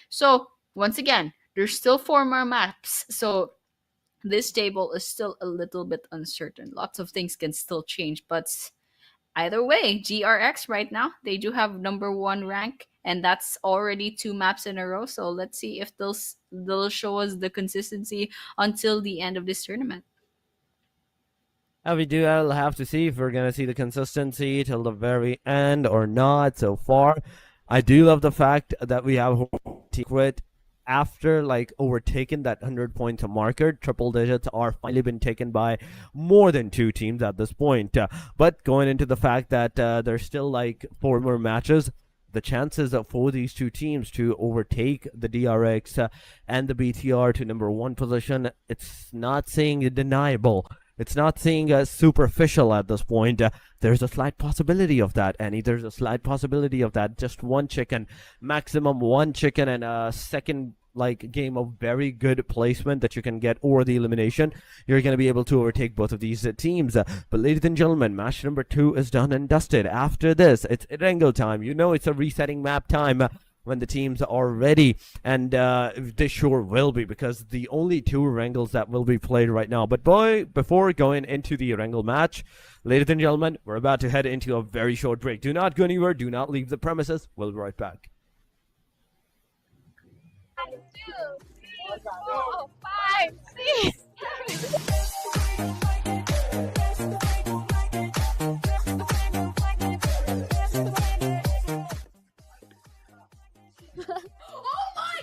So once again, there's still 4 more maps. So this table is still a little bit uncertain. Lots of things can still change, but either way, GRX right now, they do have number 1 rank, and that's already 2 maps in a row. So let's see if they'll show us the consistency until the end of this tournament. We do have to see if we're going to see the consistency till the very end or not so far. I do love the fact that we have Secret after like overtaking that 100 point marker. Triple digits are finally been taken by more than 2 teams at this point. But going into the fact that there's still like 4 more matches, the chances for these 2 teams to overtake the DRX and the BTR to number 1 position, it's not saying deniable. It's not saying superficial at this point. There's a slight possibility of that, Annie. There's a slight possibility of that. Just 1 chicken, maximum 1 chicken, and a second like game of very good placement that you can get over the elimination. You're going to be able to overtake both of these teams. But ladies and gentlemen, match number 2 is done and dusted. After this, it's Erengo time. You know it's a resetting map time. When the teams are ready, and they sure will be, because the only 2 wrangles that will be played right now. But before going into the wrangle match, ladies and gentlemen, we're about to head into a very short break. Do not go anywhere. Do not leave the premises. We'll be right back. 1, 2, 3, 4, 5, 6, 7. Oh my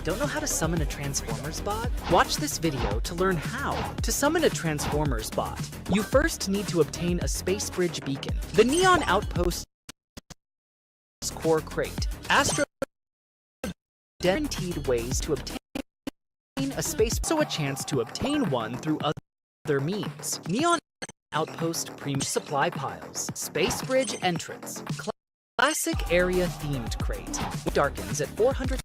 Don't know how to summon a Transformers bot? Watch this video to learn how. To summon a Transformers bot, you first need to obtain a Space Bridge beacon, the Neon Outpost core crate, Astro guaranteed ways to obtain a space, so a chance to obtain one through other means. Neon Outpost premium supply piles, Space Bridge entrance, classic area themed crate, darkens at 400.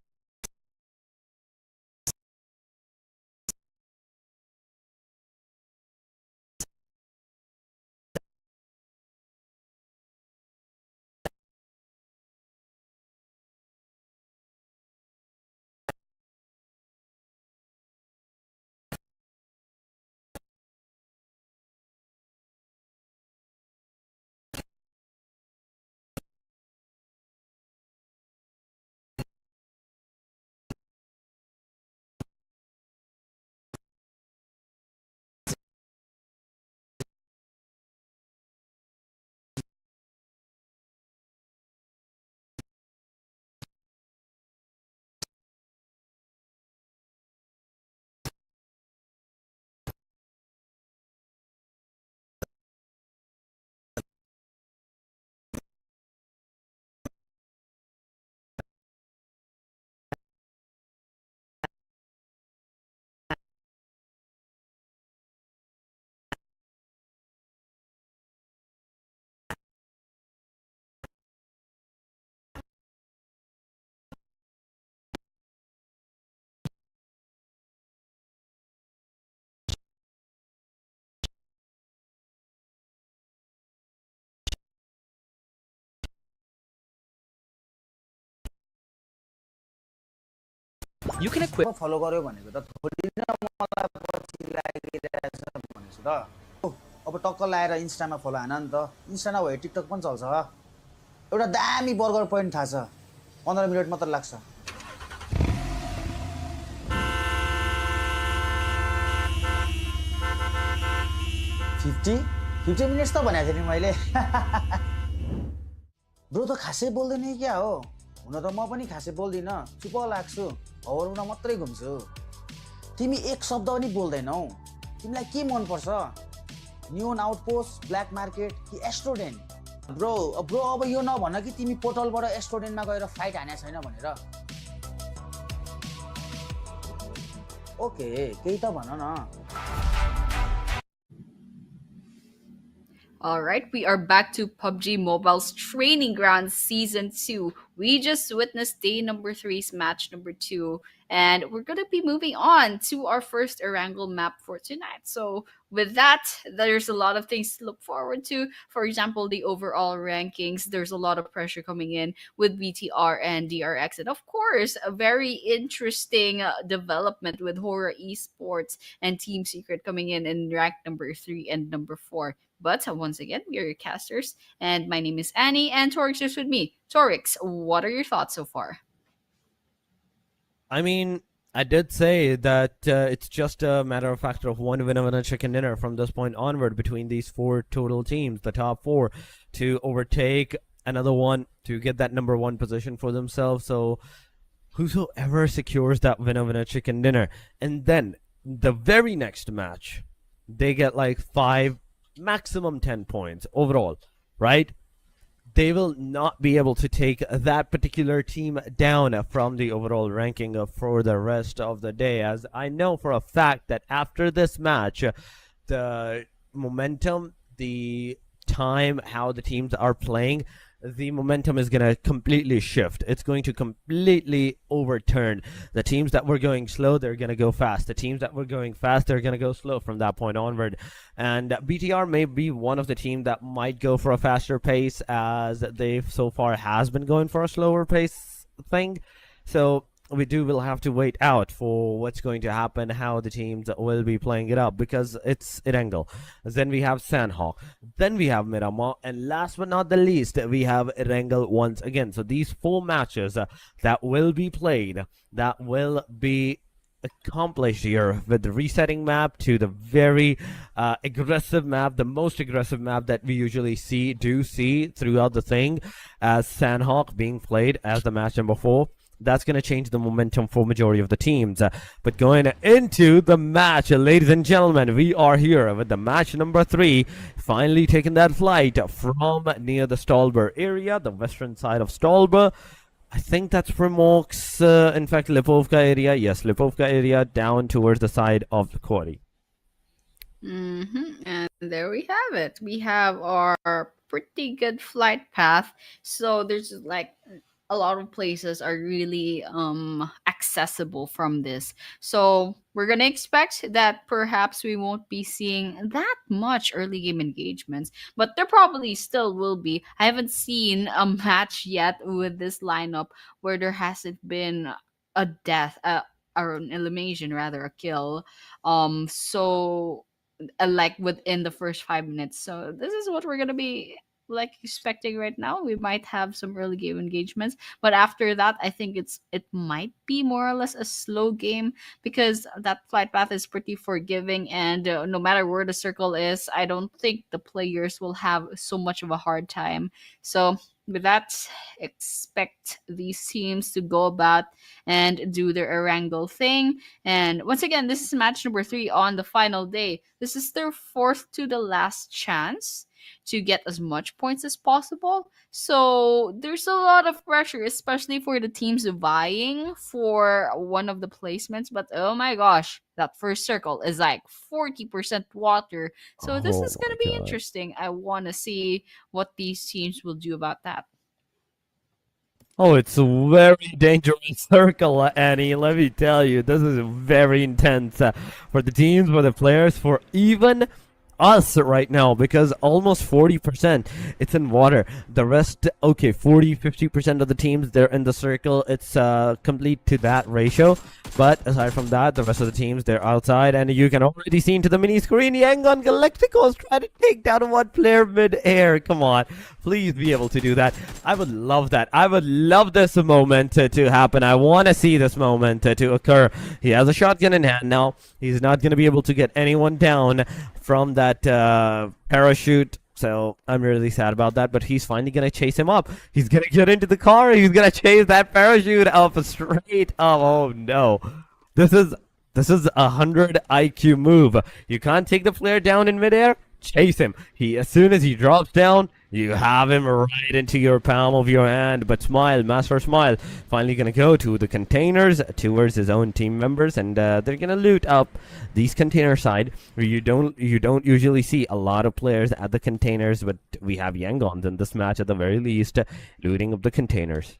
You can equip follow करो बनेगा तो थोड़ी ना लागिरहेछ भनेछु त अब टक्क लाएर इन्स्टामा फलो हान नि त इन्स्टा नभए टिकटक पनि चल्छ एउटा दामी बर्गर पोइन्ट थाहा छ 15 मिनट मात्र लाग्छ 50 मिनट्स त भनेको थिएँ नि मैले ब्रो त खासै बोल्दैन क्या हो हुन त म पनि खासै बोल्दिनँ चुप लाग्छु हौरमा मात्रै घुम्छु तिमी एक शब्द पनि बोल्दैनौ तिमीलाई के मन पर्छ न्युन आउटपोस्ट ब्ल्याक मार्केट कि एस्ट्रोडेन्ट ब्रो अब यो नभन कि तिमी पोर्टलबाट एस्ट्रोडेन्टमा गएर फाइट हाने छैन भनेर ओके केही त भन न All right, we are back to PUBG Mobile's Training Grounds Season 2. We just witnessed day number 3's match number 2, and we're going to be moving on to our first Erangel map for tonight. So, with that, there's a lot of things to look forward to. For example, the overall rankings, there's a lot of pressure coming in with BTR and DRX. And of course, a very interesting development with Horror Esports and Team Secret coming in rank number 3 and number 4. But once again, we are your casters, and my name is Annie, and Torix is with me. Torix, what are your thoughts so far? I mean, I did say that it's just a matter of fact of one winner and a chicken dinner from this point onward between these 4 total teams, the top 4, to overtake another one to get that number 1 position for themselves. So whosoever secures that winner chicken dinner, and then the very next match, they get like 5, maximum 10 points overall, right? They will not be able to take that particular team down from the overall ranking for the rest of the day, as I know for a fact that after this match, the momentum, the time, how the teams are playing, the momentum is going to completely shift. It's going to completely overturn. The teams that were going slow, they're going to go fast. The teams that were going fast, they're going to go slow from that point onward. And BTR may be one of the teams that might go for a faster pace, as they've so far has been going for a slower pace thing. So will have to wait out for what's going to happen, how the teams will be playing it up, because it's Erangel. Then we have Sandhawk. Then we have Miramar. And last but not the least, we have Erangel once again. So these 4 matches that will be played, that will be accomplished here with the resetting map to the very aggressive map, the most aggressive map that we usually see throughout the thing, as Sandhawk being played as the match number 4. That's going to change the momentum for majority of the teams. But going into the match, ladies and gentlemen, we are here with the match number 3, finally taking that flight from near the Stolber area, the western side of Stolber. I think that's Primox, in fact, Lipovka area. Yes, Lipovka area, down towards the side of the quarry. And there we have it. We have our pretty good flight path. So there's like a lot of places are really accessible from this. So we're gonna expect that perhaps we won't be seeing that much early game engagements, but there probably still will be. I haven't seen a match yet with this lineup where there hasn't been a death, or an elimination rather, a kill. So like within the first 5 minutes. So this is what we're gonna be like expecting right now. We might have some early game engagements, but after that, I think it might be more or less a slow game, because that flight path is pretty forgiving, and no matter where the circle is, I don't think the players will have so much of a hard time. So with that, expect these teams to go about and do their Erangel thing. And once again, this is match number 3 on the final day. This is their 4th to the last chance to get as much points as possible. So there's a lot of pressure, especially for the teams vying for one of the placements. But oh my gosh, that first circle is like 40% water. So this is going to be interesting. I want to see what these teams will do about that. Oh, it's a very dangerous circle, Annie. Let me tell you, this is very intense for the teams, for the players, for even us right now because almost 40% it's in water. The rest, okay, 40-50% of the teams, they're in the circle. It's complete to that ratio. But aside from that, the rest of the teams, they're outside. And you can already see into the mini screen, Yangon Galacticos trying to take down one player mid-air. Come on, please be able to do that. I would love that. I would love this moment to happen. I want to see this moment to occur. He has a shotgun in hand now. He's not going to be able to get anyone down from that parachute. So I'm really sad about that, but he's finally gonna chase him up. He's gonna get into the car. He's gonna chase that parachute up straight up. Oh no, this is a 100 IQ move. You can't take the player down in midair. Chase him. As soon as he drops down, you have him right into your palm of your hand. But Smile, Master Smile, finally gonna go to the containers towards his own team members, and they're gonna loot up these container side. Where you don't usually see a lot of players at the containers, but we have Yangons in this match at the very least, looting up the containers.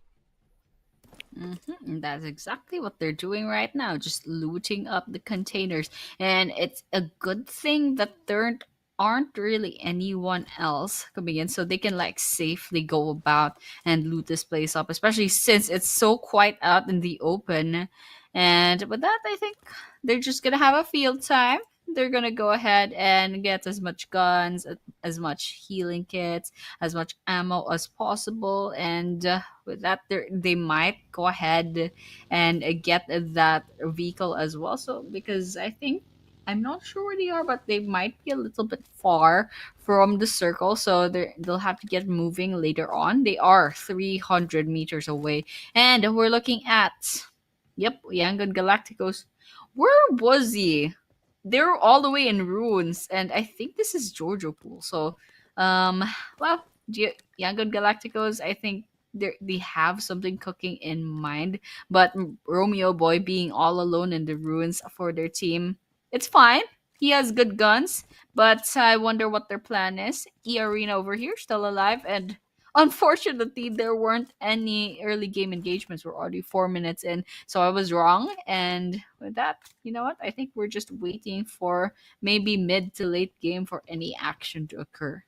That's exactly what they're doing right now, just looting up the containers. And it's a good thing that there aren't really anyone else coming in, so they can like safely go about and loot this place up, especially since it's so quiet out in the open. And with that, I think they're just gonna have a field time. They're gonna go ahead and get as much guns, as much healing kits, as much ammo as possible, and with that, they might go ahead and get that vehicle as well. So because I think I'm not sure where they are, but they might be a little bit far from the circle, so they'll have to get moving later on. They are 300 meters away, and we're looking at, yep, Yangon Galacticos. Where was he? They're all the way in ruins, and I think this is Giorgio Pool. So, um, well, Yangon Galacticos, I think they have something cooking in mind. But Romeo Boy being all alone in the ruins for their team, it's fine. He has good guns, but I wonder what their plan is. E Arena over here still alive, and unfortunately, there weren't any early game engagements. We're already 4 minutes in, so I was wrong. And with that, you know what? I think we're just waiting for maybe mid to late game for any action to occur.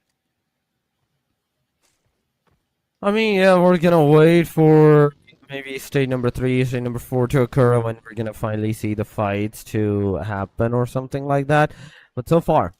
I mean, yeah, we're gonna wait for maybe stage number 3, stage number 4 to occur when we're gonna finally see the fights to happen or something like that. But so far,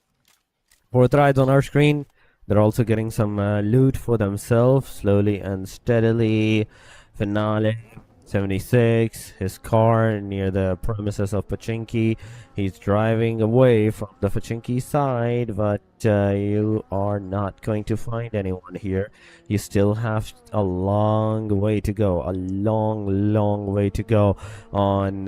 fourth rides on our screen. They're also getting some loot for themselves, slowly and steadily. Finale, 76, his car near the premises of Pachinki. He's driving away from the Pachinki side, but you are not going to find anyone here. You still have a long way to go, a long way to go on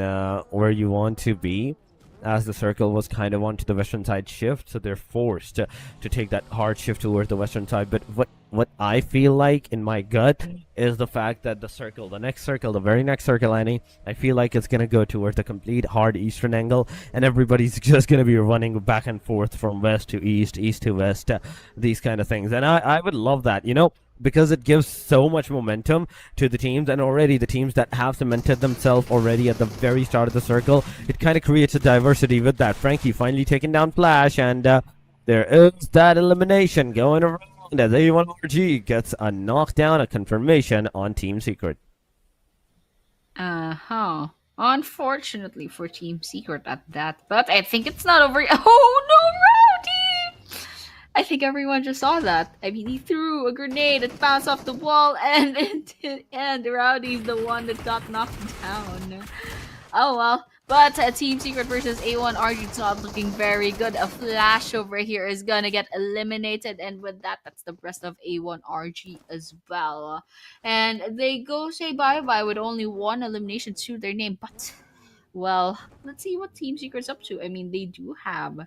where you want to be, as the circle was kind of onto the western side shift, so they're forced to take that hard shift towards the western side. But what I feel like in my gut is the fact that the next circle, the very next circle, Annie, I feel like it's gonna go towards the complete hard eastern angle, and everybody's just gonna be running back and forth from west to east, east to west, these kind of things. And I would love that, you know, because it gives so much momentum to the teams, and already the teams that have cemented themselves already at the very start of the circle, it kind of creates a diversity with that. Frankie finally taking down Flash, and there is that elimination going around as A1RG gets a knockdown, a confirmation on Team Secret. Uh-huh. Unfortunately for Team Secret at that, but I think it's not over. Oh no, Rowdy! I think everyone just saw that. I mean, he threw a grenade, it bounced off the wall, and and Rowdy's the one that got knocked down. Oh well. But Team Secret versus A1RG, it's not looking very good. A Flash over here is gonna get eliminated, and with that, that's the rest of A1RG as well. And they go say bye-bye with only one elimination to their name. But, well, let's see what Team Secret's up to. I mean, they do have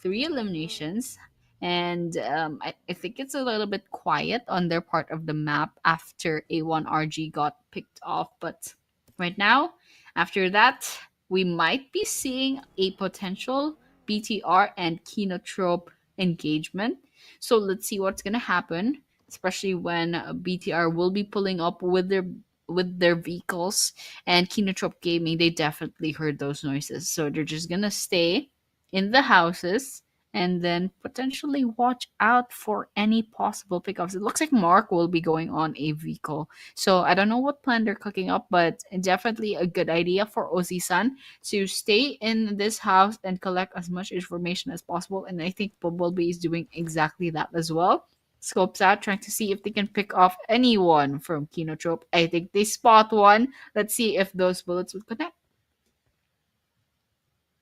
3 eliminations, and I think it's a little bit quiet on their part of the map after A1RG got picked off. But right now, after that, we might be seeing a potential BTR and Kinotrope engagement. So let's see what's gonna happen, especially when BTR will be pulling up with their vehicles, and Kinotrope Gaming, they definitely heard those noises. So they're just gonna stay in the houses and then potentially watch out for any possible pickups. It looks like Mark will be going on a vehicle. So I don't know what plan they're cooking up, but definitely a good idea for Ozzy-san to stay in this house and collect as much information as possible. And I think Bumblebee is doing exactly that as well. Scopes out, trying to see if they can pick off anyone from Kinotrope. I think they spot one. Let's see if those bullets would connect.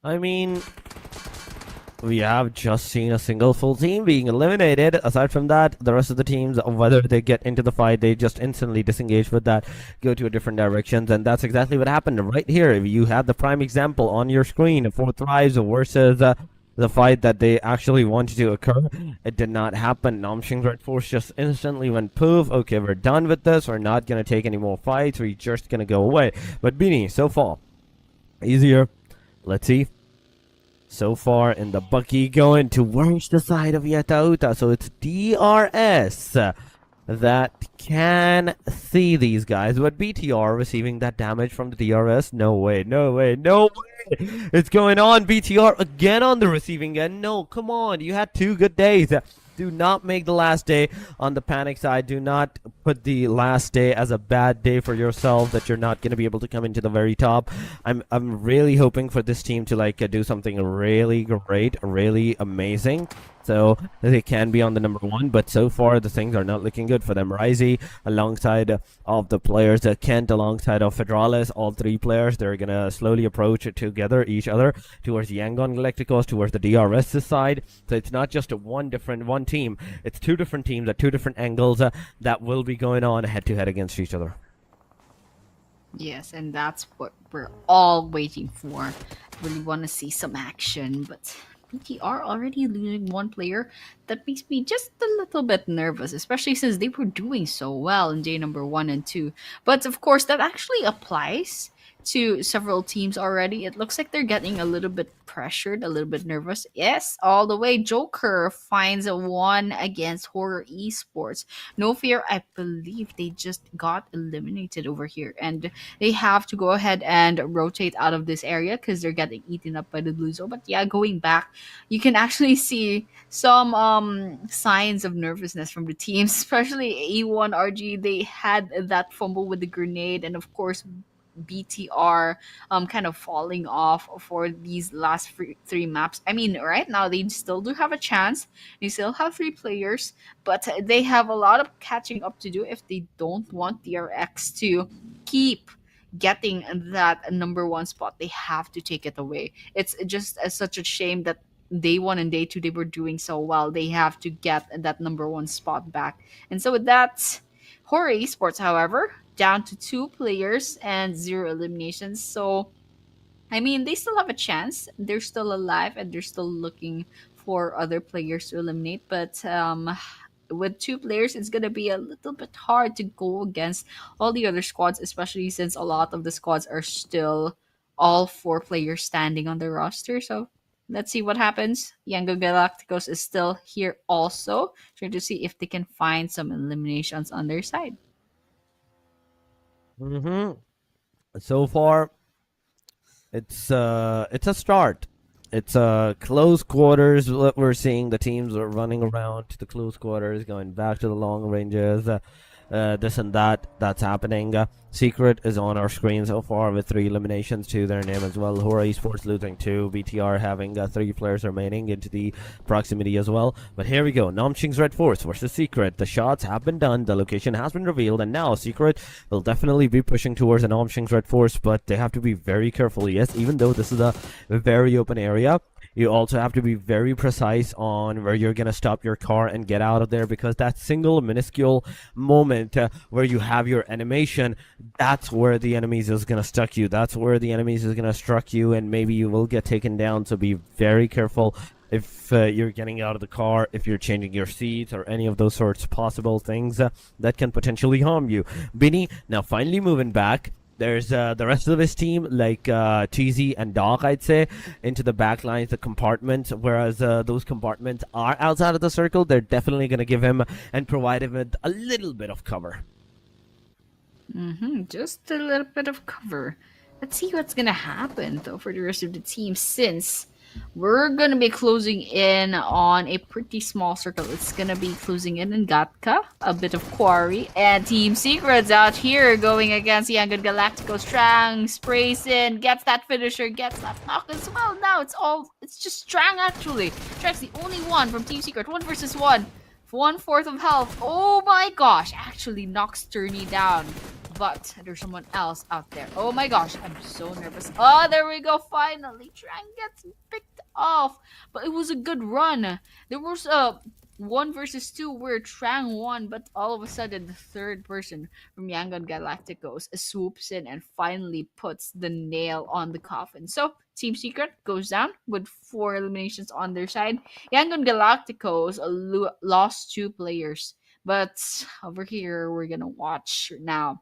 I mean, we have just seen a single full team being eliminated. Aside from that, the rest of the teams, whether they get into the fight, they just instantly disengage with that, go to a different directions, and that's exactly what happened right here. You have the prime example on your screen for Thrives versus the fight that they actually wanted to occur. It did not happen. Namshing's Red Force just instantly went poof. Okay, we're done with this. We're not going to take any more fights. We're just going to go away. But Beanie, so far, easier. Let's see. So far in the Bucky going towards the side of Yatauta. So it's DRS that can see these guys. But BTR receiving that damage from the DRS. No way, no way, no way. It's going on. BTR again on the receiving end. No, come on. You had 2 good days. Do not make the last day on the panic side. Do not put the last day as a bad day for yourself that you're not going to be able to come into the very top. I'm really hoping for this team to do something really great, really amazing, so they can be on the number 1. But so far the things are not looking good for them. Risey alongside of the players, Kent alongside of Federales, all 3 players, they're gonna slowly approach together each other towards Yangon Galacticos, towards the DRS side. So it's not just one team, it's 2 different teams at 2 different angles that will be going on head to head against each other. Yes, and that's what we're all waiting for. Really want to see some action, but BTR already losing one player. That makes me just a little bit nervous, especially since they were doing so well in day number 1 and 2. But of course, that actually applies to several teams already. It looks like they're getting a little bit pressured, a little bit nervous. Yes, all the way. Joker finds a 1 against Horror Esports. No fear, I believe they just got eliminated over here, and they have to go ahead and rotate out of this area because they're getting eaten up by the blue zone. But yeah, going back, you can actually see some signs of nervousness from the teams, especially A1RG. They had that fumble with the grenade, and of course BTR kind of falling off for these last 3 maps. I mean, right now they still do have a chance. They still have 3 players, but they have a lot of catching up to do if they don't want DRX to keep getting that number 1 spot. They have to take it away. It's just such a shame that day 1 and day 2 they were doing so well. They have to get that number 1 spot back. And so with that, Horror Esports, however, down to 2 players and 0 eliminations. So, I mean, they still have a chance. They're still alive and they're still looking for other players to eliminate. But with 2 players, it's going to be a little bit hard to go against all the other squads, especially since a lot of the squads are still all 4 players standing on the roster. So, let's see what happens. Yango Galacticos is still here also, trying to see if they can find some eliminations on their side. So far, it's a start. It's close quarters. What we're seeing, the teams are running around to the close quarters, going back to the long ranges. This and that's happening. Secret is on our screen so far with 3 eliminations to their name as well. Horror Esports losing 2, BTR having 3 players remaining into the proximity as well. But here we go, Namshing's Red Force versus Secret. The shots have been done, the location has been revealed, and now Secret will definitely be pushing towards the Namshing's Red Force, but they have to be very careful. Yes, even though this is a very open area, you also have to be very precise on where you're going to stop your car and get out of there, because that single minuscule moment where you have your animation, that's where the enemies is going to stuck you. That's where the enemies is going to struck you, and maybe you will get taken down. So be very careful if you're getting out of the car, if you're changing your seats, or any of those sorts of possible things that can potentially harm you. Binny, now finally moving back. There's the rest of his team, like Cheesy and Doc, I'd say, into the back lines, the compartments, whereas those compartments are outside of the circle. They're definitely going to give him and provide him with a little bit of cover. Just a little bit of cover. Let's see what's going to happen, though, for the rest of the team, since We're gonna be closing in on a pretty small circle. It's gonna be closing in Gatka, a bit of Quarry, and Team Secrets out here going against Young and Galactico. Strang sprays in, gets that finisher, gets that knock as well. Now it's just Strang actually. Strang's the only one from Team Secret. 1 versus 1. 1/4 of health. Oh my gosh! Actually knocks Turney down. But there's someone else out there. Oh my gosh, I'm so nervous. Oh, there we go. Finally, Trang gets picked off. But it was a good run. There was a 1 versus 2 where Trang won, but all of a sudden the third person from Yangon Galacticos swoops in and finally puts the nail on the coffin. So Team Secret goes down with 4 eliminations on their side. Yangon Galacticos lost 2 players. But over here, we're gonna watch now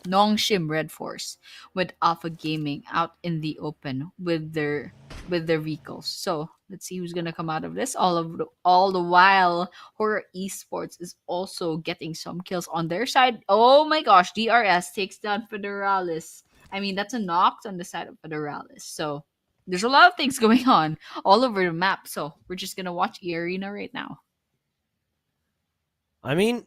Nongshim Red Force with Alpha Gaming out in the open with their vehicles. So let's see who's gonna come out of this. All the while, Horror Esports is also getting some kills on their side. Oh my gosh, DRS takes down Federalis. I mean, that's a knock on the side of Federalis. So there's a lot of things going on all over the map. So we're just gonna watch E-Arena right now. I mean,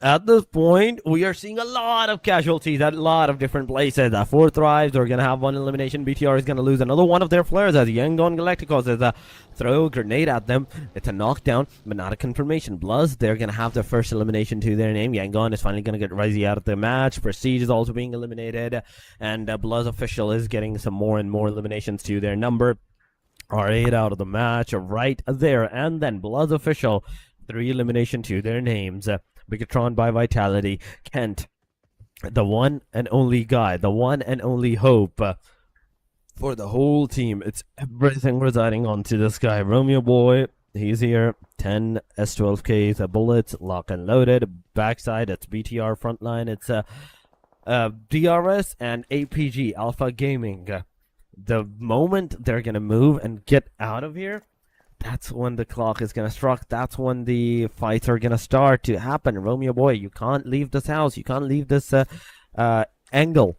at this point, we are seeing a lot of casualties at a lot of different places. 4 thrives, they're going to have 1 elimination. BTR is going to lose another one of their players as Yangon Galacticos is throw a grenade at them. It's a knockdown, but not a confirmation. Bloods, they're going to have their first elimination to their name. Yangon is finally going to get Rizzy out of the match. Prestige is also being eliminated. And Bloods official is getting some more and more eliminations to their number. R8 out of the match right there. And then Bloods official, 3 elimination to their names. Bigatron by Vitality, Kent, the one and only guy, the one and only hope for the whole team. It's everything residing onto this guy. Romeo Boy, he's here. 10 S12Ks, bullets, lock and loaded. Backside, it's BTR. Frontline, it's DRS and APG, Alpha Gaming. The moment they're going to move and get out of here, that's when the clock is going to strike. That's when the fights are going to start to happen. Romeo Boy, you can't leave this house. You can't leave this angle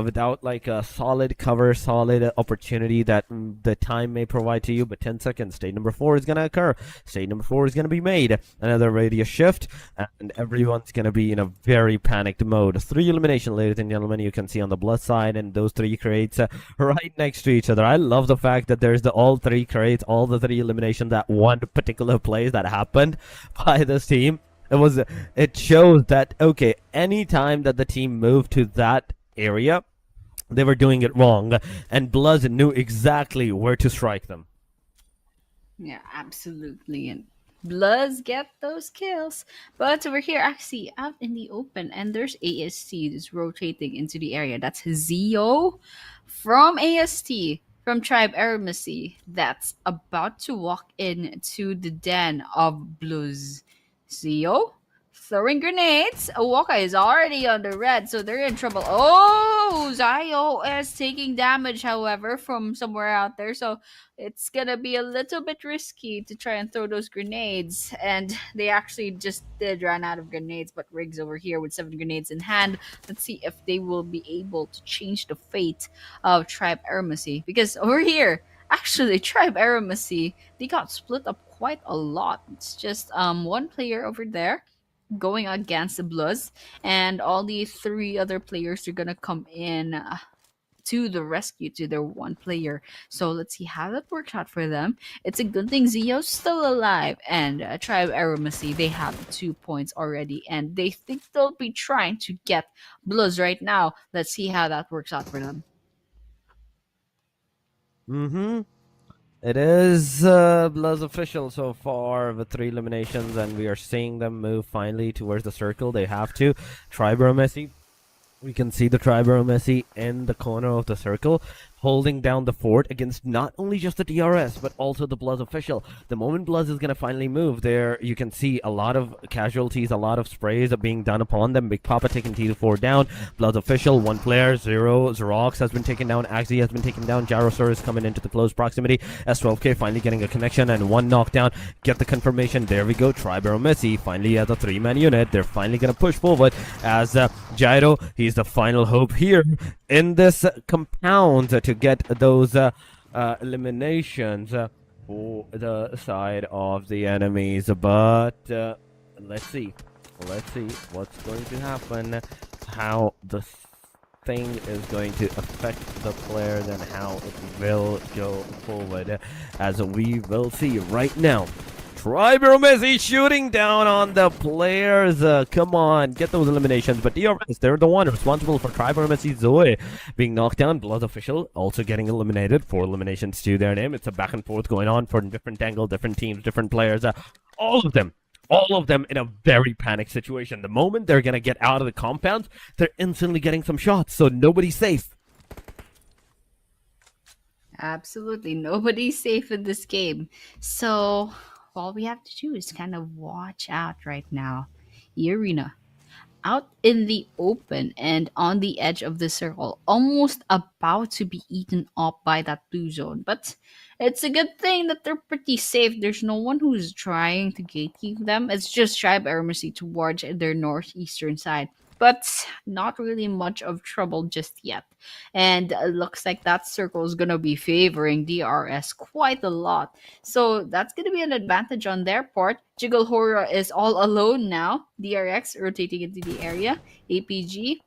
without like a solid cover, solid opportunity that the time may provide to you. But 10 seconds. Stage number 4 is going to occur. Stage number 4 is going to be made. Another radius shift. And everyone's going to be in a very panicked mode. 3 elimination, ladies and gentlemen. You can see on the Blood side. And those 3 crates right next to each other. I love the fact that there's all 3 crates, all the 3 eliminations at one particular place that happened by this team. It shows that, okay, anytime that the team moved to that area, they were doing it wrong, and Bloods knew exactly where to strike them. Yeah, absolutely. And Bloods get those kills. But over here, actually, out in the open, and there's AST just rotating into the area. That's Zio from AST, from Tribe Eremacy, that's about to walk into the den of Blues. Zio throwing grenades. Waka is already on the red, so they're in trouble. Oh, Zio is taking damage, however, from somewhere out there. So it's gonna be a little bit risky to try and throw those grenades. And they actually just did run out of grenades, but Riggs over here with 7 grenades in hand. Let's see if they will be able to change the fate of Tribe Eremacy. Because over here, actually, Tribe Eremacy, they got split up quite a lot. It's just one player over there going against the Bloods, and all the 3 other players are gonna come in to the rescue to their 1 player. So let's see how that works out for them. It's a good thing Zio's still alive, and Tribe Eremacy, they have 2 points already, and they think they'll be trying to get Bloods right now. Let's see how that works out for them. It is Bloods official so far with 3 eliminations, and we are seeing them move finally towards the circle. They have to. Tribe Eremacy, we can see the Tribe Eremacy in the corner of the circle, holding down the fort against not only just the DRS, but also the Bloods official. The moment Bloods is going to finally move there, you can see a lot of casualties, a lot of sprays are being done upon them. Big Papa taking T4 down. Bloods official, 1 player, 0. Xerox has been taken down. Axie has been taken down. Jarosur is coming into the close proximity. S12K finally getting a connection and 1 knockdown. Get the confirmation. There we go. Tribe Eremacy finally as a 3-man unit. They're finally going to push forward as Gyro, he's the final hope here in this compound to get those eliminations for the side of the enemies. But let's see. Let's see what's going to happen, how the thing is going to affect the players and how it will go forward, as we will see right now. Triber Messi shooting down on the players. Come on, get those eliminations. But DRS, they're the one responsible for Triber Messi Zoe being knocked down. Blood Official also getting eliminated. 4 eliminations to their name. It's a back and forth going on for different angle, different teams, different players. All of them in a very panic situation. The moment they're going to get out of the compounds, they're instantly getting some shots. So nobody's safe. Absolutely. Nobody's safe in this game. So all we have to do is kind of watch out right now. Irina out in the open and on the edge of the circle, almost about to be eaten up by that blue zone. But it's a good thing that they're pretty safe. There's no one who's trying to gatekeep them. It's just Tribe Ermacy towards their northeastern side. But not really much of trouble just yet. And looks like that circle is going to be favoring DRS quite a lot. So that's going to be an advantage on their part. Jiggle Horror is all alone now. DRX rotating into the area. APG,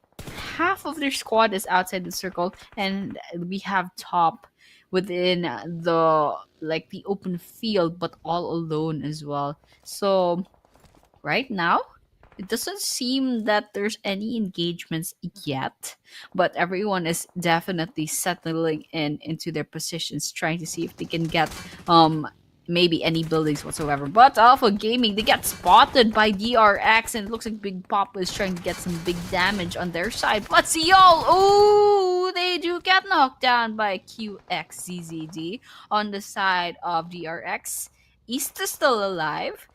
half of their squad is outside the circle, and we have Top within the open field, but all alone as well. So right now, it doesn't seem that there's any engagements yet, but everyone is definitely settling into their positions, trying to see if they can get maybe any buildings whatsoever. But Alpha Gaming, they get spotted by DRX, and it looks like Big Papa is trying to get some big damage on their side. But see y'all, ooh, they do get knocked down by QXZZD on the side of DRX. East is still alive.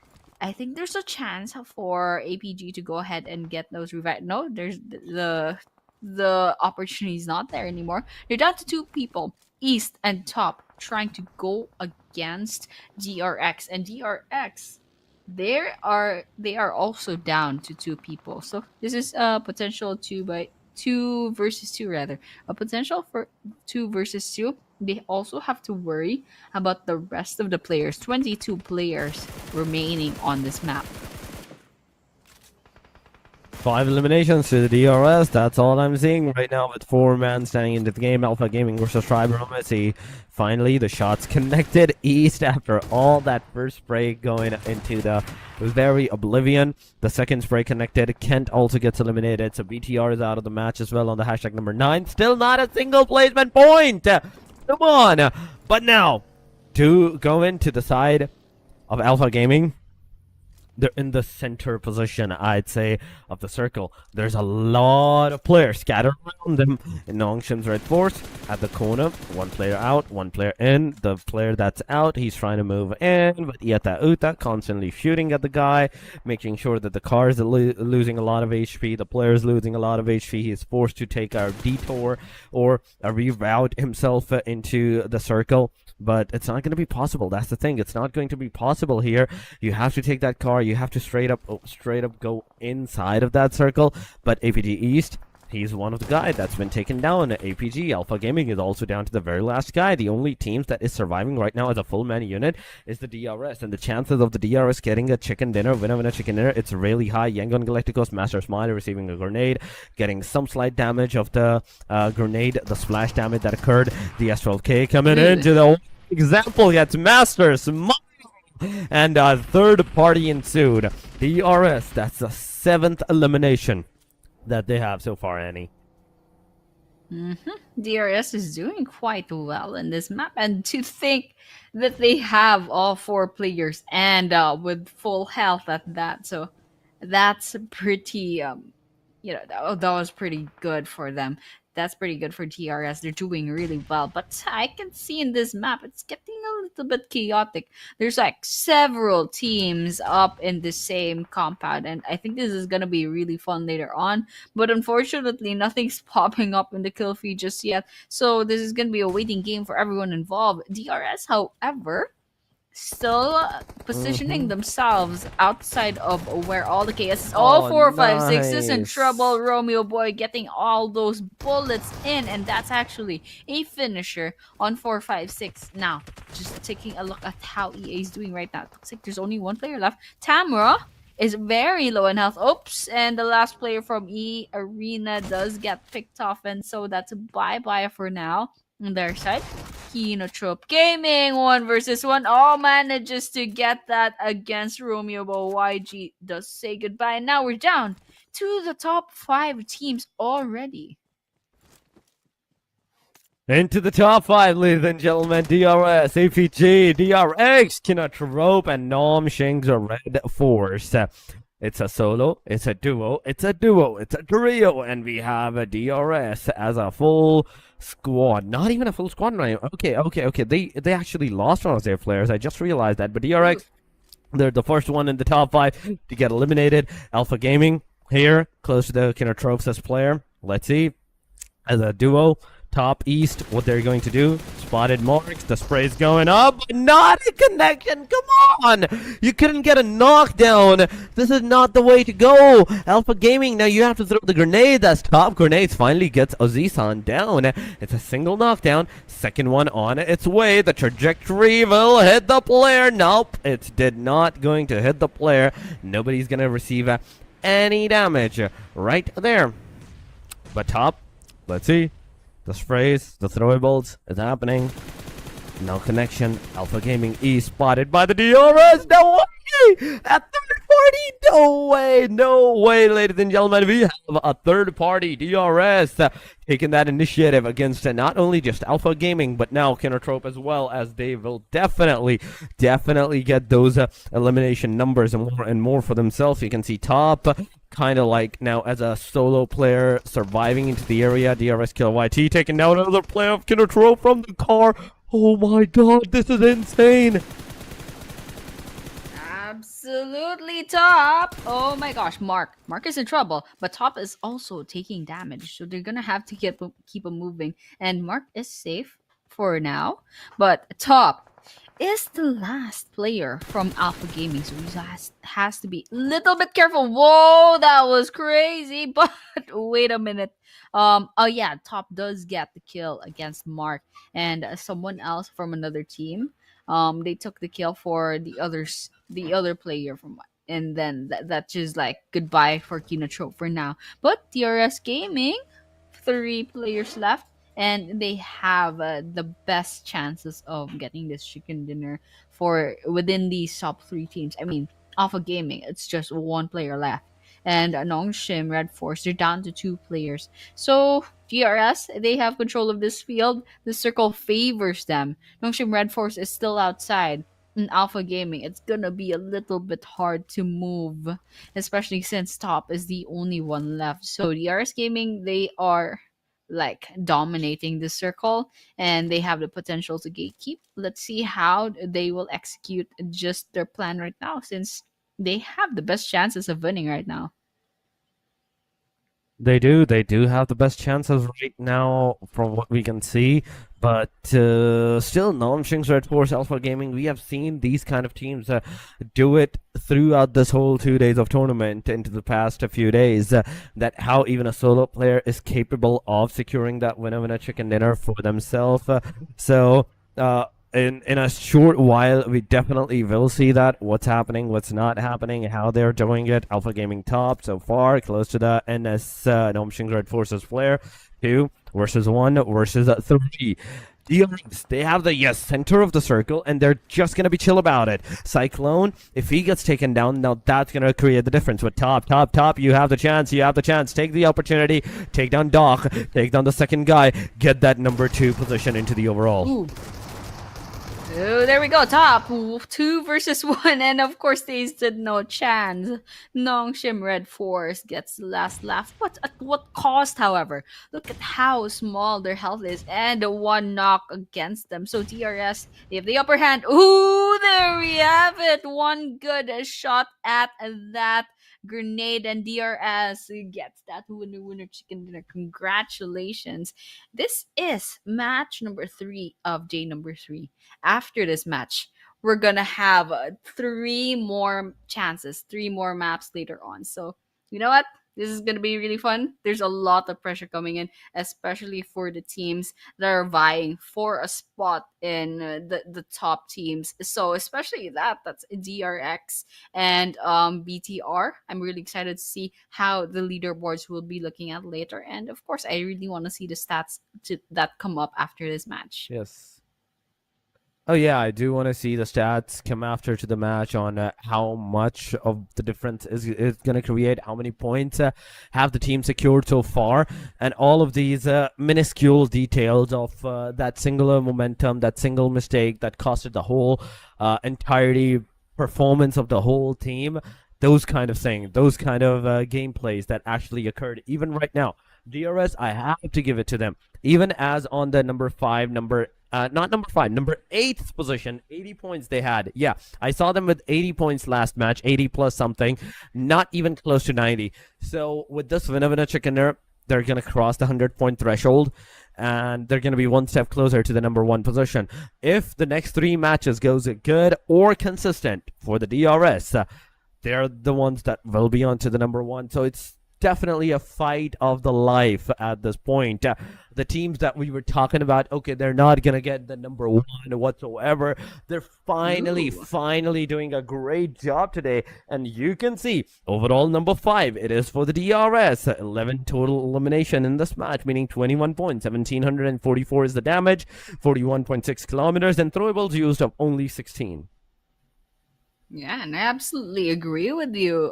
I think there's a chance for APG to go ahead and get those revive. No, there's the opportunity is not there anymore. They're down to 2 people, East and Top, trying to go against DRX, and DRX. They are also down to 2 people. So this is a potential 2 versus 2 rather. A potential for 2 versus 2. They also have to worry about the rest of the players. 22 players remaining on this map. 5 eliminations to the DRS. That's all I'm seeing right now with 4 men standing into the game. Alpha Gaming versus Triber Messi. Finally, the shots connected East after all that first spray going into the very Oblivion. The second spray connected. Kent also gets eliminated. So BTR is out of the match as well on the hashtag number 9. Still not a single placement point. Come on. But now, to go into the side of Alpha Gaming, they're in the center position, I'd say, of the circle. There's a lot of players scattered around them in Nongshim's Red Force at the corner. 1 player out, 1 player in. The player that's out, he's trying to move in, but Yeta Uta constantly shooting at the guy, making sure that the car is losing a lot of HP. The player is losing a lot of HP. He is forced to take a detour or reroute himself into the circle. But it's not going to be possible. That's the thing. It's not going to be possible here. You have to take that car. You have to straight up go inside of that circle. But APG East, he's one of the guys that's been taken down. APG Alpha Gaming is also down to the very last guy. The only teams that is surviving right now as a full man unit is the DRS. And the chances of the DRS getting a chicken dinner, winner chicken dinner, it's really high. Yangon Galacticos, Master Smiley receiving a grenade, getting some slight damage of the grenade, the splash damage that occurred. The S12K coming into the example gets Master Smiley. And a third party ensued. DRS, that's the 7th elimination that they have so far, Annie. DRS is doing quite well in this map, and to think that they have all 4 players and with full health at that, so that's pretty that was pretty good for them. That's pretty good for DRS. They're doing really well, but I can see in this map it's getting a little bit chaotic. There's like several teams up in the same compound, and I think this is gonna be really fun later on. But unfortunately, nothing's popping up in the kill feed just yet. So this is gonna be a waiting game for everyone involved. DRS, however, still positioning Mhm. themselves outside of where all the chaos is. All Oh, 4, 5, 6 is in nice. trouble. Romeo boy getting all those bullets in, and that's actually a finisher on 4, 5, 6. Now, just taking a look at how EA is doing right now. It looks like there's only one player left. Tamara is very low in health. Oops, and the last player from E Arena does get picked off, and so that's a bye bye for now on their side. Kinotrope Gaming 1 versus 1 all manages to get that against Romeo, but YG does say goodbye. And now we're down to the top 5 teams already. Into the top 5, ladies and gentlemen. DRS, APG, DRX, Kinatrope, and Nom Shing's Red Force. It's a solo, it's a duo, it's a duo, it's a trio, and we have a DRS as a full squad. Not even a full squad right now. Okay. They actually lost one of their players. I just realized that. But DRX, they're the first one in the top 5 to get eliminated. Alpha Gaming here, close to the Kinetropes player. Let's see. As a duo, top east, what they're going to do. Spotted marks, the spray's going up, but not a connection. Come on! You couldn't get a knockdown. This is not the way to go. Alpha Gaming, now you have to throw the grenade. As top grenades finally gets Ozison down. It's a single knockdown. Second one on its way. The trajectory will hit the player. Nope, it did not going to hit the player. Nobody's gonna receive any damage right there. But top, let's see. The sprays, the throwables is happening. No connection. Alpha Gaming E spotted by the DRS. No way! At third party. No way. No way, ladies and gentlemen. We have a third party DRS taking that initiative against not only just Alpha Gaming, but now Kinotrope as well, as they will definitely get those elimination numbers and more for themselves. You can see top kind of like now as a solo player surviving into the area. DRS kill YT taking down another player of Kinotrope from the car. Oh my god, this is insane. Absolutely top. Oh my gosh, Mark. Mark is in trouble, but top is also taking damage. So they're gonna have to keep him moving. And Mark is safe for now. But top is the last player from Alpha Gaming. So he has to be a little bit careful. Whoa, that was crazy. But wait a minute. Oh yeah, top does get the kill against Mark and someone else from another team. They took the kill for the other player from, and then that's just like goodbye for Kinotrope for now. But TRS Gaming, 3 players left, and they have the best chances of getting this chicken dinner for within these top 3 teams. I mean, Alpha Gaming, it's just 1 player left. And Nongshim, Red Force, they're down to 2 players. So GRS, they have control of this field. The circle favors them. Nongshim Red Force is still outside. In Alpha Gaming, it's gonna be a little bit hard to move, especially since top is the only one left. So DRS Gaming, they are like dominating the circle and they have the potential to gatekeep. Let's see how they will execute just their plan right now, since they have the best chances of winning right now. They do have the best chances right now from what we can see, but still, Namshing's Red Force Alpha Gaming, we have seen these kind of teams do it throughout this whole 2 days of tournament into the past few days, that how even a solo player is capable of securing that winner chicken dinner for themselves. In a short while, we definitely will see that what's happening, what's not happening, how they're doing it. Alpha Gaming top so far, close to the NS Nomshing Red Forces Flare. 2 versus 1 versus 3. They have the center of the circle, and they're just gonna be chill about it. Cyclone, if he gets taken down, now that's gonna create the difference. With top, you have the chance. Take the opportunity. Take down Doc. Take down the second guy. Get that number 2 position into the overall. Ooh. Oh, there we go. Top 2 versus 1, and of course they stood no chance. Nongshim Red Force gets the last laugh, but at what cost? However, look at how small their health is, and the 1 knock against them. So TRS, they have the upper hand. Ooh, there we have it. One good shot at that grenade, and DRS gets that winner chicken dinner. Congratulations. This is match number 3 of day number 3. After this match, we're gonna have three more chances, three more maps later on. So you know what? This is gonna be really fun. There's a lot of pressure coming in, especially for the teams that are vying for a spot in the top teams. So especially that's DRX and BTR. I'm really excited to see how the leaderboards will be looking at later, and of course, I really want to see the stats that come up after this match. Yes. Oh yeah, I do want to see the stats come after to the match on how much of the difference is going to create, how many points have the team secured so far, and all of these minuscule details of that singular momentum, that single mistake that costed the whole entirety performance of the whole team. Those kind of things, those kind of gameplays that actually occurred even right now. DRS, I have to give it to them. Even as on the number five, not number five, number eighth position, 80 points they had. Yeah, I saw them with 80 points last match, 80 plus something, not even close to 90. So with this winner chicken dinner, they're going to cross the 100-point threshold, and they're going to be one step closer to the number one position. If the next three matches goes good or consistent for the DRS, they're the ones that will be on to the number one. So it's definitely a fight of the life at this point. The teams that we were talking about, okay, they're not going to get the number one whatsoever. They're finally doing a great job today. And you can see overall number 5, it is for the DRS. 11 total elimination in this match, meaning 21 points. 1,744 is the damage, 41.6 kilometers, and throwables used of only 16. Yeah, and I absolutely agree with you.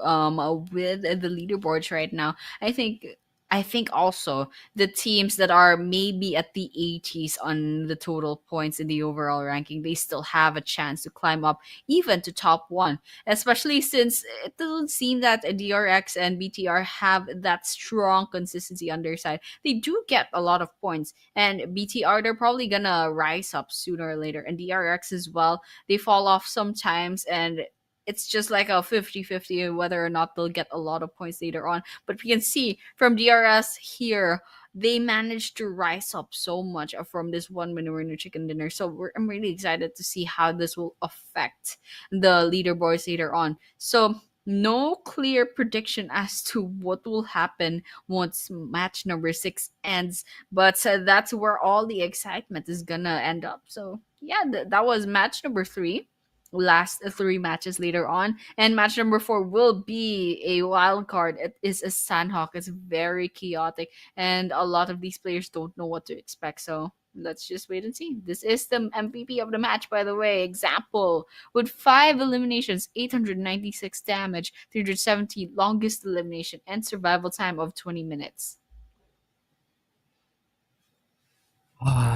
With the leaderboards right now, I think also the teams that are maybe at the 80s on the total points in the overall ranking, they still have a chance to climb up even to top one. Especially since it doesn't seem that DRX and BTR have that strong consistency on their side. They do get a lot of points, and BTR they're probably gonna rise up sooner or later, and DRX as well. They fall off sometimes, and it's just like a 50-50 whether or not they'll get a lot of points later on. But we can see from DRS here, they managed to rise up so much from this one winner chicken dinner. So I'm really excited to see how this will affect the leaderboards later on. So no clear prediction as to what will happen once match number 6 ends, but that's where all the excitement is gonna end up. So yeah, that was match number 3. Last 3 matches later on, and match number 4 will be a wild card. It is a Sandhawk. It's very chaotic, and a lot of these players don't know what to expect. So let's just wait and see. This is the MVP of the match, by the way. Example, with 5 eliminations, 896 damage, 370 longest elimination, and survival time of 20 minutes.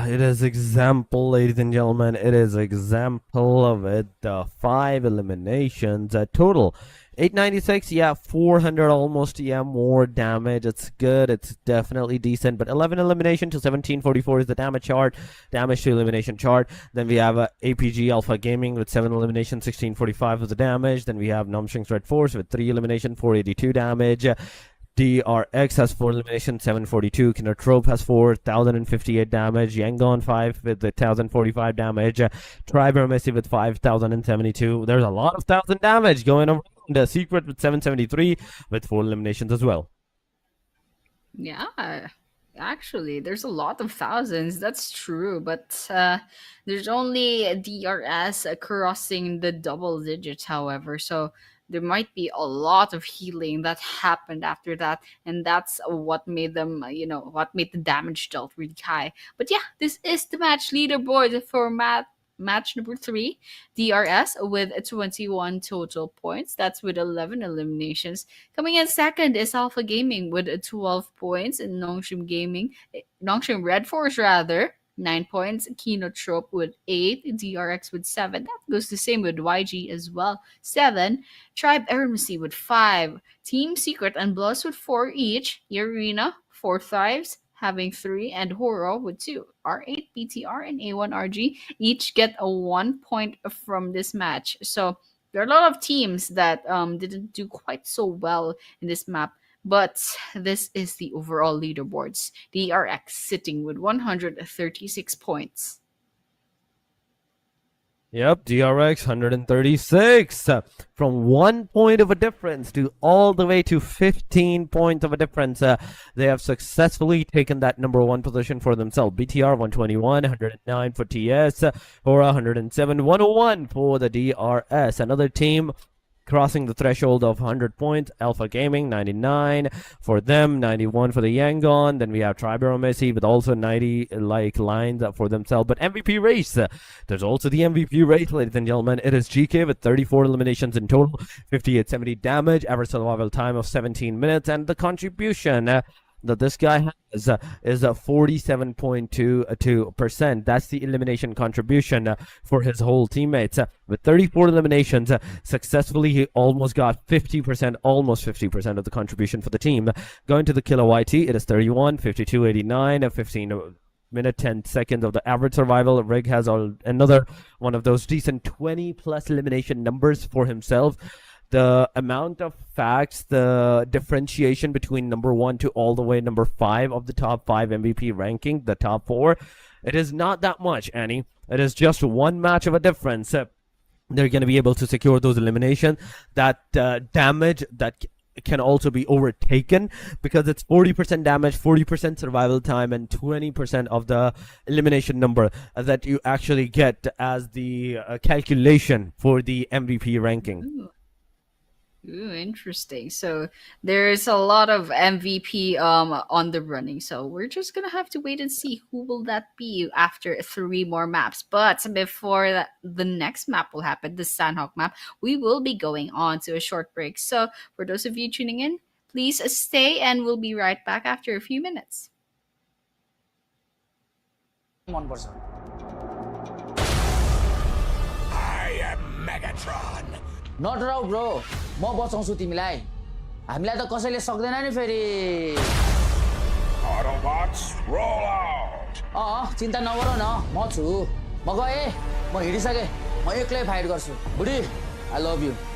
It is example, ladies and gentlemen. It is example of it. The 5 eliminations, total 896. Yeah, 400 almost. Yeah, more damage. It's good. It's definitely decent. But 11 elimination to 1744 is the damage chart. Damage to elimination chart. Then we have APG Alpha Gaming with 7 elimination, 1645 is the damage. Then we have Namshing's Red Force with 3 elimination, 482 damage. DRX has 4 elimination, 742. Kindertrope has 4,058 damage. Yangon 5 with 1,045 damage. Triber Messi with 5,072. There's a lot of 1,000 damage going around. The Secret with 773 with 4 eliminations as well. Yeah, actually, there's a lot of thousands. That's true, but there's only a DRS crossing the double digits, however. So there might be a lot of healing that happened after that, and that's what made them, what made the damage dealt really high. But yeah, this is the match leaderboard for match number 3, DRS with 21 total points. That's with 11 eliminations. Coming in second is Alpha Gaming with 12 points, and Nongshim Red Force rather, 9 points. Kinotrope with 8, DRX with 7. That goes the same with YG as well, 7. Tribe Eremacy with 5. Team Secret and Bloods with 4 each. Arena 4 thrives, having 3, and Horo with 2. R8, BTR, and A1RG each get a 1 point from this match. So there are a lot of teams that didn't do quite so well in this map. But this is the overall leaderboards. DRX sitting with 136 points. Yep, DRX 136 from 1 point of a difference to all the way to 15 points of a difference. They have successfully taken that number 1 position for themselves. BTR 121, 109 for TS, Hora 107, 101 for the DRS. Another team crossing the threshold of 100 points. Alpha Gaming 99 for them, 91 for the Yangon. Then we have Tribero Messi with also 90 like lines for themselves. But MVP race, there's also the MVP race, ladies and gentlemen. It is GK with 34 eliminations in total, 5870 damage, average survival time of 17 minutes, and the contribution that this guy has is 47.22%. That's the elimination contribution for his whole teammates. With 34 eliminations, successfully he almost got 50%, almost 50% of the contribution for the team. Going to the Killer YT, it is 31, 52, 89, 15 minute 10 seconds of the average survival. Rig has another one of those decent 20 plus elimination numbers for himself. The amount of facts, the differentiation between number 1 to all the way number 5 of the top 5 MVP ranking, the top 4, it is not that much, Annie. It is just one match of a difference. They're going to be able to secure those eliminations. That damage that can also be overtaken because it's 40% damage, 40% survival time, and 20% of the elimination number that you actually get as the calculation for the MVP ranking. Ooh, interesting. So there's a lot of MVP on the running. So we're just gonna have to wait and see who will that be after 3 more maps. But before that, the next map will happen, the Sandhawk map, we will be going on to a short break. So for those of you tuning in, please stay and we'll be right back after a few minutes. मनपर्छ I am Megatron. Not राउ bro म बचाउँछु तिमीलाई हामीलाई त कसैले सक्दैन नि फेरि Autobots, roll out. चिन्ता नगर न म छु म गएँ म हिँडिसकेँ म एक्लै फाइट गर्छु बुढी आई लभ यु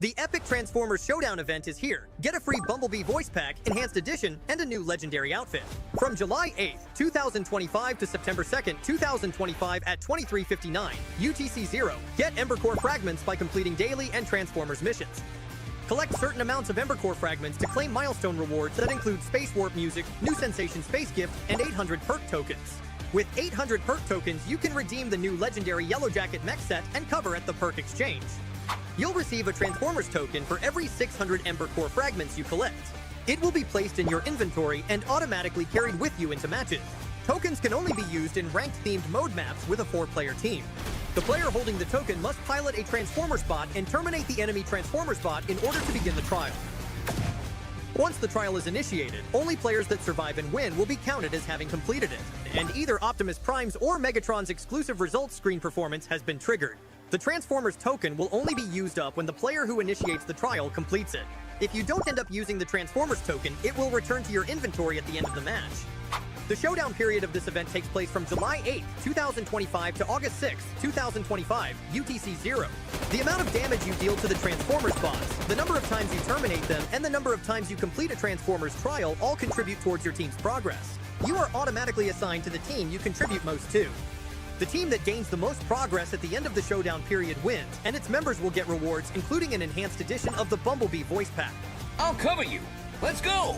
The Epic Transformers Showdown event is here. Get a free Bumblebee voice pack, enhanced edition, and a new legendary outfit. From July 8th, 2025 to September 2nd, 2025 at 23:59 UTC 0, get Ember Core fragments by completing daily and Transformers missions. Collect certain amounts of Ember Core fragments to claim milestone rewards that include Space Warp music, New Sensation Space Gift, and 800 perk tokens. With 800 perk tokens, you can redeem the new legendary Yellow Jacket mech set and cover at the perk exchange. You'll receive a Transformers token for every 600 Ember Core fragments you collect. It will be placed in your inventory and automatically carried with you into matches. Tokens can only be used in ranked-themed mode maps with a 4-player team. The player holding the token must pilot a Transformers bot and terminate the enemy Transformers bot in order to begin the trial. Once the trial is initiated, only players that survive and win will be counted as having completed it, and either Optimus Prime's or Megatron's exclusive results screen performance has been triggered. The Transformers token will only be used up when the player who initiates the trial completes it. If you don't end up using the Transformers token, it will return to your inventory at the end of the match. The showdown period of this event takes place from July 8th, 2025 to August 6th, 2025, UTC 0. The amount of damage you deal to the Transformers bots, the number of times you terminate them, and the number of times you complete a Transformers trial all contribute towards your team's progress. You are automatically assigned to the team you contribute most to. The team that gains the most progress at the end of the showdown period wins, and its members will get rewards, including an enhanced edition of the Bumblebee voice pack. I'll cover you. Let's go.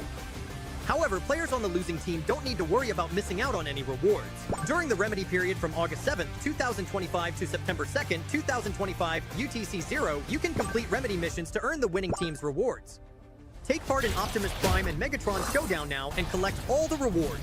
However, players on the losing team don't need to worry about missing out on any rewards. During the remedy period from August 7th, 2025 to September 2nd, 2025, UTC 0, you can complete remedy missions to earn the winning team's rewards. Take part in Optimus Prime and Megatron's showdown now and collect all the rewards.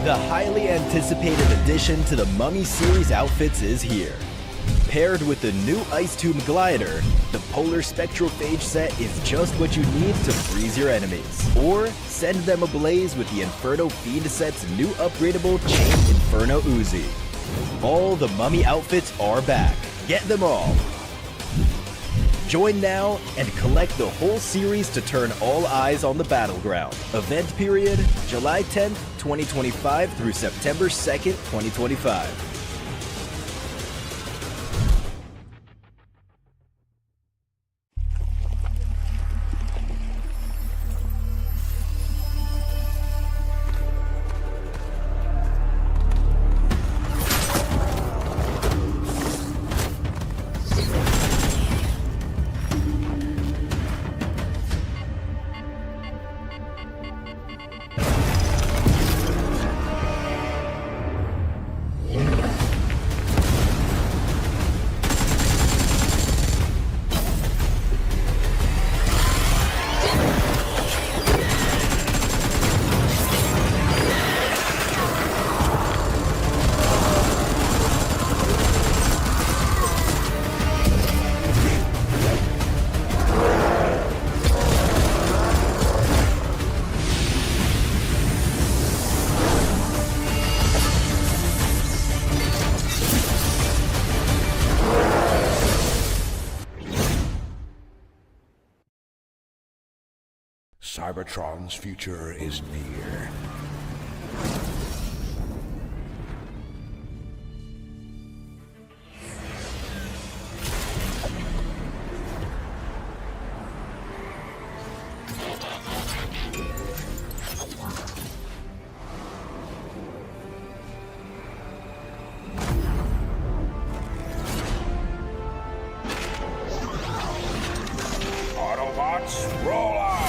The highly anticipated addition to the Mummy series outfits is here. Paired with the new Ice Tomb glider, the Polar Spectrophage set is just what you need to freeze your enemies. Or send them ablaze with the Inferno Fiend set's new upgradable Chain Inferno Uzi. All the Mummy outfits are back. Get them all. Join now and collect the whole series to turn all eyes on the battleground. Event period, July 10th, 2025 through September 2nd, 2025. Cybertron's future is near. Autobots, roll out!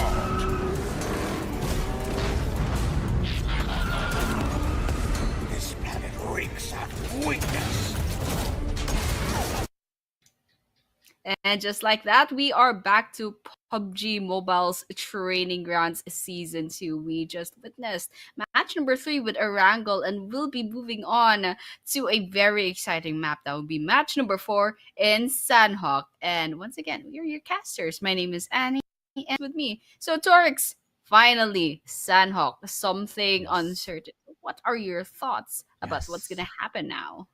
This planet reeks of weakness. And just like that, we are back to PUBG Mobile's Training Grounds Season 2. We just witnessed match number 3 with Arangle, and we'll be moving on to a very exciting map. That will be match number 4 in Sandhawk. And once again, we are your casters. My name is Annie, and with me. So, Torix, finally, Sandhawk, something Yes. uncertain. What are your thoughts about what's going Yes. to happen now?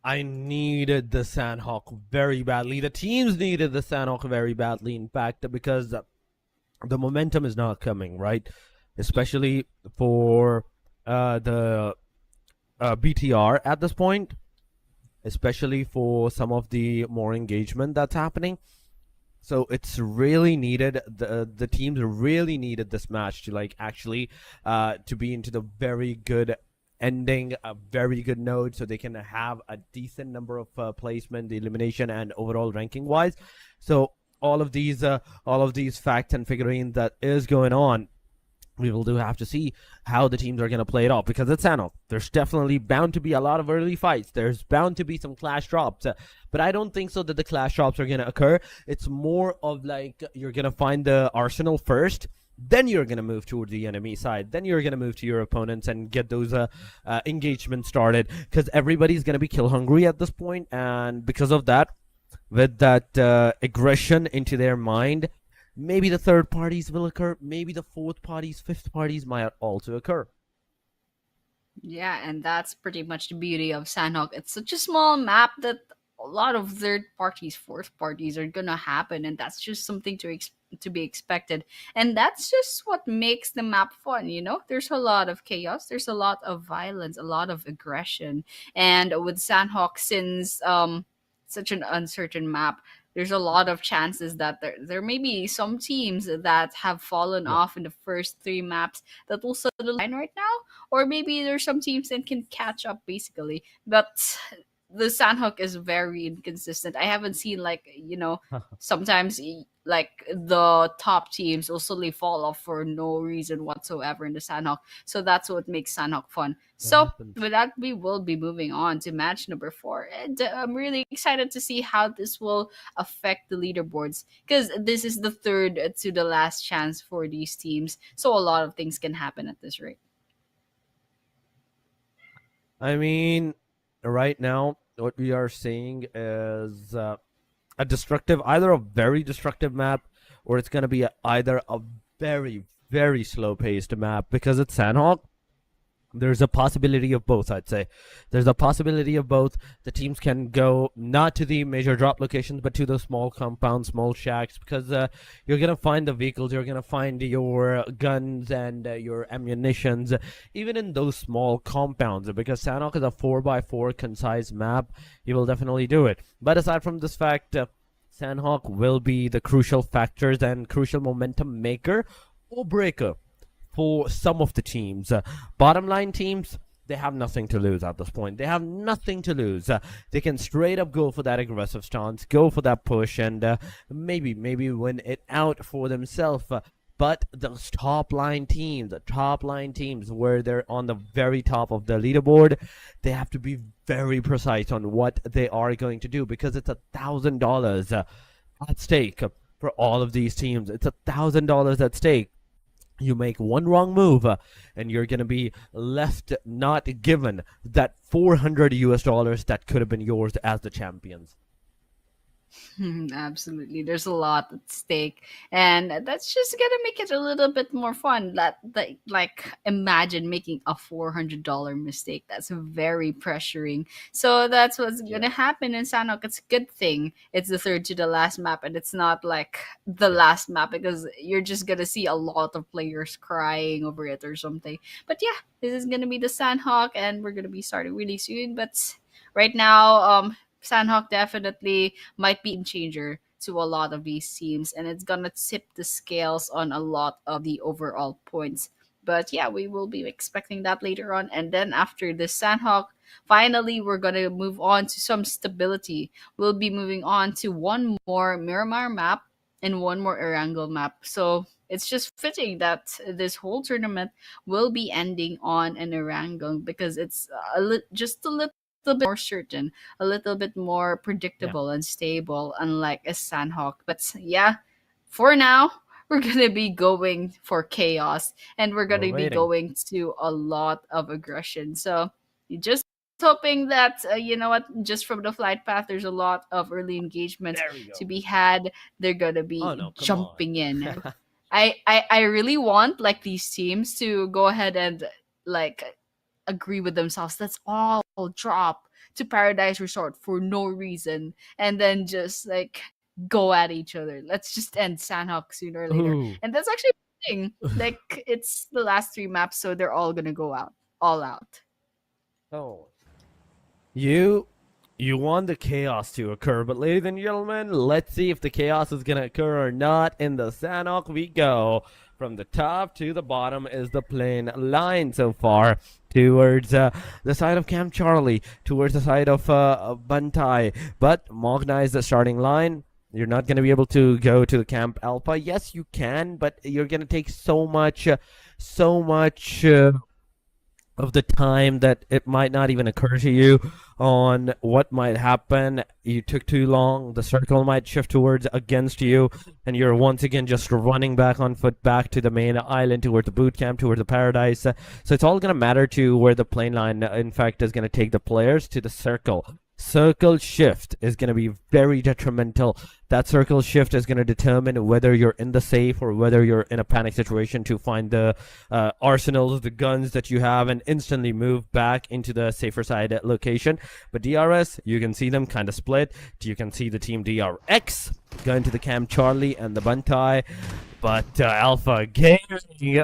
I needed the Sandhawk very badly. The teams needed the Sandhawk very badly, in fact, because the momentum is not coming, right? Especially for the BTR at this point, especially for some of the more engagement that's happening. So it's really needed. The teams really needed this match to like actually to be into the very good ending, a very good note, so they can have a decent number of placement, elimination, and overall ranking wise. So all of these facts and figurines that is going on, we will do have to see how the teams are going to play it off, because it's Anno. There's definitely bound to be a lot of early fights. There's bound to be some clash drops, but I don't think so that the clash drops are going to occur. It's more of like you're going to find the arsenal first, then you're going to move toward the enemy side, then you're going to move to your opponents and get those engagements started, because everybody's going to be kill hungry at this point, and because of that, with that aggression into their mind, maybe the third parties will occur. Maybe the fourth parties, fifth parties might also occur. Yeah, and that's pretty much the beauty of Sandhawk. It's such a small map that a lot of third parties, fourth parties are gonna happen, and that's just something to be expected. And that's just what makes the map fun. There's a lot of chaos, there's a lot of violence, a lot of aggression, and with Sandhawk, since such an uncertain map, there's a lot of chances that there may be some teams that have fallen Yeah. off in the first 3 maps that will suddenly line right now, or maybe there's some teams that can catch up basically. But the Sandhook is very inconsistent. I haven't seen, like, sometimes like the top teams will suddenly fall off for no reason whatsoever in the Sandhawk. So that's what makes Sandhawk fun. That So happens. with that, we will be moving on to match number 4, and I'm really excited to see how this will affect the leaderboards, because this is the third to the last chance for these teams. So a lot of things can happen at this rate. I mean, right now, what we are seeing is a destructive, either a very destructive map, or it's going to be either a very, very slow paced map because it's Sandhawk. There's a possibility of both, I'd say. There's a possibility of both. The teams can go not to the major drop locations, but to the small compounds, small shacks, because you're going to find the vehicles, you're going to find your guns and your ammunitions, even in those small compounds. Because Sanok is a 4x4 concise map, you will definitely do it. But aside from this fact, Sandhawk will be the crucial factors and crucial momentum maker or breaker for some of the teams. Bottom line teams, they have nothing to lose at this point. They have nothing to lose. They can straight up go for that aggressive stance, go for that push, and maybe win it out for themselves. But those top line teams, where they're on the very top of the leaderboard, they have to be very precise on what they are going to do because it's $1,000 at stake for all of these teams. It's $1,000 at stake. You make one wrong move, and you're going to be left not given that 400 US dollars that could have been yours as the champions. Absolutely. There's a lot at stake. And that's just gonna make it a little bit more fun. That like imagine making a $400 mistake. That's very pressuring. So that's what's Yeah. gonna happen in Sanok. It's a good thing. It's the third to the last map, and it's not like the last map because you're just gonna see a lot of players crying over it or something. But yeah, this is gonna be the Sandhawk, and we're gonna be starting really soon. But right now, Sandhawk definitely might be a changer to a lot of these teams, and it's gonna tip the scales on a lot of the overall points. But yeah, we will be expecting that later on. And then after the Sandhawk, finally we're gonna move on to some stability. We'll be moving on to one more Miramar map and one more Erangel map. So it's just fitting that this whole tournament will be ending on an Erangel because it's just a little bit more certain, a little bit more Yeah. predictable and stable, unlike a Sandhawk. But yeah, for now, we're gonna be going for chaos and we're We're gonna be waiting. going to a lot of aggression. So just hoping that you know what, just from the flight path, there's a lot of early engagements There we to go. be had. They're gonna Oh be no, come on. jumping in. I really want like these teams to go ahead and like agree with themselves. Let's all drop to Paradise Resort for no reason and then just like go at each other. Let's just end Sandhawk sooner or later. Ooh. And that's actually the thing. Like it's the last three maps, so they're all gonna go out. All out. Oh. You you want the chaos to occur, but ladies and gentlemen, let's see if the chaos is gonna occur or not. In the Sanok we go. From the top to the bottom is the plain line so far. Towards the side of Camp Charlie, towards the side of Bantai. But Mogna is the starting line. You're not going to be able to go to the Camp Alpha. Yes, you can, but you're going to take so much of the time that it might not even occur to you on what might happen. You took too long. The circle might shift towards against you, and you're once again just running back on foot back to the main island, towards the boot camp, towards the paradise. So it's all gonna matter to where the plane line, in fact, is gonna take the players to the circle. Circle shift is going to be very detrimental. That circle shift is going to determine whether you're in the safe or whether you're in a panic situation to find the arsenals, the guns that you have, and instantly move back into the safer side location. But DRS, you can see them kind of split. You can see the team DRX going to the Camp Charlie and the Buntai. But Alpha Gaming,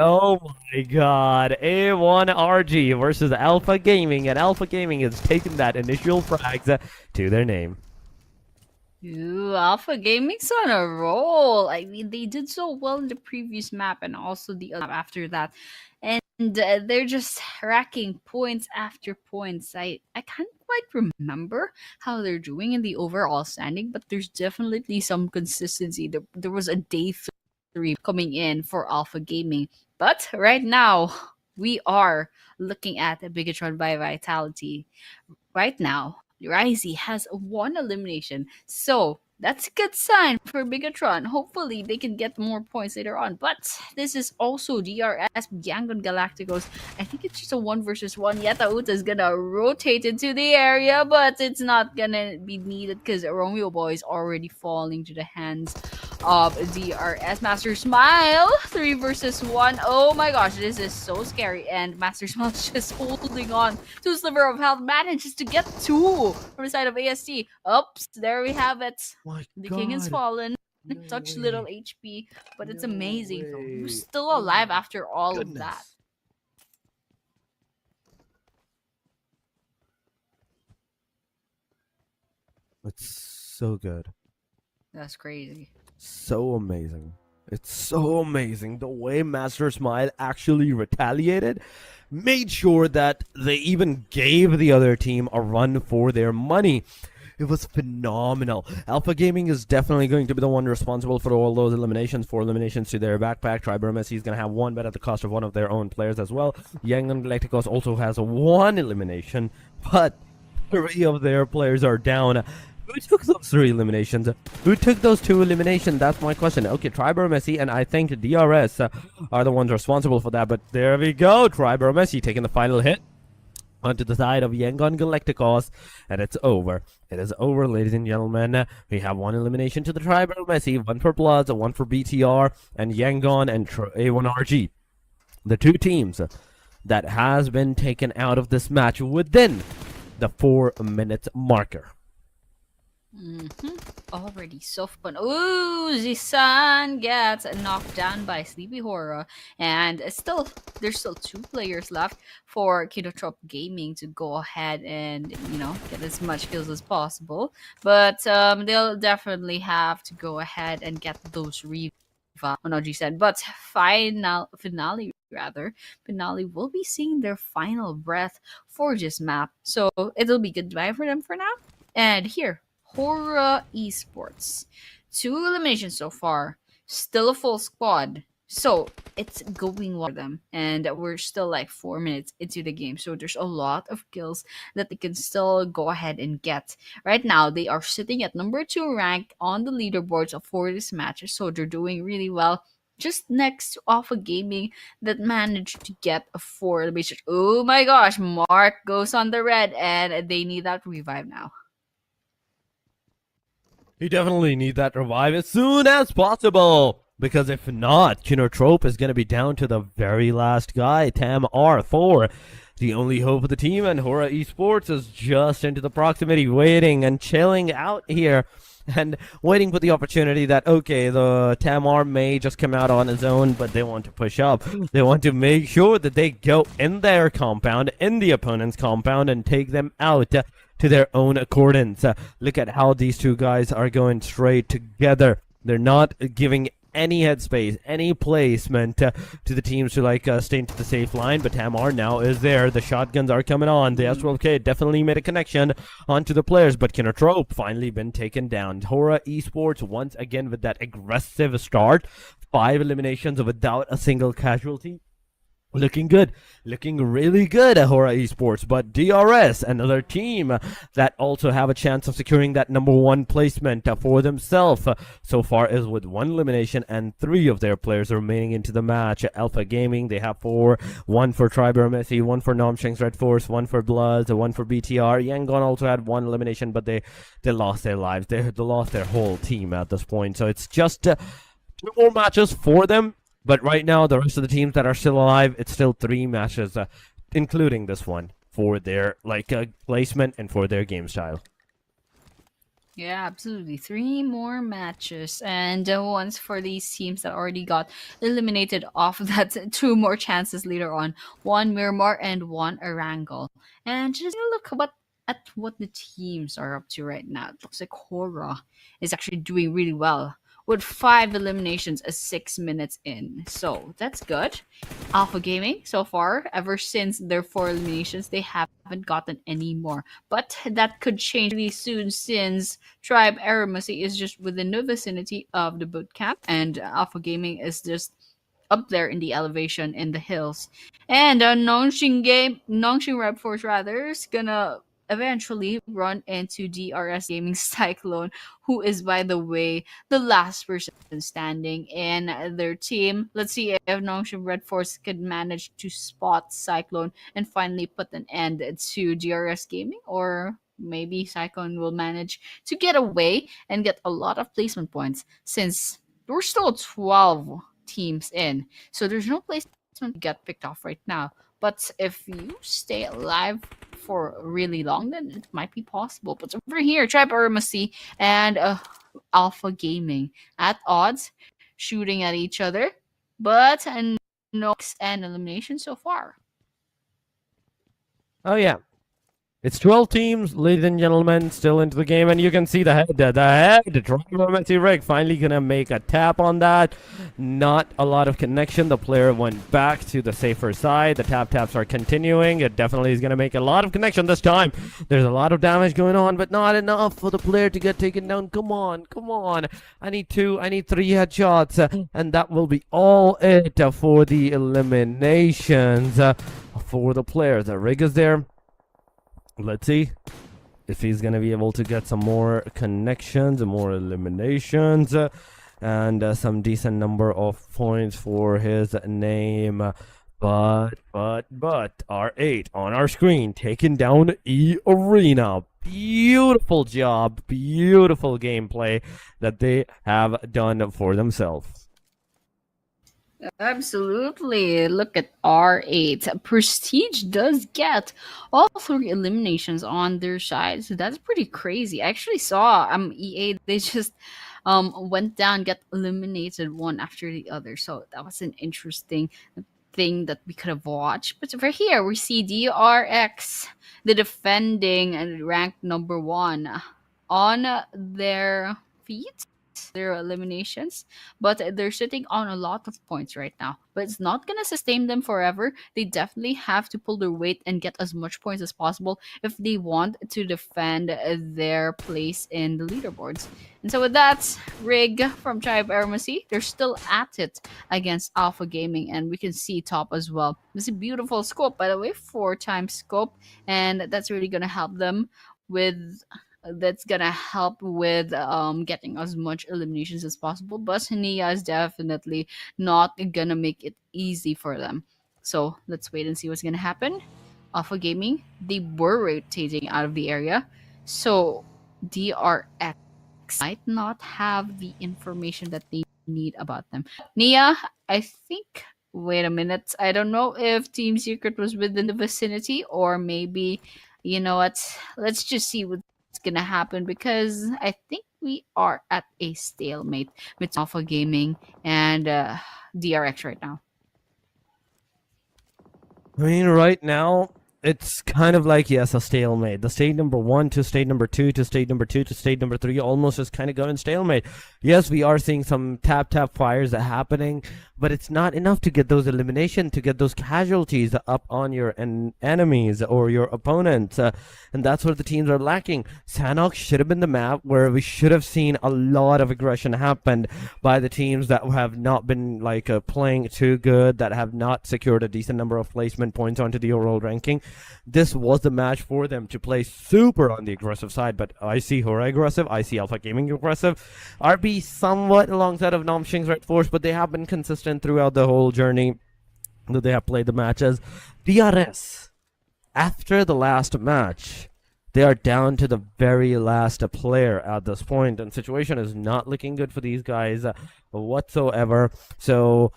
oh my god, A1RG versus Alpha Gaming, and Alpha Gaming has taken that initial frags to their name. Ooh, Alpha Gaming's on a roll. I mean, they did so well in the previous map and also the other map after that. And they're just racking points after points. I can't quite remember how they're doing in the overall standing, but there's definitely some consistency. There was a day three coming in for Alpha Gaming. But right now, we are looking at the Bigatron by Vitality. Right now, Risey has one elimination. So That's a good sign for Bigatron. Hopefully, they can get more points later on. But this is also DRS Yangon Galacticos. I think it's just a 1 versus 1. Yatauta is gonna rotate into the area, but it's not gonna be needed because Romeo Boy is already falling to the hands of DRS. Master Smile, 3 versus 1. Oh my gosh, this is so scary. And Master Smile is just holding on to Sliver of Health, manages to get 2 from the side of AST. Oops, there we have it. My The God. king has fallen. No Such way. little HP, but it's No amazing though. way. Who's still Oh alive my after all of that? goodness. It's so good. That's crazy. So amazing. It's so amazing the way Master Smile actually retaliated, made sure that they even gave the other team a run for their money. It was phenomenal. Alpha Gaming is definitely going to be the one responsible for all those eliminations, 4 eliminations to their backpack. Triber Messi is going to have 1, but at the cost of one of their own players as well. Yangon Galacticos also has 1 elimination, but 3 of their players are down. Who took those 3 eliminations? Who took those 2 eliminations? That's my question. Okay, Triber Messi and I think DRS are the ones responsible for that, but there we go. Triber Messi taking the final hit onto the side of Yangon Galacticos, and it's over. It is over, ladies and gentlemen. We have 1 elimination to the Tribal Messi, 1 for Bloods, 1 for BTR, and Yangon and A1RG. The 2 teams that has been taken out of this match within the 4-minute marker. Already so fun. Ooh, Zisan gets knocked down by Sleepy Horror, and there's still 2 players left for Kinotrop Gaming to go ahead and get as much kills as possible. But they'll definitely have to go ahead and get those Onoji said. But finale will be seeing their final breath for this map. So it'll be goodbye for them for now. And here, Hora Esports. 2 eliminations so far. Still a full squad. So it's going well for them. And we're still like 4 minutes into the game. So there's a lot of kills that they can still go ahead and get. Right now, they are sitting at number 2 rank on the leaderboards for this match. So they're doing really well. Just next to Alpha Gaming that managed to get a 4 elimination. Oh my gosh, Mark goes on the red and they need that revive now. You definitely need that revive as soon as possible. Because if not, Kinotrope is going to be down to the very last guy, Tam R4. The only hope of the team, and Hora Esports is just into the proximity, waiting and chilling out here. And waiting for the opportunity that, okay, the Tamar may just come out on his own, but they want to push up. They want to make sure that they go in their compound, in the opponent's compound, and take them out to their own accordance. Look at how these 2 guys are going straight together. They're not giving any headspace, any placement to the teams to stay into the safe line, but Tamar now is there. The shotguns are coming on. The S12K definitely made a connection onto the players, but Kinotrope finally been taken down. Hora Esports once again with that aggressive start. 5 eliminations without a single casualty. Looking good, looking really good at Hora Esports, but DRS, another team that also have a chance of securing that number 1 placement for themselves. So far is with 1 elimination and 3 of their players remaining into the match. Alpha Gaming, they have 4, 1 for Triber Messi, 1 for Nomsheng's Red Force, 1 for Bloods, 1 for BTR. Yangon also had 1 elimination, but they lost their lives. They lost their whole team at this point. So it's just 2 more matches for them. But right now, the rest of the teams that are still alive, it's still 3 matches, including this one, for their placement and for their game style. Yeah, absolutely. 3 more matches, and once for these teams that already got eliminated off that 2 more chances later on. 1 Miramar and 1 Erangel. And just look at what the teams are up to right now. It looks like Hora is actually doing really well, with 5 eliminations as 6 minutes in. So that's good. Alpha Gaming, so far, ever since their 4 eliminations, they haven't gotten any more. But that could change really soon since Tribe Aramasi is just within the vicinity of the boot camp, and Alpha Gaming is just up there in the elevation in the hills. And Nongxing Red Force rather is gonna eventually run into DRS Gaming Cyclone, who is, by the way, the last person standing in their team. Let's see if Nongshim Red Force could manage to spot Cyclone and finally put an end to DRS Gaming, or maybe Cyclone will manage to get away and get a lot of placement points since we're still 12 teams in. So there's no placement to get picked off right now. But if you stay alive for really long, then it might be possible. But over here, Tribe Armacy and Alpha Gaming at odds, shooting at each other, but no and elimination so far. Oh yeah, it's 12 teams, ladies and gentlemen, still into the game, and you can see the head, Messi Rig finally gonna make a tap on that. Not a lot of connection. The player went back to the safer side. The taps are continuing. It definitely is gonna make a lot of connection this time. There's a lot of damage going on, but not enough for the player to get taken down. Come on. I need 3 headshots, and that will be all it for the eliminations for the players. The Rig is there. Let's see if he's going to be able to get some more connections, more eliminations, and some decent number of points for his name. But R8 on our screen, taking down E Arena. Beautiful job, beautiful gameplay that they have done for themselves. Absolutely. Look at R8. Prestige does get all 3 eliminations on their side. So that's pretty crazy. I actually saw EA, they just went down, get eliminated one after the other. So that was an interesting thing that we could have watched. But over here we see DRX, the defending and ranked number 1 on their feet, their eliminations, but they're sitting on a lot of points right now. But it's not gonna sustain them forever. They definitely have to pull their weight and get as much points as possible if they want to defend their place in the leaderboards. And so with that, Rig from Tribe Armacy, they're still at it against Alpha Gaming, and we can see top as well. This is a beautiful scope, by the way, 4 times scope, and that's really gonna help them with getting as much eliminations as possible. But Nia is definitely not gonna make it easy for them. So let's wait and see what's gonna happen. Alpha Gaming, they were rotating out of the area, so DRX might not have the information that they need about them. Nia, I think. Wait a minute. I don't know if Team Secret was within the vicinity, or maybe, you know what? Let's just see what's gonna happen, because I think we are at a stalemate with Alpha Gaming and DRX right now. I mean, right now, it's kind of like, yes, a stalemate. The state number 1 to state number 2 to state number 2 to state number 3 almost is kind of going stalemate. Yes, we are seeing some tap fires happening, but it's not enough to get those eliminations, to get those casualties up on your enemies or your opponents. And that's what the teams are lacking. Sanok should have been the map where we should have seen a lot of aggression happen by the teams that have not been playing too good, that have not secured a decent number of placement points onto the overall ranking. This was the match for them to play super on the aggressive side, but I see Hora aggressive, I see Alpha Gaming aggressive, RB somewhat alongside of Namshing's Red Force, but they have been consistent throughout the whole journey that they have played the matches. DRS, after the last match, they are down to the very last player at this point, and situation is not looking good for these guys whatsoever. So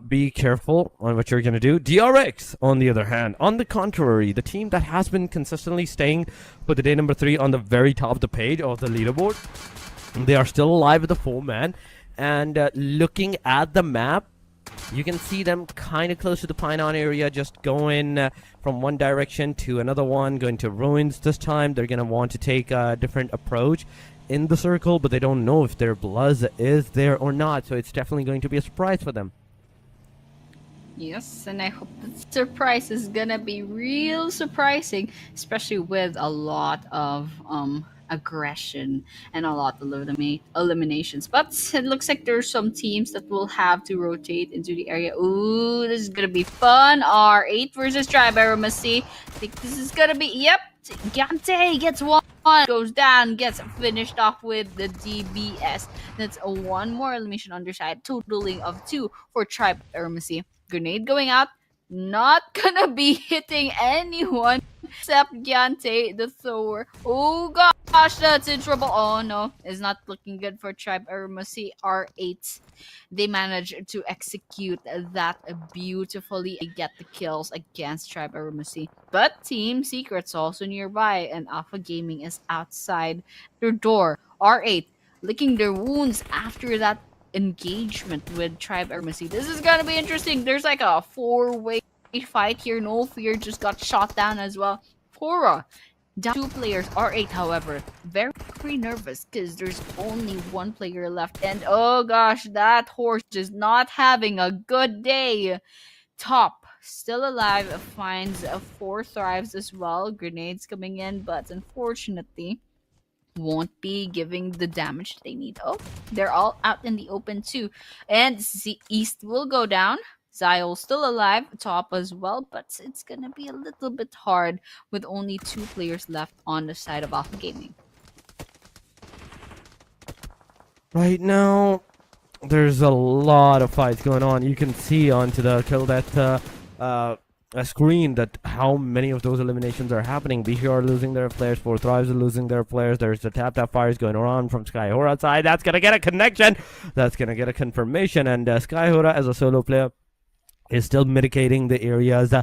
be careful on what you're going to do. DRX, on the other hand, on the contrary, the team that has been consistently staying for the day number 3 on the very top of the page of the leaderboard, they are still alive with the 4-man. And looking at the map, you can see them kind of close to the Pinon area, just going from one direction to another one, going to ruins. This time they're going to want to take a different approach in the circle, but they don't know if their Bluzz is there or not, so it's definitely going to be a surprise for them. Yes, and I hope the surprise is gonna be real surprising, especially with a lot of aggression and a lot of eliminations. But it looks like there's some teams that will have to rotate into the area. Ooh, this is gonna be fun. R8 versus Tribe Armacy. I think this is gonna be, yep, Gante gets one, goes down, gets finished off with the DBS. That's a one more elimination on their side, totaling of 2 for Tribe Ermacy. Grenade going out, not gonna be hitting anyone except Gante, the thrower. Oh gosh, that's in trouble. Oh no, it's not looking good for Tribe Ermacy. R8, they managed to execute that beautifully. They get the kills against Tribe Ermacy. But Team Secret's also nearby, and Alpha Gaming is outside their door. R8 licking their wounds after that engagement with Tribe Ermacy. This is gonna be interesting. There's like a four-way fight here. No Fear just got shot down as well. Hora down 2 players. R8, however, very nervous because there's only 1 player left. And oh gosh, that horse is not having a good day. Top still alive, finds 4 thrives as well. Grenades coming in, but unfortunately won't be giving the damage they need. Oh, they're all out in the open too. And East will go down. Ziol still alive, top as well, but it's gonna be a little bit hard with only 2 players left on the side of Alpha Gaming. Right now, there's a lot of fights going on. You can see onto the kill that screen that how many of those eliminations are happening. BCR are losing their players, 4 Thrives are losing their players. There's the tap fires going around from Skyhora side. That's gonna get a connection. That's gonna get a confirmation. And Skyhora as a solo player is still mitigating the areas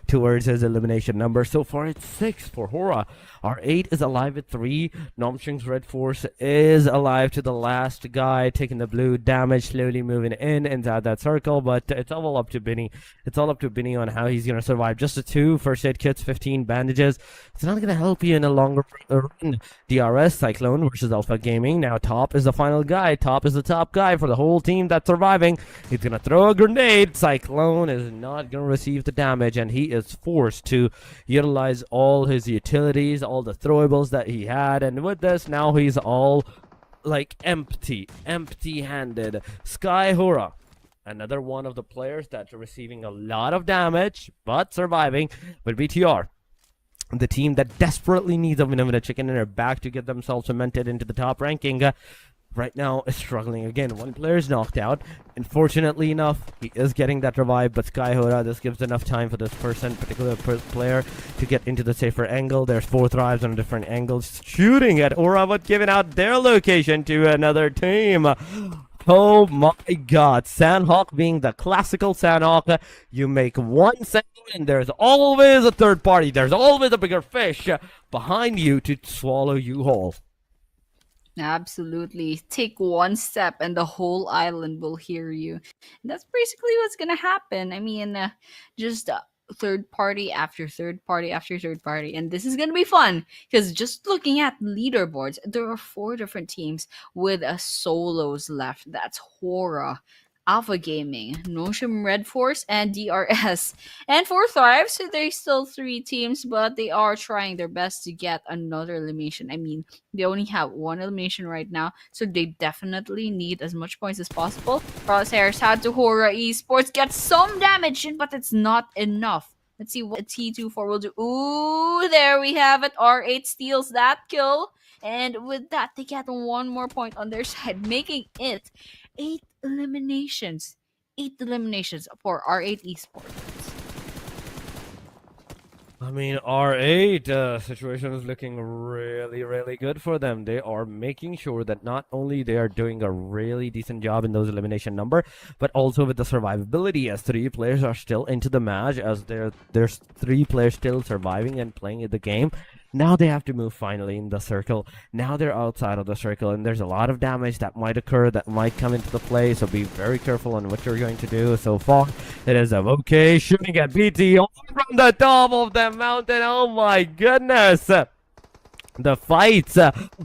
towards his elimination number. So far, it's 6 for Hora. R8 is alive at 3. Nomstring's Red Force is alive to the last guy, taking the blue damage, slowly moving inside that circle. But it's all up to Binny. It's all up to Binny on how he's going to survive. Just a 2 first aid kits, 15 bandages. It's not going to help you in a longer run. DRS, Cyclone versus Alpha Gaming. Now Top is the final guy. Top is the top guy for the whole team that's surviving. He's going to throw a grenade. Cyclone is not going to receive the damage, and he is forced to utilize all his utilities, all the throwables that he had, and with this now he's all like empty-handed. Sky Hora, another one of the players that's receiving a lot of damage but surviving, but BTR, the team that desperately needs a win of a chicken in their back to get themselves cemented into the top ranking, right now is struggling again. 1 player is knocked out. Unfortunately enough, he is getting that revive, but Skyhora, this gives enough time for this particular player to get into the safer angle. There's 4 thrives on different angles, shooting at Aura, but giving out their location to another team. Oh my god, Sandhawk being the classical Sandhawk, you make 1 second and there's always a third party. There's always a bigger fish behind you to swallow you whole. Absolutely. Take 1 step and the whole island will hear you. And that's basically what's going to happen. I mean, just third party after third party after third party. And this is going to be fun because just looking at leaderboards, there are 4 different teams with solos left. That's Hora, Alpha Gaming, Noshim Red Force, and DRS. And for Thrive, so there's still 3 teams, but they are trying their best to get another elimination. I mean, they only have 1 elimination right now, so they definitely need as much points as possible. Crosshairs out to Hora Esports, gets some damage in, but it's not enough. Let's see what T24 will do. Ooh, there we have it. R8 steals that kill. And with that, they get 1 more point on their side, making it 8 eliminations. 8 eliminations for R8 Esports. I mean, R8 situation is looking really good for them. They are making sure that not only they are doing a really decent job in those elimination number, but also with the survivability, as 3 players are still into the match, as there's 3 players still surviving and playing the game. Now they have to move finally in the circle. Now they're outside of the circle, and there's a lot of damage that might occur, that might come into the play, so be very careful on what you're going to do. So far, it is okay shooting at BT from the top of the mountain. Oh my goodness! The fights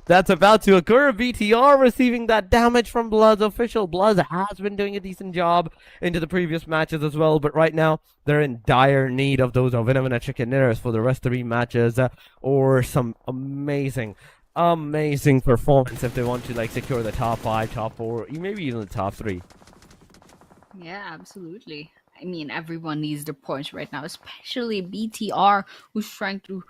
that's about to occur. BTR receiving that damage from Bloods. Official Bloods has been doing a decent job into the previous matches as well, but right now they're in dire need of those Vinamina chicken dinners for the rest 3 matches, or some amazing performance if they want to like secure the top 5, top 4, maybe even the top 3. Yeah, absolutely. I mean, everyone needs the points right now, especially BTR, who's trying to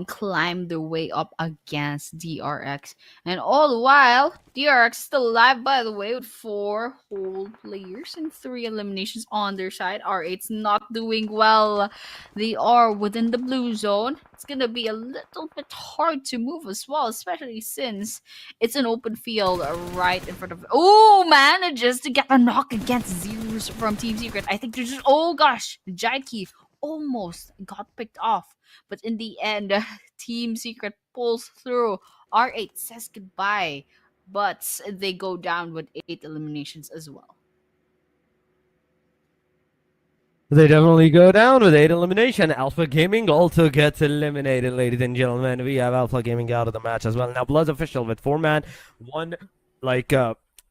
climb their way up against DRX. And all the while, DRX still alive, by the way, with 4 whole players and 3 eliminations on their side. R8's not doing well. They are within the blue zone. It's gonna be a little bit hard to move as well, especially since it's an open field right in front of. Oh, manages to get a knock against Zeros from Team Secret. I think there's just. Oh gosh, Giant Key almost got picked off. But in the end, Team Secret pulls through. R8 says goodbye, but they go down with 8 eliminations as well. They definitely go down with 8 elimination. Alpha Gaming also gets eliminated, ladies and gentlemen. We have Alpha Gaming out of the match as well. Now, Blood's official with 4-man, one,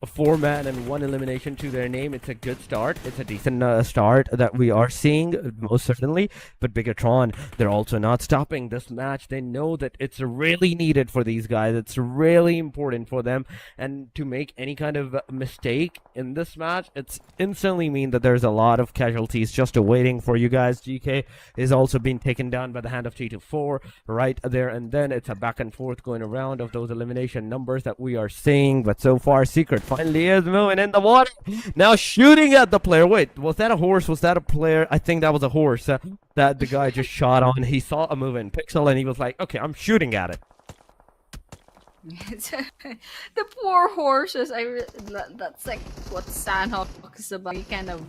a 4-man and 1 elimination to their name. It's a good start. It's a decent start that we are seeing, most certainly. But Bigatron, they're also not stopping this match. They know that it's really needed for these guys. It's really important for them. And to make any kind of mistake in this match, it's instantly mean that there's a lot of casualties just waiting for you guys. GK is also being taken down by the hand of T24 right there. And then it's a back and forth going around of those elimination numbers that we are seeing. But so far, Secret finally is moving in the water. Now shooting at the player. Wait, was that a horse? Was that a player? I think that was a horse that the guy just shot on. He saw a moving pixel and he was like, okay, I'm shooting at it. The poor horses. That's like what Sandhawk is about. You kind of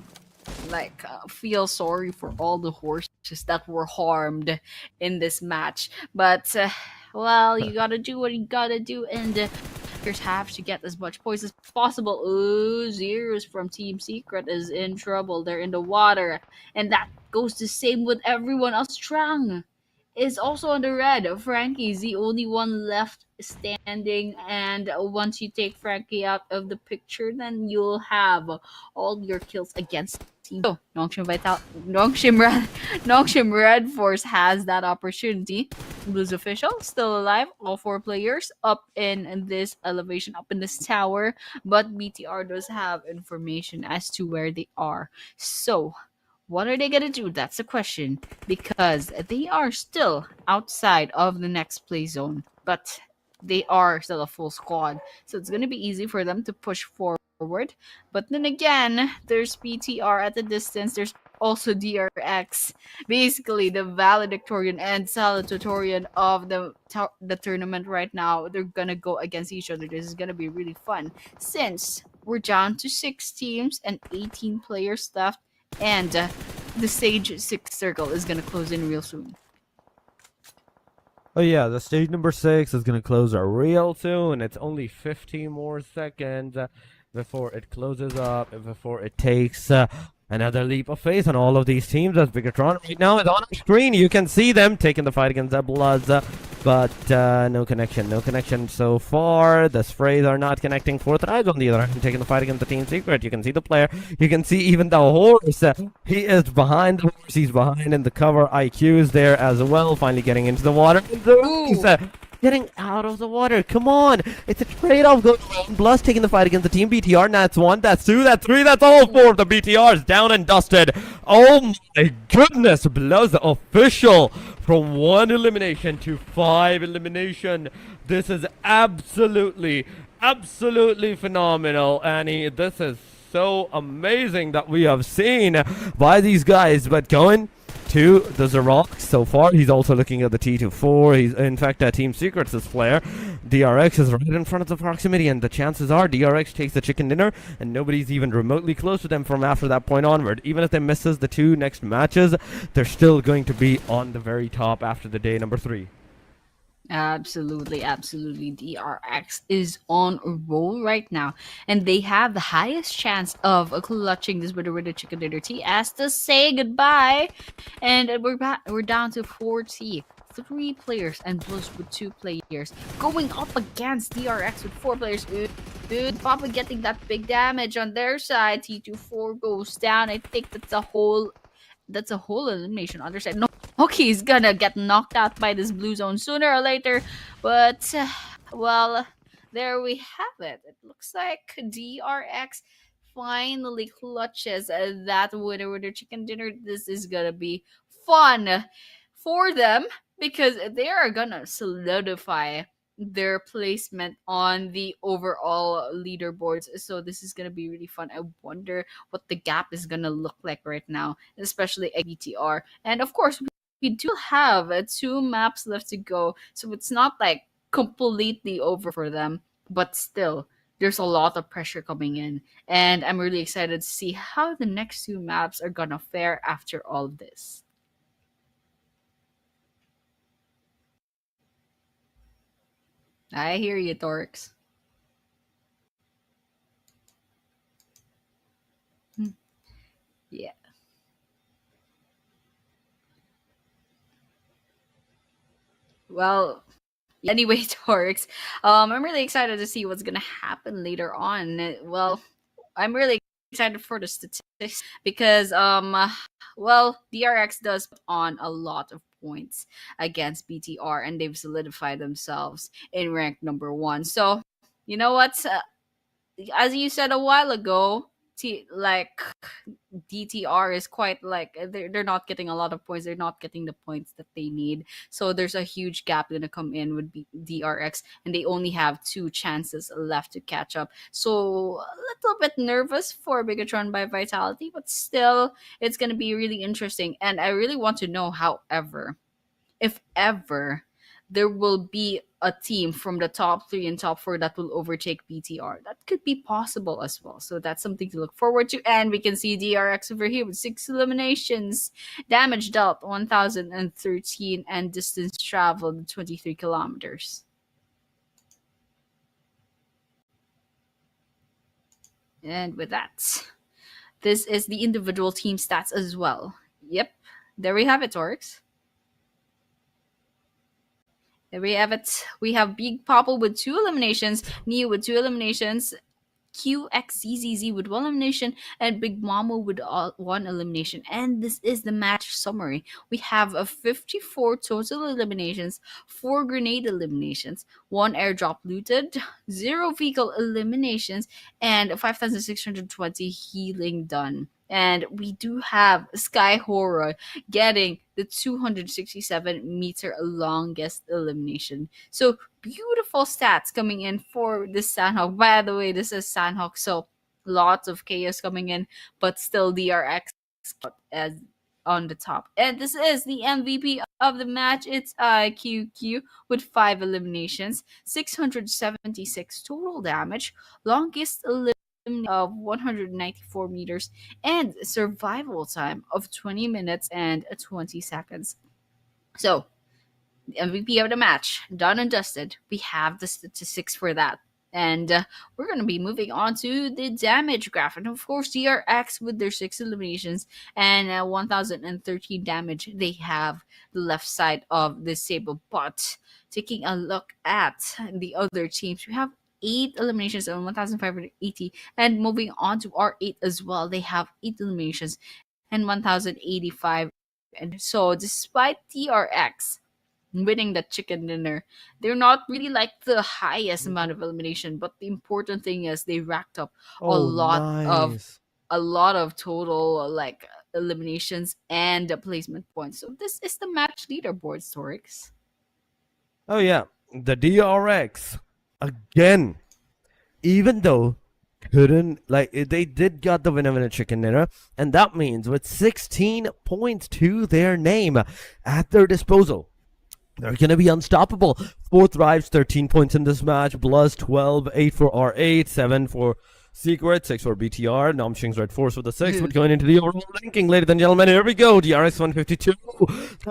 like feel sorry for all the horses that were harmed in this match. But well, you gotta do what you gotta do, and players have to get as much points as possible. Ooh, Zeros from Team Secret is in trouble. They're in the water, and that goes the same with everyone else. Trang is also on the red. Frankie's the only one left standing, and once you take Frankie out of the picture, then you'll have all your kills against team. So Nongshim Red Force has that opportunity. Blues official still alive. All 4 players up in this elevation, up in this tower, but BTR does have information as to where they are. So what are they gonna do? That's the question, because they are still outside of the next play zone, but they are still a full squad, so it's gonna be easy for them to push forward. But then again, there's BTR at the distance. There's also DRX, basically the valedictorian and salutatorian of the tournament right now. They're gonna go against each other. This is gonna be really fun since we're down to 6 teams and 18 players left, and the Stage 6 circle is gonna close in real soon. Oh yeah, the stage number 6 is gonna close real soon. It's only 15 more seconds before it closes up, and before it takes another leap of faith on all of these teams. As Bigatron right now is on our screen, you can see them taking the fight against the Bloods, but no connection so far. The sprays are not connecting. Fourth Eyes on the other hand taking the fight against the Team Secret. You can see the player, you can see even the horse. He is behind the horse, he's behind in the cover. IQ is there as well, finally getting into the water. He's getting out of the water. Come on, it's a trade-off going around. Bloods taking the fight against the Team BTR. That's 1, that's 2, that's 3, that's all 4 of the BTRs down and dusted. Oh my goodness, Bloods official from 1 elimination to 5 elimination. This is absolutely phenomenal, Annie. This is so amazing that we have seen by these guys. But going to the Zarok so far, he's also looking at the T24. He's in fact Team Secret's player. DRX is right in front of the proximity, and the chances are DRX takes the chicken dinner, and nobody's even remotely close to them from after that point onward. Even if they misses the 2 next matches, they're still going to be on the very top after the day number 3. Absolutely. DRX is on a roll right now, and they have the highest chance of clutching this with a chicken dinner. T as to say goodbye, and we're down to 40. 3 players and Blues with 2 players going up against DRX with 4 players. Dude, Papa getting that big damage on their side. T24 goes down. I think that's a whole elimination on their side. No, okay, he's gonna get knocked out by this blue zone sooner or later. But well, there we have it. It looks like DRX finally clutches that winner with their chicken dinner. This is gonna be fun for them. because they are gonna solidify their placement on the overall leaderboards. So this is gonna be really fun. I wonder what the gap is gonna look like right now, especially at BTR. And of course, we do have two maps left to go, so it's not like completely over for them, but still. There's a lot of pressure coming in, and I'm really excited to see how the next two maps are gonna fare after all this. I hear you, Torx. Hmm. Yeah. Well, anyway, Torx, I'm really excited to see what's gonna happen later on. Well, I'm really excited for the statistics because, well, DRX does put on a lot of points against BTR, and they've solidified themselves in rank number one. So, you know what? As you said a while ago, like DTR is quite like they're not getting a lot of points. They're not getting the points that they need. So there's a huge gap gonna come in with DRX, and they only have two chances left to catch up. So a little bit nervous for Bigatron by Vitality, but still, it's gonna be really interesting. And I really want to know, however, if ever there will be a team from the top three and top four that will overtake BTR. That could be possible as well. So that's something to look forward to. And we can see DRX over here with 6 eliminations, damage dealt 1,013, and distance traveled 23 kilometers. And with that, this is the individual team stats as well. Yep, there we have it, Torx. There we have it. We have Big Popple with 2 eliminations, Neo with 2 eliminations, QXZZZ with 1 elimination, and Big Mama with 1 elimination. And this is the match summary. We have 54 total eliminations, 4 grenade eliminations, 1 airdrop looted, 0 vehicle eliminations, and 5,620 healing done. And we do have Sky Horror getting the 267-meter longest elimination. So beautiful stats coming in for this Sandhawk. By the way, this is Sandhawk, so lots of chaos coming in, but still DRX as on the top. And this is the MVP of the match. It's IQQ with 5 eliminations, 676 total damage, longest elimination of 194 meters, and survival time of 20 minutes and 20 seconds. So, the MVP of the match, done and dusted. We have the statistics for that. And we're going to be moving on to the damage graph. And of course, DRX with their 6 eliminations and 1,013 damage, they have the left side of the Sable. But taking a look at the other teams, we have 8 eliminations and 1,580. And moving on to R8 as well, they have 8 eliminations and 1,085. And so, despite DRX winning the chicken dinner, they're not really like the highest amount of elimination, but the important thing is they racked up Oh, nice. a lot of total like eliminations and placement points. So this is the match leaderboard, Storix. Oh yeah, the DRX again. Even though couldn't they did got the winner chicken dinner, and that means with 16 points to their name at their disposal, they're gonna be unstoppable. 4 thrives, 13 points in this match. Bluz 12, 8 for R8, 7 for Secret, 6 for BTR. Namshing's Red Force with the 6. But going into the overall ranking, ladies and gentlemen, here we go. DRX 152.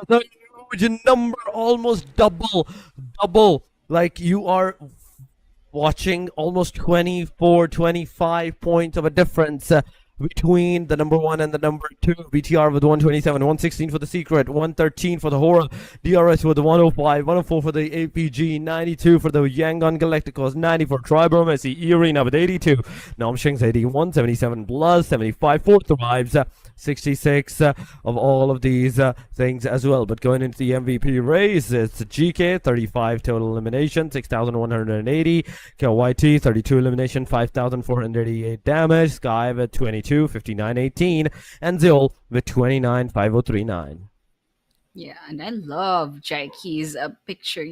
That's a huge number, almost double. Like you are watching almost 24, 25 points of a difference between the number 1 and the number 2. BTR with 127, 116 for the Secret, 113 for the Horror, DRS with the 105, 104 for the APG, 92 for the Yangon Galacticos, 90 for Tribal Messi, Arena with 82, Namshing's 81, 77 Bluz, 75 for Thrives, 66 of all of these things as well. But going into the MVP race, it's GK, 35 total elimination, 6,180. KYT, 32 elimination, 5,488 damage. Sky with 22, 5918. And Zil with 29, 5039. Yeah, and I love Jaiki's picture,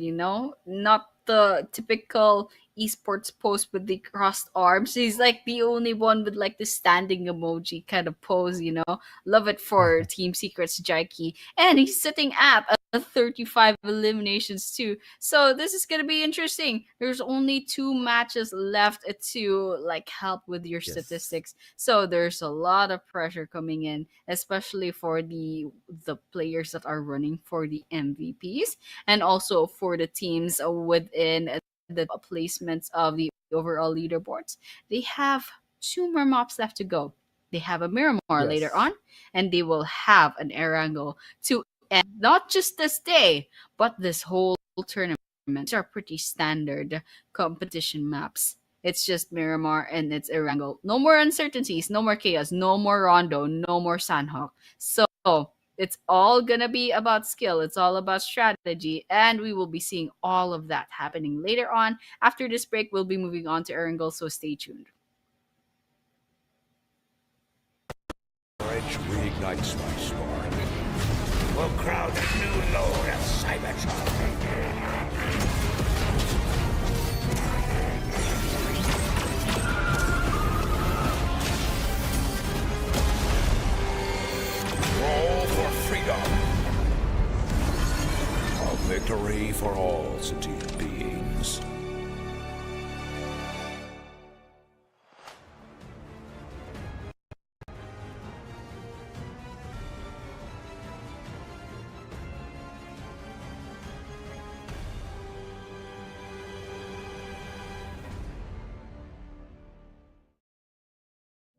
not the typical esports post with the crossed arms. He's like the only one with like the standing emoji kind of pose, Love it for Team Secret's Jaiki. And he's sitting at a 35 eliminations too. So this is gonna be interesting. There's only 2 matches left to like help with your Yes. statistics. So there's a lot of pressure coming in, especially for the players that are running for the MVPs, and also for the teams within the placements of the overall leaderboards. They have 2 more mops left to go. They have a Miramar later Yes. on, and they will have an Erangel to end not just this day, but this whole tournament. These are pretty standard competition maps. It's just Miramar and it's Erangel. No more uncertainties, no more chaos, no more Rondo, no more Sandhawk. So it's all gonna be about skill. It's all about strategy, and we will be seeing all of that happening later on. After this break, we'll be moving on to Erangel, so stay tuned. Courage reignites my spark. We'll crowd a new load of Cybertron. Roll for freedom. A victory for all sentient beings.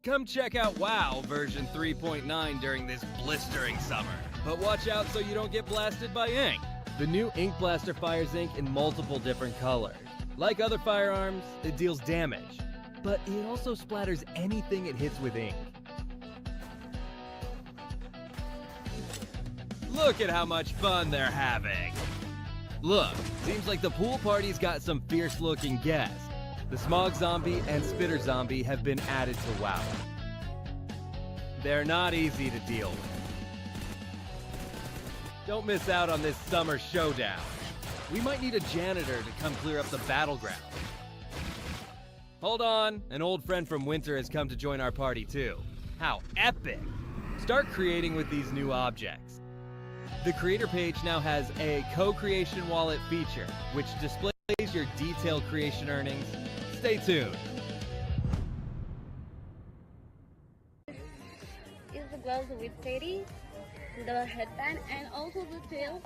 Come check out WoW version 3.9 during this blistering summer. But watch out so you don't get blasted by ink. The new Ink Blaster fires ink in multiple different colors. Like other firearms, it deals damage, but it also splatters anything it hits with ink. Look at how much fun they're having. Look, seems like the pool party's got some fierce-looking guests. The Smog Zombie and Spitter Zombie have been added to WoW. They're not easy to deal with. Don't miss out on this summer showdown. We might need a janitor to come clear up the battleground. Hold on, an old friend from Winter has come to join our party too. How epic! Start creating with these new objects. The creator page now has a co-creation wallet feature, which displays your detailed creation earnings. Stay tuned. Is the gloves with teddy, the headband, and also the tail.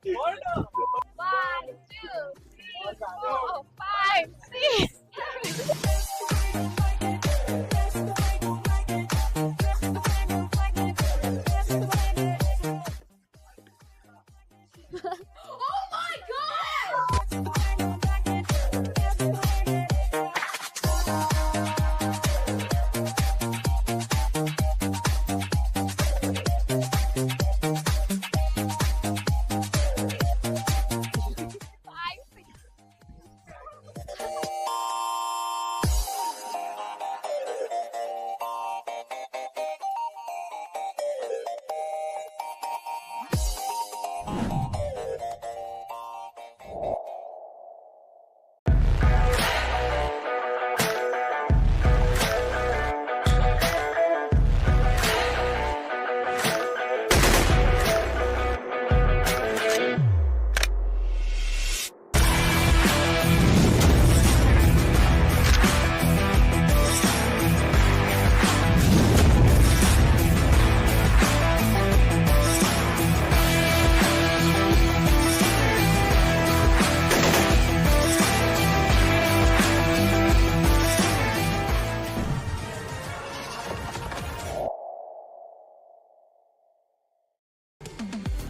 One, two, three, four, five, six. Oh my god! Five, six.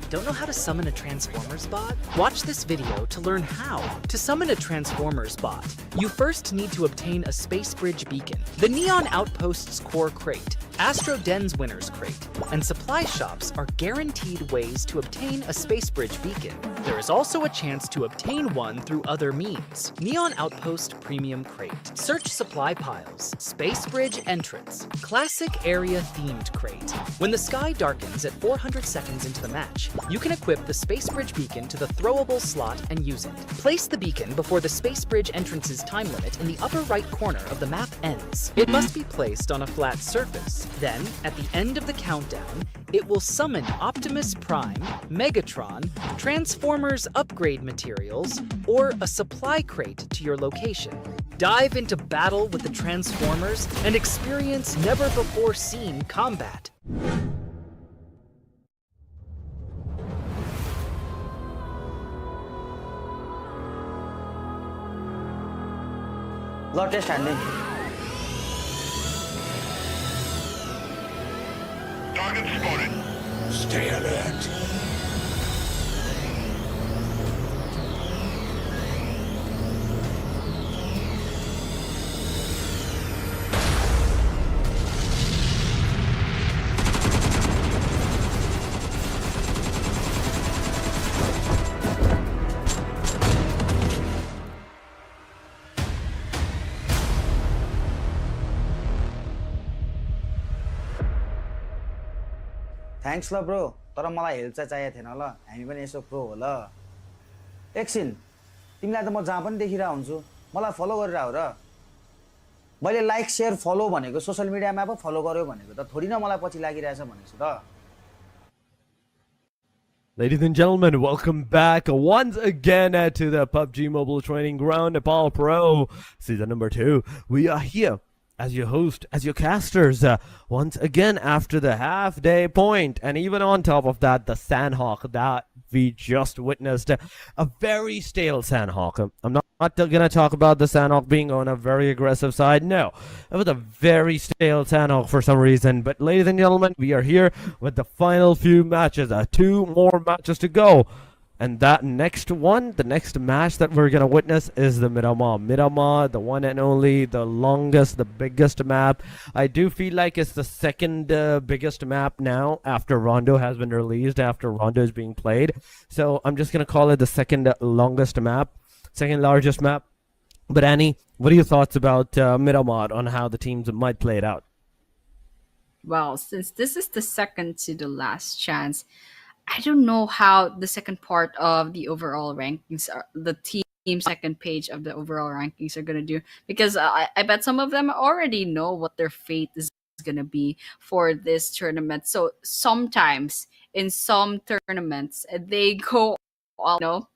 Don't know how to summon a Transformers bot? Watch this video to learn how. To summon a Transformers bot, you first need to obtain a Space Bridge beacon, the Neon Outpost's core crate, Astro Den's Winner's Crate, and supply shops are guaranteed ways to obtain a Space Bridge beacon. There is also a chance to obtain one through other means. Neon Outpost Premium Crate. Search supply piles. Space Bridge entrance. Classic area themed crate. When the sky darkens at 400 seconds into the match, you can equip the Space Bridge beacon to the throwable slot and use it. Place the beacon before the Space Bridge entrance's time limit in the upper right corner of the map ends. It must be placed on a flat surface. Then, at the end of the countdown, it will summon Optimus Prime, Megatron, Transformers upgrade materials, or a supply crate to your location. Dive into battle with the Transformers and experience never-before-seen combat. ल test हान्ने Target spotted. Stay alert. Thanks ल bro तर मलाई help चाहिँ चाहिएको थिएन ल हामी पनि यसो प्रो हो ल एकछिन तिमीलाई त म जहाँ पनि देखिरहेको हुन्छु मलाई फलो गरेर हो र मैले लाइक सेयर फलो भनेको सोशल मिडियामा पो फलो गर्यो भनेको त थोडी न मलाई पछि लागिरहेछ भनेको छु त Ladies and gentlemen, welcome back once again to the PUBG Mobile Training Ground, Nepal Pro, Season number 2. We are here as your host, as your casters, once again after the half-day point. And even on top of that, the Sandhawk that we just witnessed, a very stale Sandhawk. I'm not going to talk about the Sandhawk being on a very aggressive side. No, it was a very stale Sandhawk for some reason. But ladies and gentlemen, we are here with the final few matches. 2 more matches to go. And that next one, the next match that we're going to witness is the Miramar. Miramar, the one and only, the longest, the biggest map. I do feel like it's the second biggest map now after Rondo has been released, after Rondo is being played. So I'm just going to call it the second longest map, second largest map. But Annie, what are your thoughts about Miramar on how the teams might play it out? Well, since this is the second to the last chance, I don't know how the second part of the overall rankings are, the team second page of the overall rankings are going to do, because I bet some of them already know what their fate is going to be for this tournament. So sometimes in some tournaments, they go all,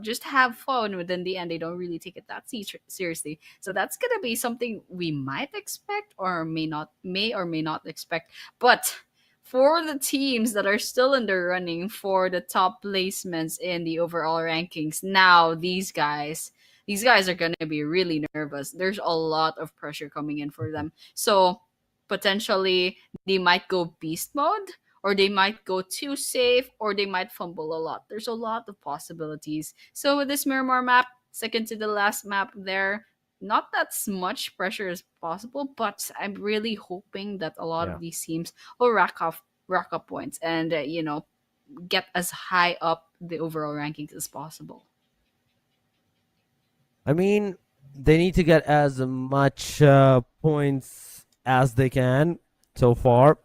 just have fun, but in the end, they don't really take it that seriously. So that's going to be something we might expect or may or may not expect. But for the teams that are still in the running for the top placements in the overall rankings, now these guys are going to be really nervous. There's a lot of pressure coming in for them. So potentially they might go beast mode, or they might go too safe, or they might fumble a lot. There's a lot of possibilities. So with this Miramar map, second to the last map there, not that much pressure as possible, but I'm really hoping that a lot of these teams will rack up points and get as high up the overall rankings as possible. I mean, they need to get as much points as they can so far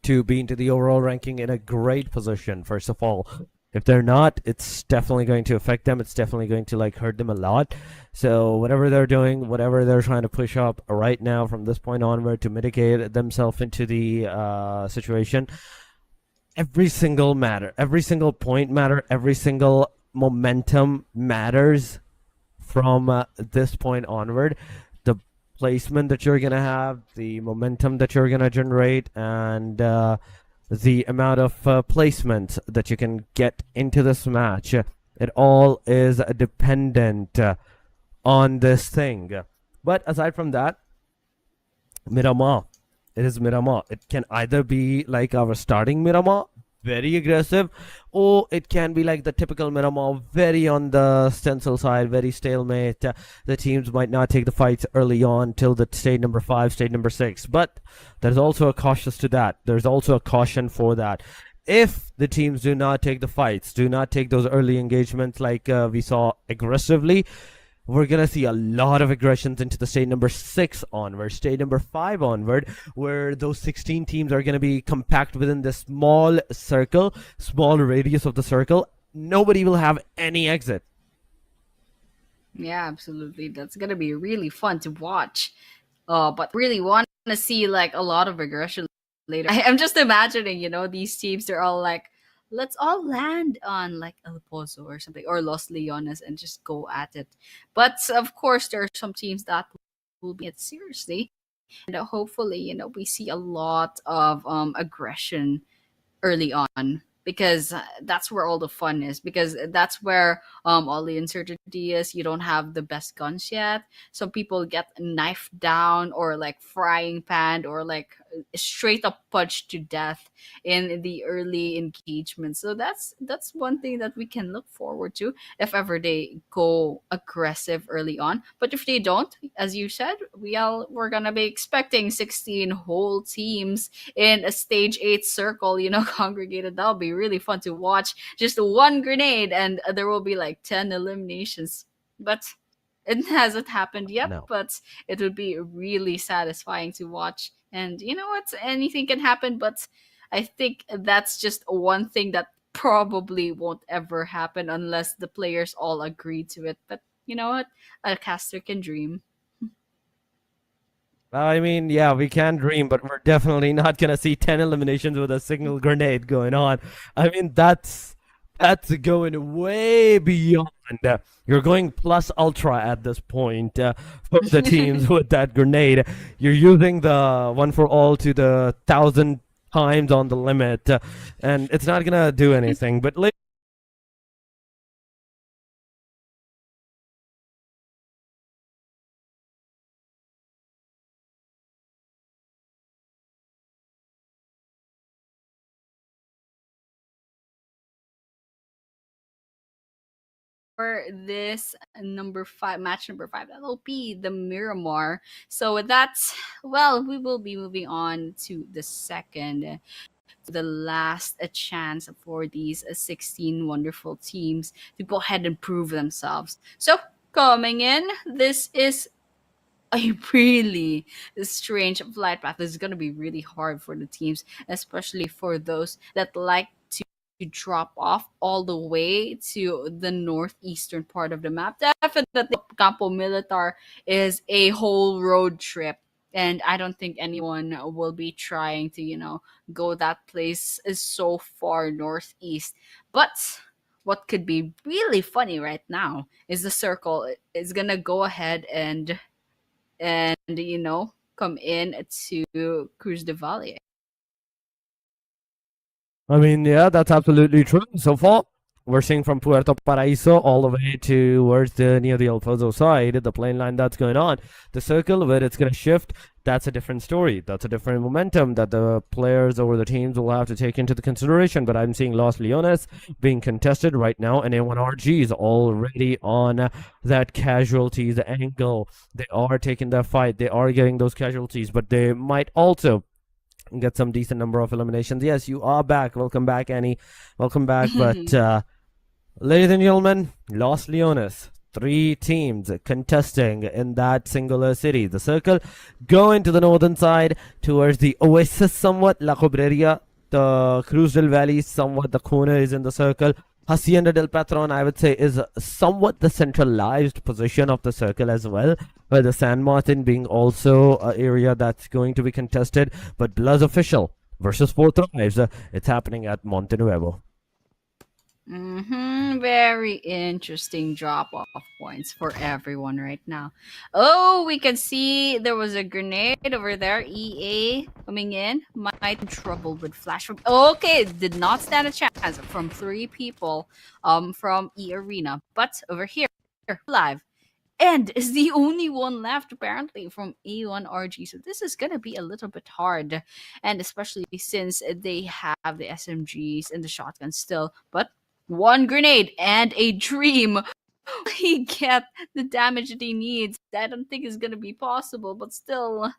to be into the overall ranking in a great position, first of all. If they're not, it's definitely going to affect them. It's definitely going to hurt them a lot. So whatever they're doing, whatever they're trying to push up right now from this point onward to mitigate themselves into the situation, every single point matter, every single momentum matters from this point onward. The placement that you're going to have, the momentum that you're going to generate, and the amount of placement that you can get into this match, it all is dependent on this thing. But aside from that, Miramar, it is Miramar. It can either be like our starting Miramar, very aggressive, or it can be like the typical Miramar, very on the stencil side, very stalemate. The teams might not take the fights early on till the stage number 5, stage number 6. But there's also a cautious to that. There's also a caution for that. If the teams do not take the fights, do not take those early engagements like we saw aggressively, we're gonna see a lot of aggressions into the state number 6 onward, state number 5 onward, where those 16 teams are gonna be compact within this small circle, small radius of the circle. Nobody will have any exit. Yeah, absolutely. That's gonna be really fun to watch. But really want to see like a lot of aggression later. I'm just imagining, these teams. They're all like, let's all land on like El Pozo or something, or Los Leones, and just go at it. But of course, there are some teams that will be it seriously, and hopefully, we see a lot of aggression early on, because that's where all the fun is, because that's where all the uncertainty is. You don't have the best guns yet. Some people get knifed down, or like frying pan, or like straight up punched to death in the early engagement. So that's one thing that we can look forward to if ever they go aggressive early on. But if they don't, as you said, we're gonna be expecting 16 whole teams in a stage 8 circle, congregated. That'll be really fun to watch. Just one grenade, and there will be like 10 eliminations. But it hasn't happened yet, No. but it would be really satisfying to watch. And you know what? Anything can happen, but I think that's just one thing that probably won't ever happen unless the players all agree to it. But you know what? A caster can dream. I mean, yeah, we can dream, but we're definitely not gonna see 10 eliminations with a single grenade going on. I mean, that's going way beyond. You're going plus ultra at this point for the teams with that grenade. You're using the one for all to the 1,000 times on the limit, and it's not gonna do anything. But For this match number 5, that'll be the Miramar. So with that, well, we will be moving on to the second, the last chance for these 16 wonderful teams to go ahead and prove themselves. So coming in, this is a really strange flight path. This is going to be really hard for the teams, especially for those that like to drop off all the way to the northeastern part of the map. Definitely, Campo Militar is a whole road trip. And I don't think anyone will be trying to, go that place is so far northeast. But what could be really funny right now is the circle is gonna go ahead and come in to Cruz de Valle. I mean, yeah, that's absolutely true. So far, we're seeing from Puerto Paraíso all the way towards the near the El Pozo side, the plain line that's going on. The circle where it's going to shift, that's a different story. That's a different momentum that the players or the teams will have to take into the consideration. But I'm seeing Los Leones being contested right now, and A1RG is already on that casualties angle. They are taking that fight. They are getting those casualties, but they might also get some decent number of eliminations. Yes, you are back. Welcome back, Annie. Welcome back. But ladies and gentlemen, Los Leones, 3 teams contesting in that singular city. The circle going to the northern side towards the oasis somewhat, La Cobreria. The Cruz del Valle somewhat, the corner is in the circle. Hacienda del Patron, I would say, is somewhat the centralized position of the circle as well, where the San Martin being also an area that's going to be contested. But Bloods official versus Four Thrives, it's happening at Monte Nuevo. Very interesting drop off points for everyone right now. Oh, we can see there was a grenade over there. EA coming in. Might in trouble with flash. Okay, did not stand a chance from 3 people from E Arena. But over here, live, and is the only one left apparently from A1RG. So this is gonna be a little bit hard, and especially since they have the SMGs and the shotguns still. But one grenade and a dream. He get the damage that he needs. I don't think it's gonna be possible, but still,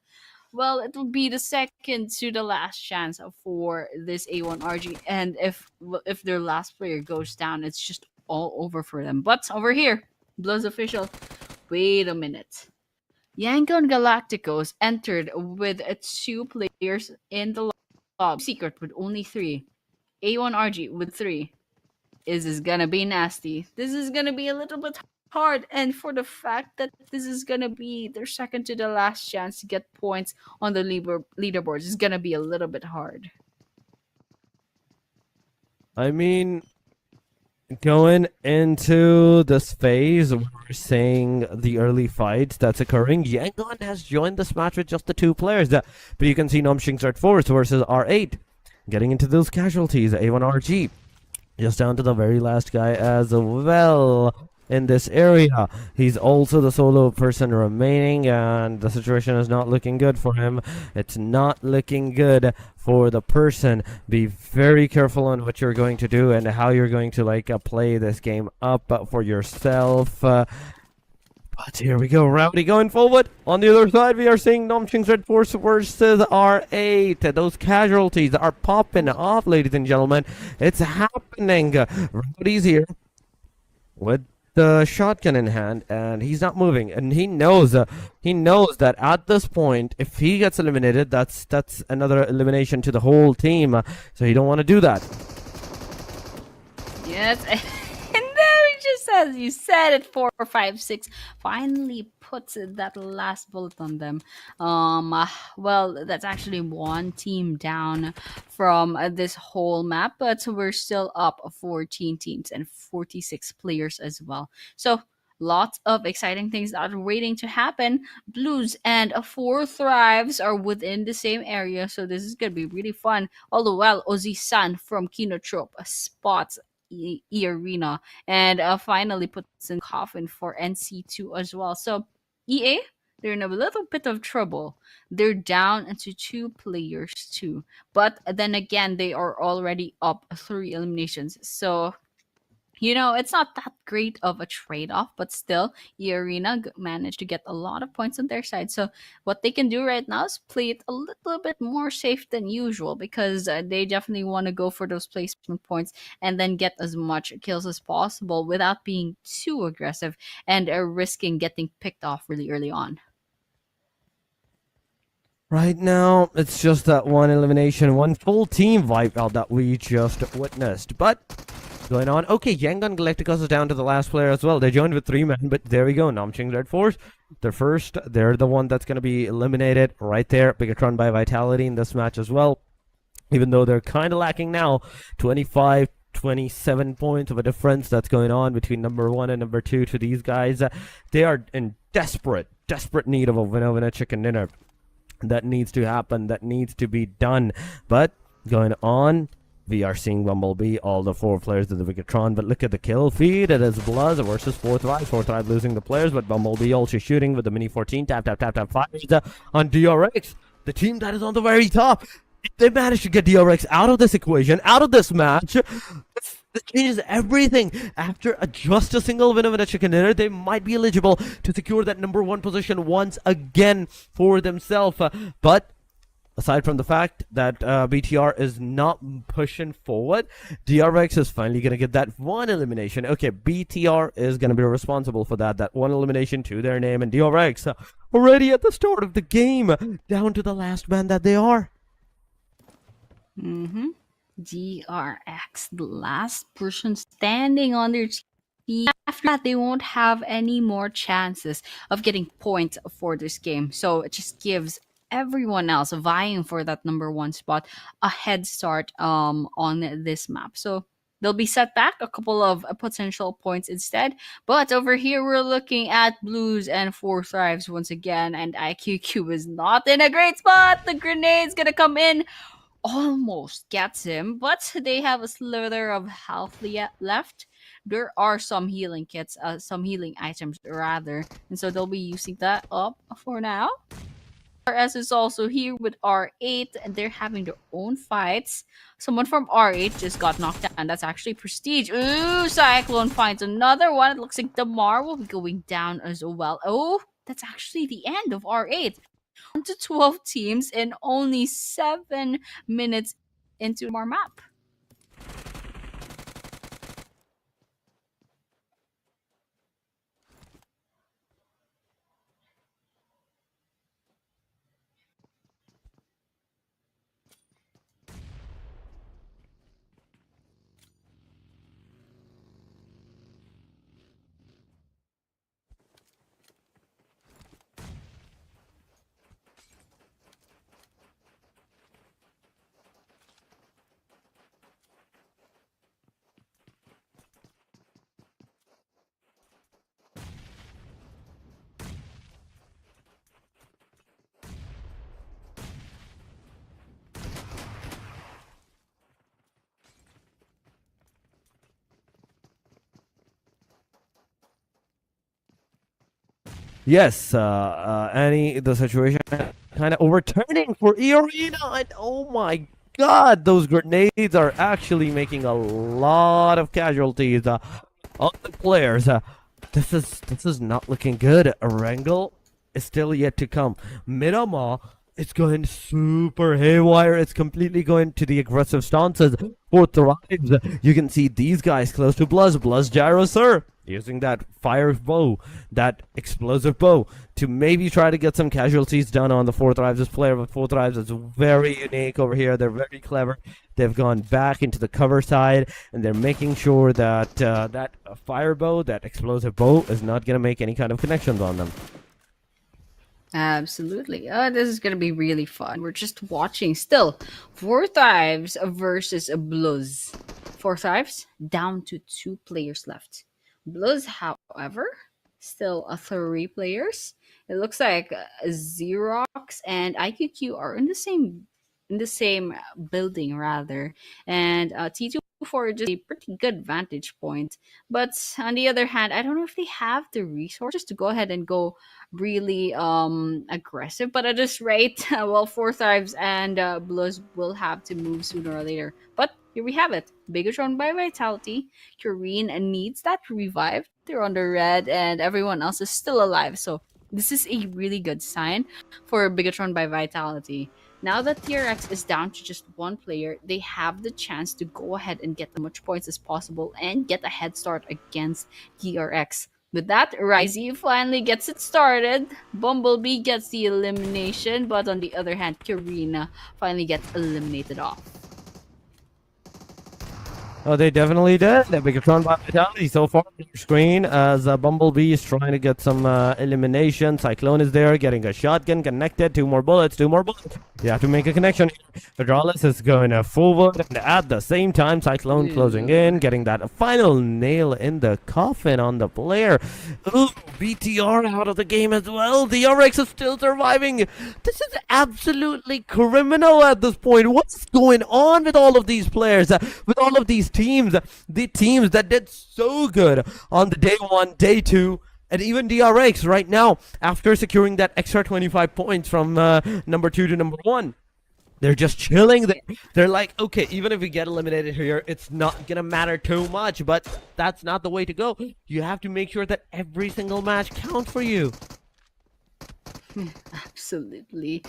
well, it will be the second to the last chance for this A1RG. And if their last player goes down, it's just all over for them. But over here, Blood's official. Wait a minute. Yangon Galacticos entered with two players in the lobby. Secret with only three. A1RG with three. Is this gonna be nasty? This is gonna be a little bit hard, and for the fact that this is gonna be their second to the last chance to get points on the leaderboards is gonna be a little bit hard. I mean, going into this phase, we're seeing the early fights that's occurring. Yangon has joined this match with just the two players, but you can see Nomshing's at 4 versus R8. Getting into those casualties, A1RG just down to the very last guy as well in this area. He's also the solo person remaining, and the situation is not looking good for him. It's not looking good for the person. Be very careful on what you're going to do and how you're going to play this game up for yourself. But here we go, Rowdy going forward. On the other side, we are seeing Nomching's Red Force versus R8. Those casualties are popping off, ladies and gentlemen. It's happening. Rowdy's here with the shotgun in hand, and he's not moving. And he knows that at this point, if he gets eliminated, that's another elimination to the whole team. So you don't want to do that. Yes. And then just as you said it, 456 finally puts that last bullet on them. Well, that's actually one team down from this whole map, but we're still up 14 teams and 46 players as well. So lots of exciting things that are waiting to happen. Blues and Four Thrives are within the same area, so this is gonna be really fun. All the while, Ozzy-san from Kinotrope spots Arena and finally puts in coffin for NC2 as well. So EA, they're in a little bit of trouble. They're down into two players too, but then again, they are already up 3 eliminations. So it's not that great of a trade-off, but still, Arena managed to get a lot of points on their side. So what they can do right now is play it a little bit more safe than usual, because they definitely want to go for those placement points and then get as much kills as possible without being too aggressive and risking getting picked off really early on. Right now, it's just that one elimination, one full team wipeout that we just witnessed. But going on, okay, Yangon Galacticos is down to the last player as well. They joined with 3 men, but there we go. Namching Red Force, they're first. They're the one that's going to be eliminated right there. Bigatron by Vitality in this match as well. Even though they're kind of lacking now, 27 points of a difference that's going on between number 1 and number 2 to these guys. They are in desperate need of a winner chicken dinner. That needs to happen. That needs to be done. But going on, we are seeing Bumblebee, all the 4 players of the Bigatron. But look at the kill feed. It is Bluzz versus 4 Thrive. 4 Thrive losing the players, but Bumblebee also shooting with the Mini 14. Tap, fires on DRX. The team that is on the very top. If they manage to get DRX out of this equation, out of this match, this changes everything. After just a single win of a chicken dinner, they might be eligible to secure that number 1 position once again for themselves. But aside from the fact that BTR is not pushing forward, DRX is finally going to get that 1 elimination. Okay, BTR is going to be responsible for that 1 elimination to their name, and DRX already at the start of the game, down to the last man that they are. DRX, the last person standing on their team. After that, they won't have any more chances of getting points for this game. So it just gives everyone else vying for that number 1 spot a head start on this map. So they'll be set back a couple of potential points instead. But over here, we're looking at Blues and 4 Thrives once again, and IQQ is not in a great spot. The grenade's gonna come in. Almost gets him, but they have a slither of health left. there are some healing kits, some healing items rather, and so they'll be using that up for now. RS is also here with R8, and they're having their own fights. Someone from R8 just got knocked down. That's actually Prestige. Ooh, Cyclone finds another one. It looks like Damar will be going down as well. Oh, that's actually the end of R8. 1 to 12 teams in only 7 minutes into our map. Yes, Annie, the situation kind of overturning for Arena, and oh my god, those grenades are actually making a lot of casualties on the players. This is not looking good. Wrangle is still yet to come. Miramar is going super haywire. It's completely going to the aggressive stances for Thrives. You can see these guys close to Bluzz. Bluzz Gyro, sir, using that fire bow, that explosive bow, to maybe try to get some casualties done on the 4Thrives player. But 4Thrives is very unique over here. They're very clever. They've gone back into the cover side, and they're making sure that that fire bow, that explosive bow, is not going to make any kind of connections on them. Absolutely. This is gonna be really fun. We're just watching still. 4Thrives versus Bluzz. 4Thrives down to 2 players left. Bluzz, however, still 3 players. It looks like Xerox and IQQ are in the same building rather, and T24 just a pretty good vantage point. But on the other hand, I don't know if they have the resources to go ahead and go really aggressive. But at this rate, well, 4Thrives and Bluzz will have to move sooner or later. But here we have it. Bigatron by Vitality. Kureen needs that revive. They're on the red, and everyone else is still alive. So this is a really good sign for Bigatron by Vitality. Now that TRX is down to just 1 player, they have the chance to go ahead and get as much points as possible and get a head start against TRX. With that, Risey finally gets it started. Bumblebee gets the elimination, but on the other hand, Karina finally gets eliminated off. Oh, they definitely did. The Bigatron by Vitality so far on your screen as Bumblebee is trying to get some elimination. Cyclone is there, getting a shotgun connected. 2 more bullets, 2 more bullets. You have to make a connection. Hydraulis is going forward, and at the same time, Cyclone closing in, getting that final nail in the coffin on the player. Ooh, BTR out of the game as well. The RX is still surviving. This is absolutely criminal at this point. What's going on with all of these players? With all of these teams, the teams that did so good on the day 1, day 2, and even DRX right now, after securing that extra 25 points from number 2 to number 1. They're just chilling there. They're like, okay, even if we get eliminated here, it's not gonna matter too much, but that's not the way to go. You have to make sure that every single match counts for you. Absolutely.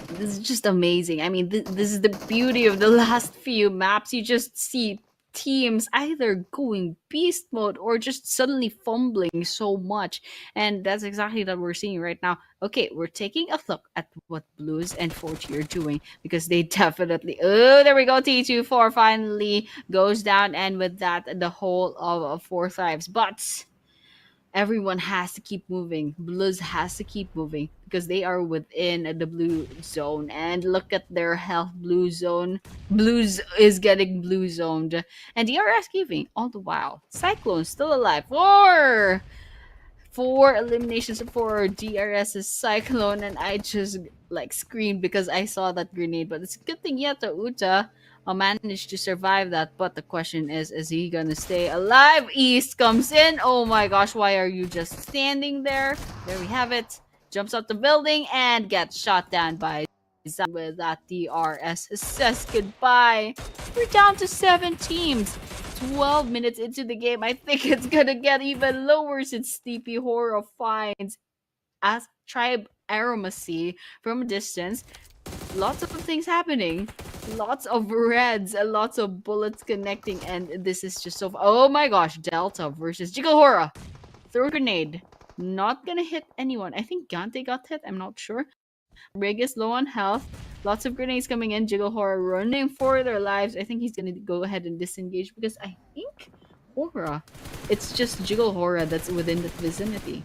This is just amazing. I mean, this is the beauty of the last few maps. You just see teams either going beast mode or just suddenly fumbling so much. And that's exactly what we're seeing right now. Okay, we're taking a look at what Bluzz and 40 are doing because they definitely... Oh, there we go. T24 finally goes down. And with that, the whole of 4Thrives. But... everyone has to keep moving. Bluzz has to keep moving because they are within the blue zone. And look at their health, blue zone. Bluzz is getting blue zoned. And DRS giving all the while. Cyclone still alive. Four eliminations for DRS's Cyclone. And I just like screamed because I saw that grenade. But it's a good thing Yata Uta manage to survive that. But the question is he gonna stay alive? East comes in. Oh my gosh, why are you just standing there? There we have it. Jumps out the building and gets shot down by with that. DRS says goodbye. We're down to 7 teams. 12 minutes into the game. I think it's gonna get even lower since Sleepy Horror finds as Tribe Aromacy from a distance. Lots of things happening. Lots of reds and lots of bullets connecting, and this is just so. Oh my gosh, Delta versus Jigglehora. Throw a grenade. Not gonna hit anyone. I think Gante got hit. I'm not sure. Rig is low on health. Lots of grenades coming in. Jigglehora running for their lives. I think he's gonna go ahead and disengage because I think Hora. It's just Jigglehora that's within the vicinity.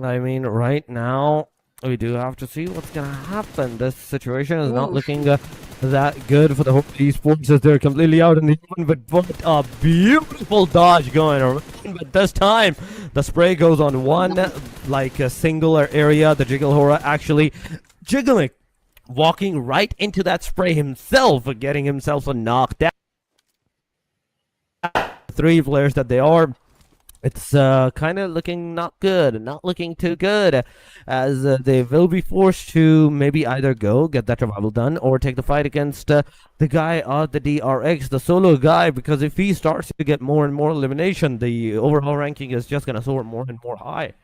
I mean, right now, we do have to see what's gonna happen. This situation is not Ooh. looking that good for the Horde Esports as they're completely out in the open, but what a beautiful dodge going around. But this time, the spray goes on one, like a singular area. The Jigglehora actually jiggling, walking right into that spray himself, getting himself a knockdown. 3 players that they are. It's kind of looking not good, not looking too good, as they will be forced to maybe either go get that survival done or take the fight against the guy at the DRX, the solo guy, because if he starts to get more and more elimination, the overall ranking is just going to soar more and more high.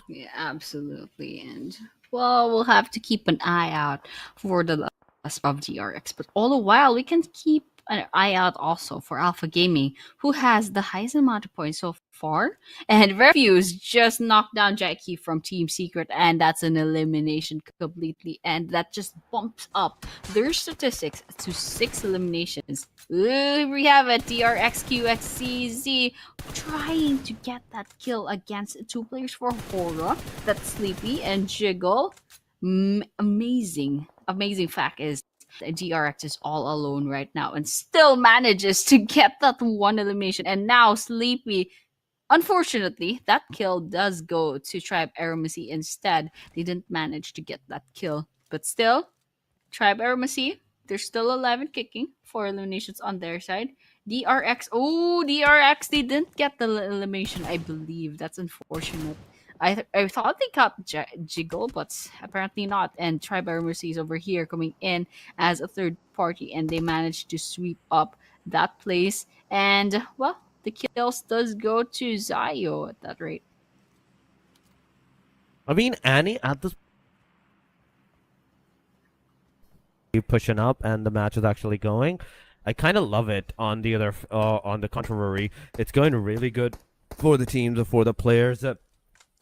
Yeah, absolutely. And well, we'll have to keep an eye out for the last of DRX. But all the while, we can keep an eye out also for Alpha Gaming, who has the highest amount of points so far. And Refuse just knocked down Jackie from Team Secret, and that's an elimination completely. And that just bumps up their statistics to 6 eliminations. Ooh, we have a DRXQXCZ trying to get that kill against 2 players for Hora. That's Sleepy and Jiggle. Amazing. Amazing fact is DRX is all alone right now and still manages to get that 1 elimination. And now Sleepy, unfortunately, that kill does go to Tribe Aromacy instead. They didn't manage to get that kill. But still, Tribe Aromacy, they're still alive and kicking. 4 eliminations on their side. DRX, oh, DRX, they didn't get the elimination, I believe. That's unfortunate. I thought they got Jiggle, but apparently not. And Tribe Aromacy is over here coming in as a third party, and they managed to sweep up that place. And, well, the kills does go to Zayo at that rate. I mean, Annie at this pushing up, and the match is actually going. I kind of love it. On the other, on the contrary, it's going really good for the teams, for the players.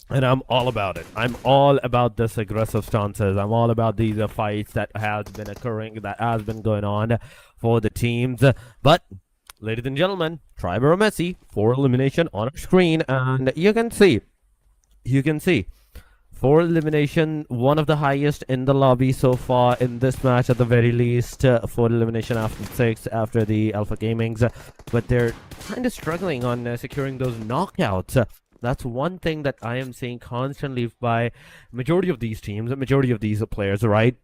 And I'm all about it. I'm all about this aggressive stances. I'm all about these fights that has been occurring, that has been going on for the teams. But, ladies and gentlemen, Tribe or Messi for elimination on our screen, and you can see, for elimination, one of the highest in the lobby so far in this match, at the very least, for elimination after 6, after the Alpha Gamings. But they're kind of struggling on securing those knockouts. That's one thing that I am seeing constantly by majority of these teams, the majority of these players, right?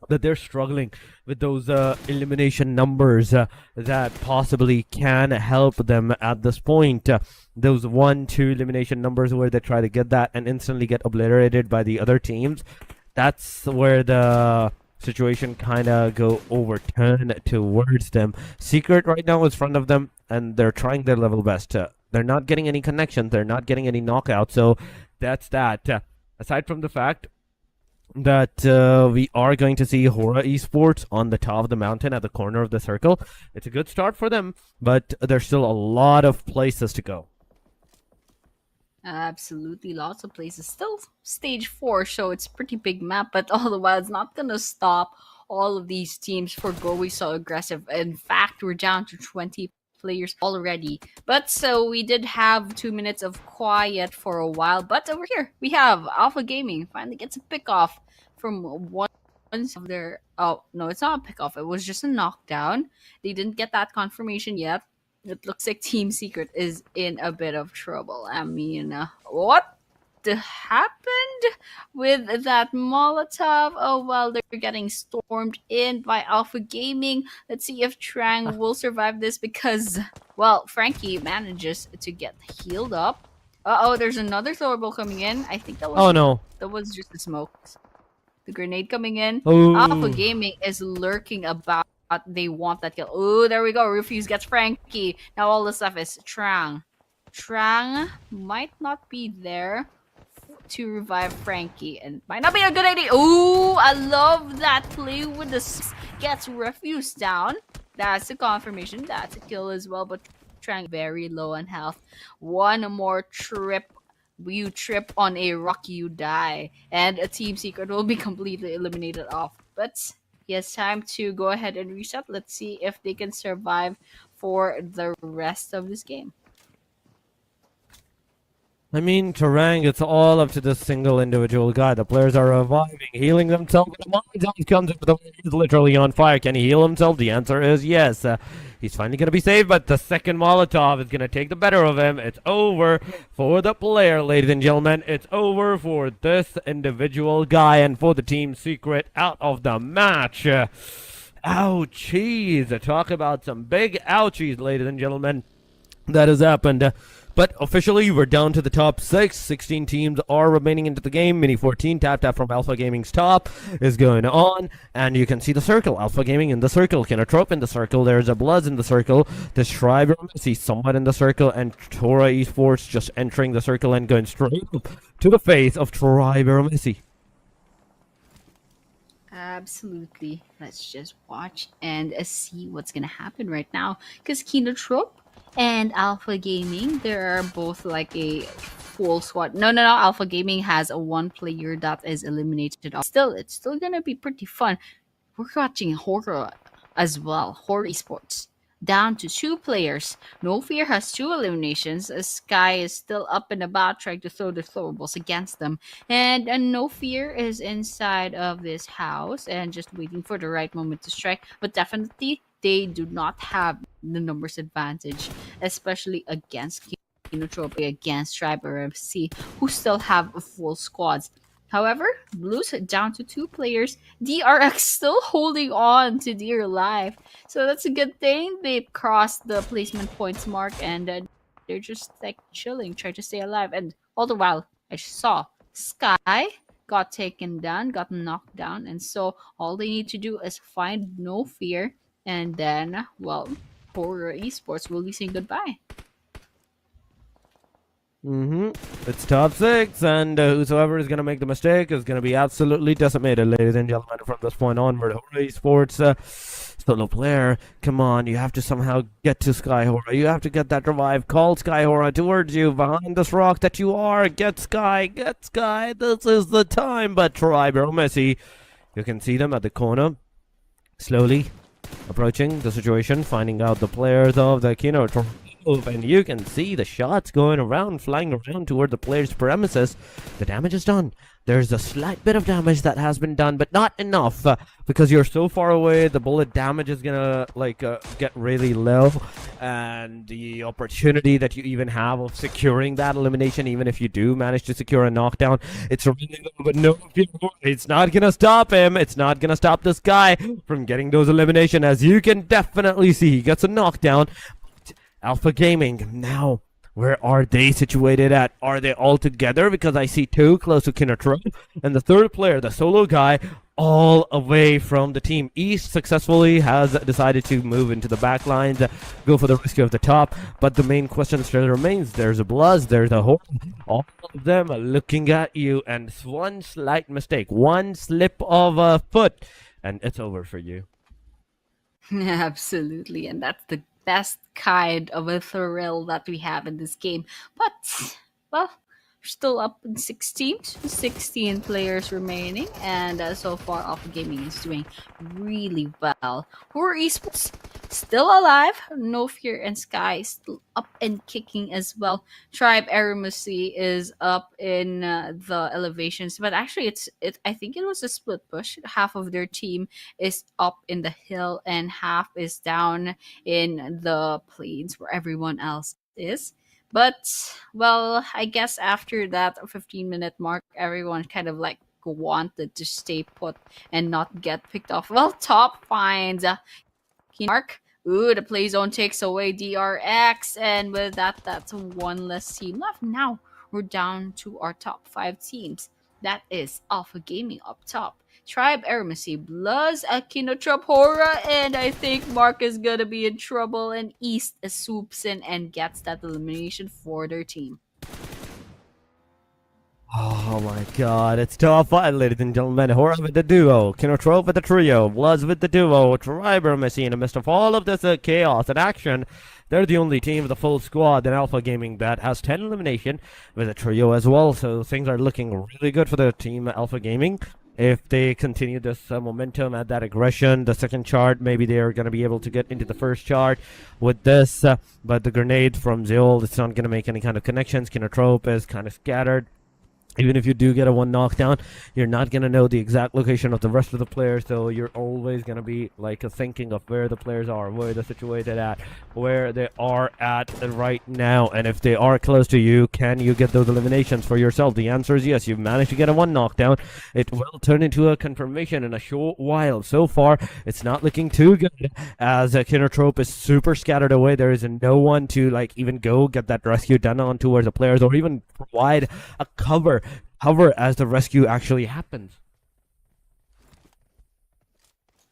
That they're struggling with those elimination numbers that possibly can help them at this point. Those 1-2 elimination numbers where they try to get that and instantly get obliterated by the other teams. That's where the situation kind of go overturn towards them. Secret right now is in front of them, and they're trying their level best. They're not getting any connections. They're not getting any knockouts. So that's that. Aside from the fact that we are going to see Hora Esports on the top of the mountain at the corner of the circle, it's a good start for them, but there's still a lot of places to go. Absolutely, lots of places. Still stage 4, so it's pretty big map, but all the while it's not gonna stop all of these teams for going so aggressive. In fact, we're down to 20 players already. But so we did have 2 minutes of quiet for a while. But over here we have Alpha Gaming finally gets a pick off from one of their. Oh no, it's not a pick off. It was just a knockdown. They didn't get that confirmation yet. It looks like Team Secret is in a bit of trouble. I mean, what? happened with that Molotov? Oh, well, they're getting stormed in by Alpha Gaming. Let's see if Trang will survive this because, well, Frankie manages to get healed up. Uh-oh, there's another throwable coming in. I think Oh no. that was just the smoke. The grenade coming in. Alpha Oh. Gaming is lurking about. They want that kill. Oh, there we go. Rufus gets Frankie. Now all the stuff is Trang. Trang might not be there to revive Frankie, and might not be a good idea. Ooh, I love that play with the gets Refuse down. That's a confirmation. That's a kill as well, but Trang very low on health. One more trip. You trip on a rock, you die, and a team secret will be completely eliminated off. But he has time to go ahead and reset. Let's see if they can survive for the rest of this game. I mean, Terang, it's all up to this single individual guy. The players are reviving, healing themselves. The Molotov comes up, he's literally on fire. Can he heal himself? The answer is yes. He's finally going to be saved, but the second Molotov is going to take the better of him. It's over for the player, ladies and gentlemen. It's over for this individual guy and for the team secret out of the match. Ouchies. Talk about some big ouchies, ladies and gentlemen. That has happened. But officially, we're down to the top 6. 16 teams are remaining into the game. Mini 14, tap from Alpha Gaming's top is going on. And you can see the circle. Alpha Gaming in the circle. Kinatrop in the circle. There's a Bloods in the circle. The Schreiber is somewhat in the circle. And Tora Esports just entering the circle and going straight up to the face of Schreiber Messi. Absolutely. Let's just watch and see what's going to happen right now. Because Kinatrop and Alpha Gaming, there are both like a full squad. No. Alpha Gaming has a one player that is eliminated. Still, it's still gonna be pretty fun. We're watching Horror as well. Horror Esports down to 2 players. No Fear has 2 eliminations. Sky is still up and about trying to throw the throwables against them. And No Fear is inside of this house and just waiting for the right moment to strike. But definitely, they do not have the numbers advantage, especially against Kinotropia, against Tribe or FC, who still have full squads. However, Blues down to 2 players. DRX still holding on to dear life. So that's a good thing. They've crossed the placement points mark and they're just like chilling, trying to stay alive. And all the while, I saw Sky got taken down, got knocked down. And so all they need to do is find No Fear. And then, well, Horror Esports will be saying goodbye. It's top 6, and whosoever is going to make the mistake is going to be absolutely decimated, ladies and gentlemen, from this point onward. Horror Esports, solo player, come on, you have to somehow get to Sky Horror. You have to get that revive. Call Sky Horror towards you, behind this rock that you are. Get Sky, this is the time. But Triber Messi, you can see them at the corner, slowly approaching the situation, finding out the players of the Kino, and you can see the shots going around, flying around toward the player's premises. The damage is done. There's a slight bit of damage that has been done, but not enough because you're so far away. The bullet damage is gonna get really low, and the opportunity that you even have of securing that elimination, even if you do manage to secure a knockdown, it's really low. But no, it's not gonna stop him. It's not gonna stop this guy from getting those elimination, as you can definitely see. He gets a knockdown. Alpha Gaming, now, where are they situated at? Are they all together? Because I see 2 close to Kinatro, and the third player, the solo guy, all away from the team. East successfully has decided to move into the back lines, go for the rescue of the top, but the main question still remains. There's a Bluzz, there's a Horde, all of them are looking at you, and one slight mistake, one slip of a foot, and it's over for you. Absolutely, and that's the best kind of a thrill that we have in this game. But, well, we're still up in 16 players remaining, and so far Alpha Gaming is doing really well. Horror Esports still alive. No Fear and Sky still up and kicking as well. Tribe Eremisi is up in the elevations, but actually I think it was a split push. Half of their team is up in the hill and half is down in the plains where everyone else is. But well, I guess after that 15-minute mark, everyone kind of like wanted to stay put and not get picked off. Well, top finds Mark. Ooh, the play zone takes away DRX, and with that, that's one less team left. Now we're down to our top five teams. That is Alpha Gaming up top, Tribe Eremacy, Bloods, Akinotrop Hora, and I think Mark is gonna be in trouble. And East swoops in and gets that elimination for their team. Oh my god, it's top five, ladies and gentlemen. Hora with the duo, Kinotrove with the trio, Bloods with the duo, Triber Machine. In the midst of all of this chaos and action, they're the only team with a full squad in Alpha Gaming that has 10 elimination with a trio as well. So things are looking really good for the team Alpha Gaming. If they continue this momentum at that aggression, the second chart, maybe they're going to be able to get into the first chart with this. But the grenade from Zeol, it's not going to make any kind of connections. Kinotrope is kind of scattered. Even if you do get a one knockdown, you're not going to know the exact location of the rest of the players, so you're always going to be like thinking of where the players are, where they're situated at, where they are at right now. And if they are close to you, can you get those eliminations for yourself? The answer is yes. You've managed to get a one knockdown. It will turn into a confirmation in a short while. So far, it's not looking too good, as Kinotrope is super scattered away. There is no one to like even go get that rescue done on towards the players, or even provide a cover as the rescue actually happens.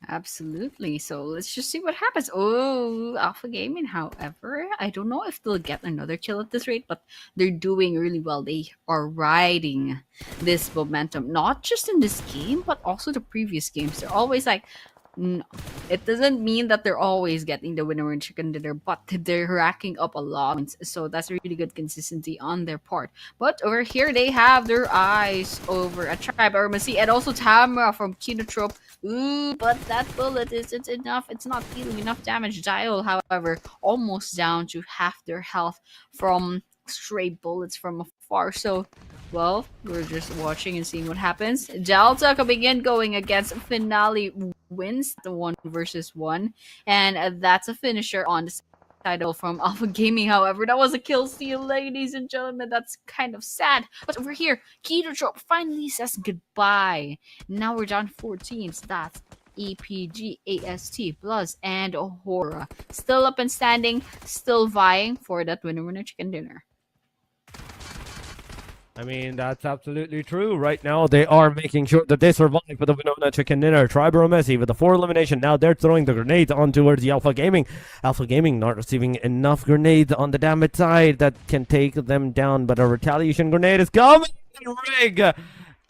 Absolutely. So let's just see what happens. Oh, Alpha Gaming, however, I don't know if they'll get another kill at this rate, but they're doing really well. They are riding this momentum, not just in this game, but also the previous games. They're always like, it doesn't mean that they're always getting the winner in chicken dinner, but they're racking up a lot of points. So that's really good consistency on their part. But over here, they have their eyes over a Tribe Ermacy and also Tamara from Kinotrope. Ooh, but that bullet isn't enough. It's not dealing enough damage. Dial, however, almost down to half their health from stray bullets from afar. So well, we're just watching and seeing what happens. Delta coming in, going against Finale, wins the 1 versus 1. And that's a finisher on the title from Alpha Gaming. However, that was a kill steal, ladies and gentlemen. That's kind of sad. But over here, Keto Drop finally says goodbye. Now we're down 4 teams. That's EPG, AST, Plus, and Hora. Still up and standing, still vying for that winner chicken dinner. I mean, that's absolutely true. Right now, they are making sure that they survive for the Winona Chicken Dinner. Triber Messi with the 4 elimination. Now they're throwing the grenades on towards the Alpha Gaming. Alpha Gaming not receiving enough grenades on the damage side that can take them down, but a retaliation grenade is coming. Rig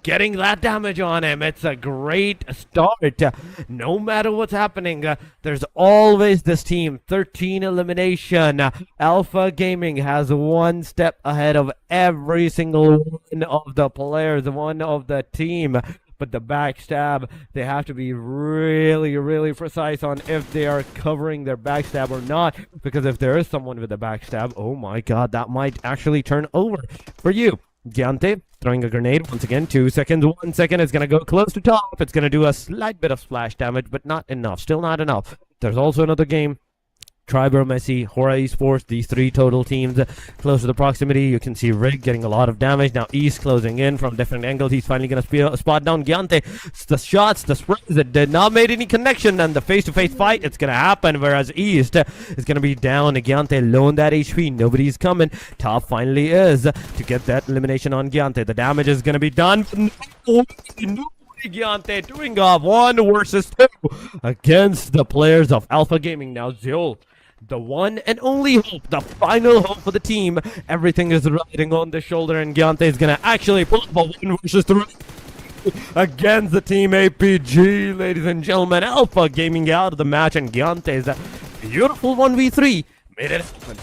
getting that damage on him. It's a great start. No matter what's happening, there's always this team. 13 elimination. Alpha Gaming has one step ahead of every single one of the players, one of the team. But the backstab, they have to be really, really precise on if they are covering their backstab or not. Because if there is someone with a backstab, oh my god, that might actually turn over for you. Giante throwing a grenade once again. 2 seconds, 1 second. It's going to go close to top. It's going to do a slight bit of splash damage, but not enough. Still not enough. There's also another game. Triber, Messi, Hora Esports, these 3 total teams close to the proximity. You can see Rig getting a lot of damage. Now East closing in from different angles. He's finally going to spot down Giante. The shots, the sprays, it did not make any connection. And the face-to-face fight, it's going to happen. Whereas East is going to be down. Giante loaned that HP. Nobody's coming. Top finally is to get that elimination on Giante. The damage is going to be done. No. Giante doing off 1 versus 2 against the players of Alpha Gaming. Now Zul, the one and only hope, the final hope for the team. Everything is riding on the shoulder, and Giante is gonna actually pull up a 1 versus 3 against the team APG, ladies and gentlemen. Alpha Gaming out of the match, and Giante's a beautiful 1v3 made it happen.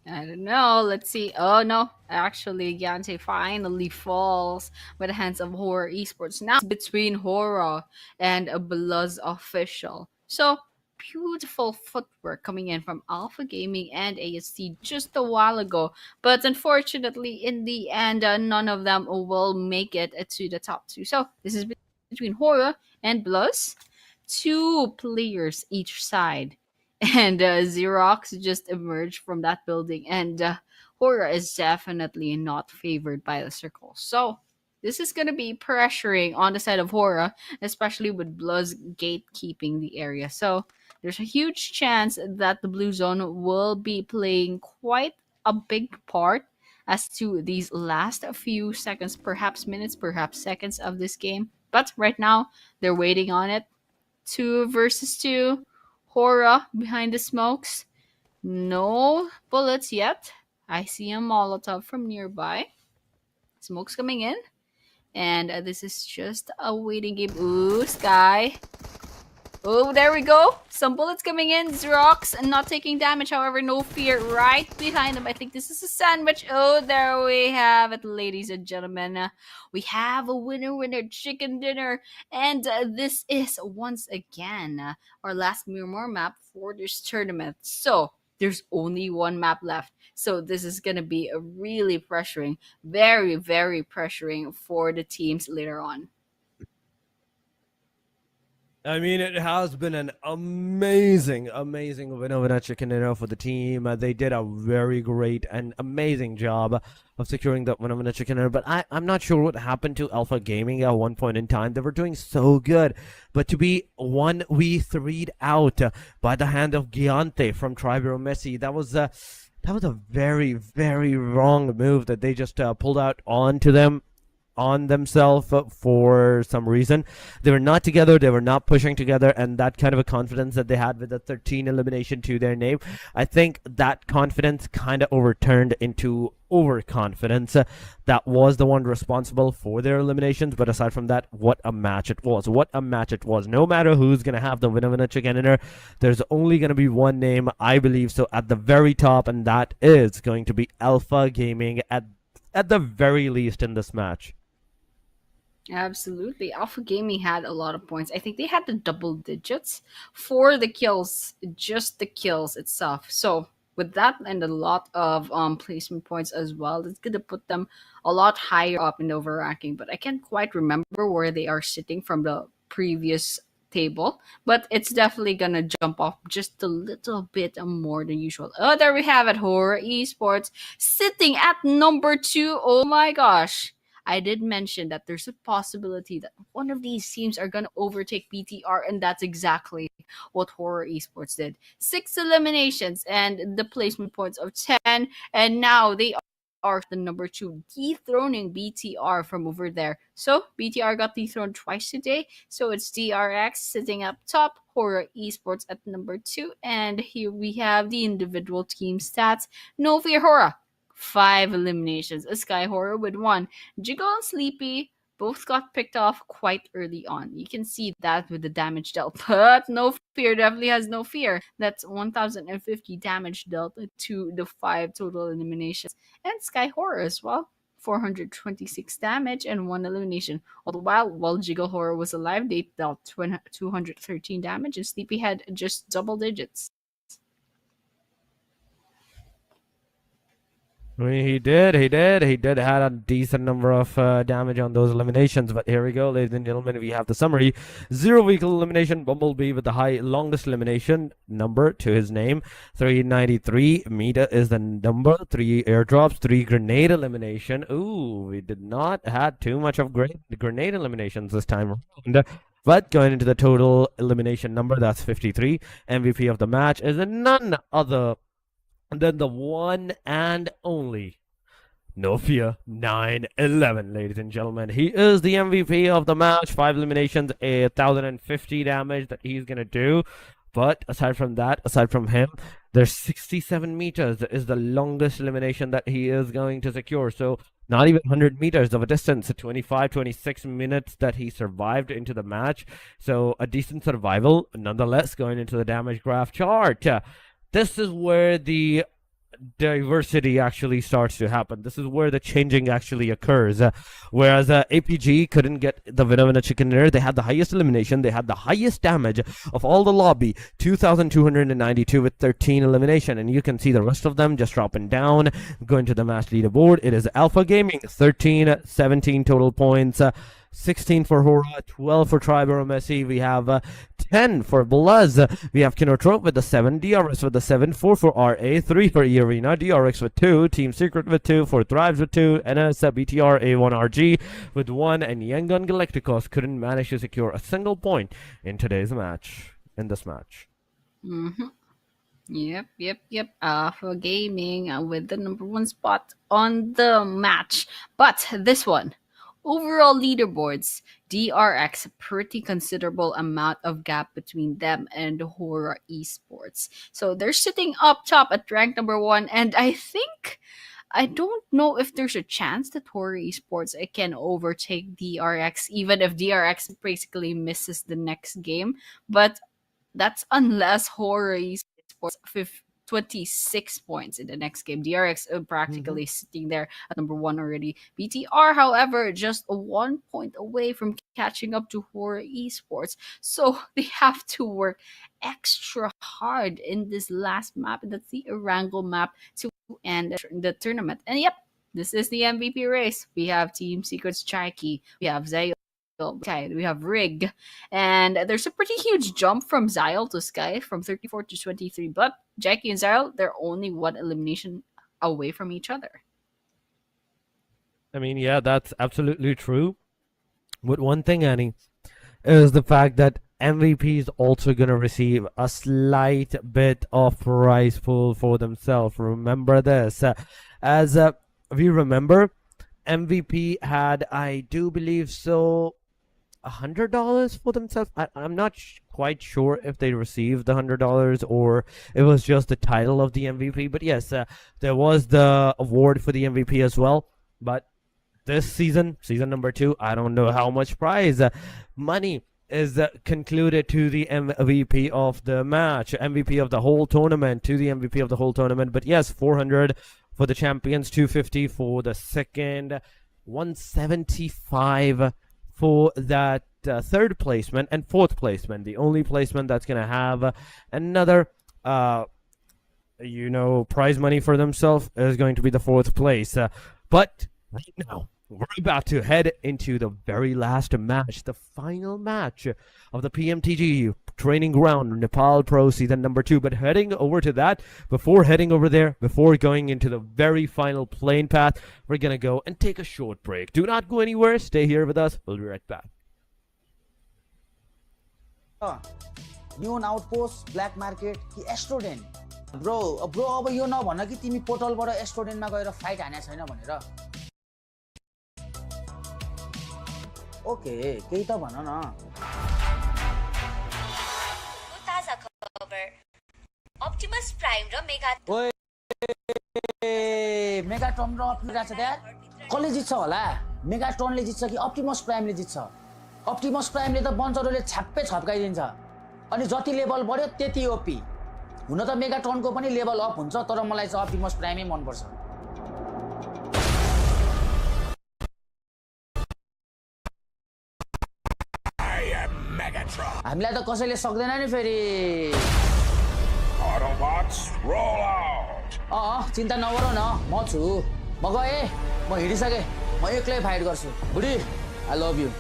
I don't know. Let's see. Oh no, actually, Giante finally falls by the hands of Horror Esports. Now it's between Horror and a Bloods official. So beautiful footwork coming in from Alpha Gaming and AST just a while ago. But unfortunately, in the end, none of them will make it to the top 2. So this is between Horror and Bloods. 2 players each side. and Xerox just emerged from that building, and Hora is definitely not favored by the circle. So this is gonna be pressuring on the side of Hora, especially with Blood's gatekeeping the area. So there's a huge chance that the blue zone will be playing quite a big part as to these last few seconds, perhaps minutes, perhaps seconds of this game. But right now, they're waiting on it. 2 versus 2. Hora behind the smokes. No bullets yet. I see a Molotov from nearby. Smoke's coming in. And this is just a waiting game. Ooh, Sky. Oh, there we go. Some bullets coming in. Xerox and not taking damage. However, no fear right behind them. I think this is a sandwich. Oh, there we have it, ladies and gentlemen. We have a winner chicken dinner. And this is once again our last Miramar map for this tournament. So there's only one map left. So this is going to be a really pressuring, very, very pressuring for the teams later on. I mean, it has been an amazing winner chicken dinner for the team. They did a very great and amazing job of securing that winner chicken dinner. But I'm not sure what happened to Alpha Gaming at one point in time. They were doing so good. But to be 1v3'd out by the hand of Giante from Tribero Messi, that was a very, very wrong move that they just pulled out on themselves for some reason. They were not together, they were not pushing together, and that kind of a confidence that they had with the 13 elimination to their name, I think that confidence kind of overturned into overconfidence. That was the one responsible for their eliminations. But aside from that, what a match it was. No matter who's going to have the winner chicken dinner, there's only going to be one name, I believe so, at the very top, and that is going to be Alpha Gaming at the very least in this match. Absolutely. Alpha Gaming had a lot of points. I think they had the double digits for the kills, just the kills itself. So with that and a lot of placement points as well, it's gonna put them a lot higher up in the over ranking. But I can't quite remember where they are sitting from the previous table, but it's definitely gonna jump off just a little bit more than usual. Oh, there we have it. Horror Esports sitting at number 2. Oh my gosh. I did mention that there's a possibility that one of these teams are going to overtake BTR, and that's exactly what Horror Esports did. 6 eliminations and the placement points of 10, and now they are the number 2, dethroning BTR from over there. So BTR got dethroned twice today, so it's DRX sitting up top, Horror Esports at number 2, and here we have the individual team stats. No Fear Horror, 5 eliminations. A Sky Horror with 1. Jiggle and Sleepy both got picked off quite early on. You can see that with the damage dealt. But No Fear definitely has no fear. That's 1,050 damage dealt to the 5 total eliminations. And Sky Horror as well. 426 damage and 1 elimination. All the while Jiggle Horror was alive, they dealt 213 damage, and Sleepy had just double digits. I mean, he did had a decent number of damage on those eliminations. But here we go, ladies and gentlemen, we have the summary. 0 vehicle elimination, Bumblebee with the longest elimination number to his name, 393. Mita is the number. 3 airdrops, 3 grenade elimination. Ooh, we did not had too much of grenade eliminations this time around. But going into the total elimination number, that's 53. MVP of the match is none other than the one and only Nofia 911, ladies and gentlemen. He is the MVP of the match. 5 eliminations, 1,050 damage that he's gonna do. But aside from him, there's 67 meters is the longest elimination that he is going to secure. So not even 100 meters of a distance, 26 minutes that he survived into the match. So a decent survival nonetheless going into the damage graph chart. This is where the diversity actually starts to happen. This is where the changing actually occurs. Whereas APG couldn't get the winner chicken dinner, they had the highest elimination, they had the highest damage of all the lobby, 2,292 with 13 elimination. And you can see the rest of them just dropping down, going to the match leaderboard. It is Alpha Gaming, 13, 17 total points. 16 for Hora, 12 for Triber Messi. We have 10 for Bluz. We have Kinotrope with the 7, DRX with the 7, 4 for RA, 3 for E-Arena, DRX with 2, Team Secret with 2, 4 Thrives with 2, NS, BTR, A1RG with 1, and Yangon Galacticos couldn't manage to secure a single point in today's match, in this match. Mm-hmm. Yep. Alpha Gaming with the number 1 spot on the match. But this one, overall leaderboards, DRX, pretty considerable amount of gap between them and Hora Esports. So they're sitting up top at rank number 1, and I don't know if there's a chance that Hora Esports can overtake DRX, even if DRX basically misses the next game. But that's unless Hora Esports 26 points in the next game. DRX practically sitting there at number 1 already. BTR, however, just 1 point away from catching up to Hora Esports. So they have to work extra hard in this last map, and that's the Erangel map, to end the tournament. And yep, this is the MVP race. We have Team Secret's Charky, we have Zayo, okay, we have Rig, and there's a pretty huge jump from Zyle to Sky from 34 to 23. But Jackie and Zyle, they're only 1 elimination away from each other. I mean, yeah, that's absolutely true. But one thing, Annie, is the fact that MVP is also going to receive a slight bit of prize pool for themselves. Remember this. As we remember, MVP had, I do believe so, $100 for themselves. I'm not quite sure if they received the $100 or it was just the title of the MVP. But yes, there was the award for the MVP as well. But this season number 2, I don't know how much prize money is concluded to the MVP of the match, MVP of the whole tournament, to the MVP of the whole tournament. But yes, 400 for the champions, 250 for the second, 175 for that third placement, and fourth placement. The only placement that's going to have another, prize money for themselves is going to be the fourth place. But right now, we're about to head into the very last match, the final match of the PMTG Training Ground Nepal Pro Season number 2. But heading over to that, before going into the very final plane path, we're going to go and take a short break. Do not go anywhere. Stay here with us. We'll be right back. Neon Outpost, Black Market, कि एस्ट्रोडेन bro अब यो नभन कि तिमी पोर्टलबाट एस्ट्रोडेनमा गएर fight हाने छैन भनेर okay केही त भन न ताजा खबर अप्टिमस प्राइम र मेगा ओए मेगाट्रन र अप्टिमस छ त्यहाँ कसले जित्छ होला मेगाट्रनले जित्छ कि अप्टिमस प्राइमले जित्छ अप्टिमस प्राइमले त बन्चरले छाप्पै छप्काइदिन्छ अनि जति लेभल बढ्यो त्यति ओपी हुन त मेगाट्रनको पनि लेभल अप हुन्छ तर मलाई चाहिँ अप्टिमस प्राइमै मन पर्छ हामीलाई त कसैले सक्दैन नि फेरि Autobots, roll out. चिन्ता नगरौ न म छु म गए म हिडिसके म एक्लै फाइट गर्छु बुढी आई लभ यु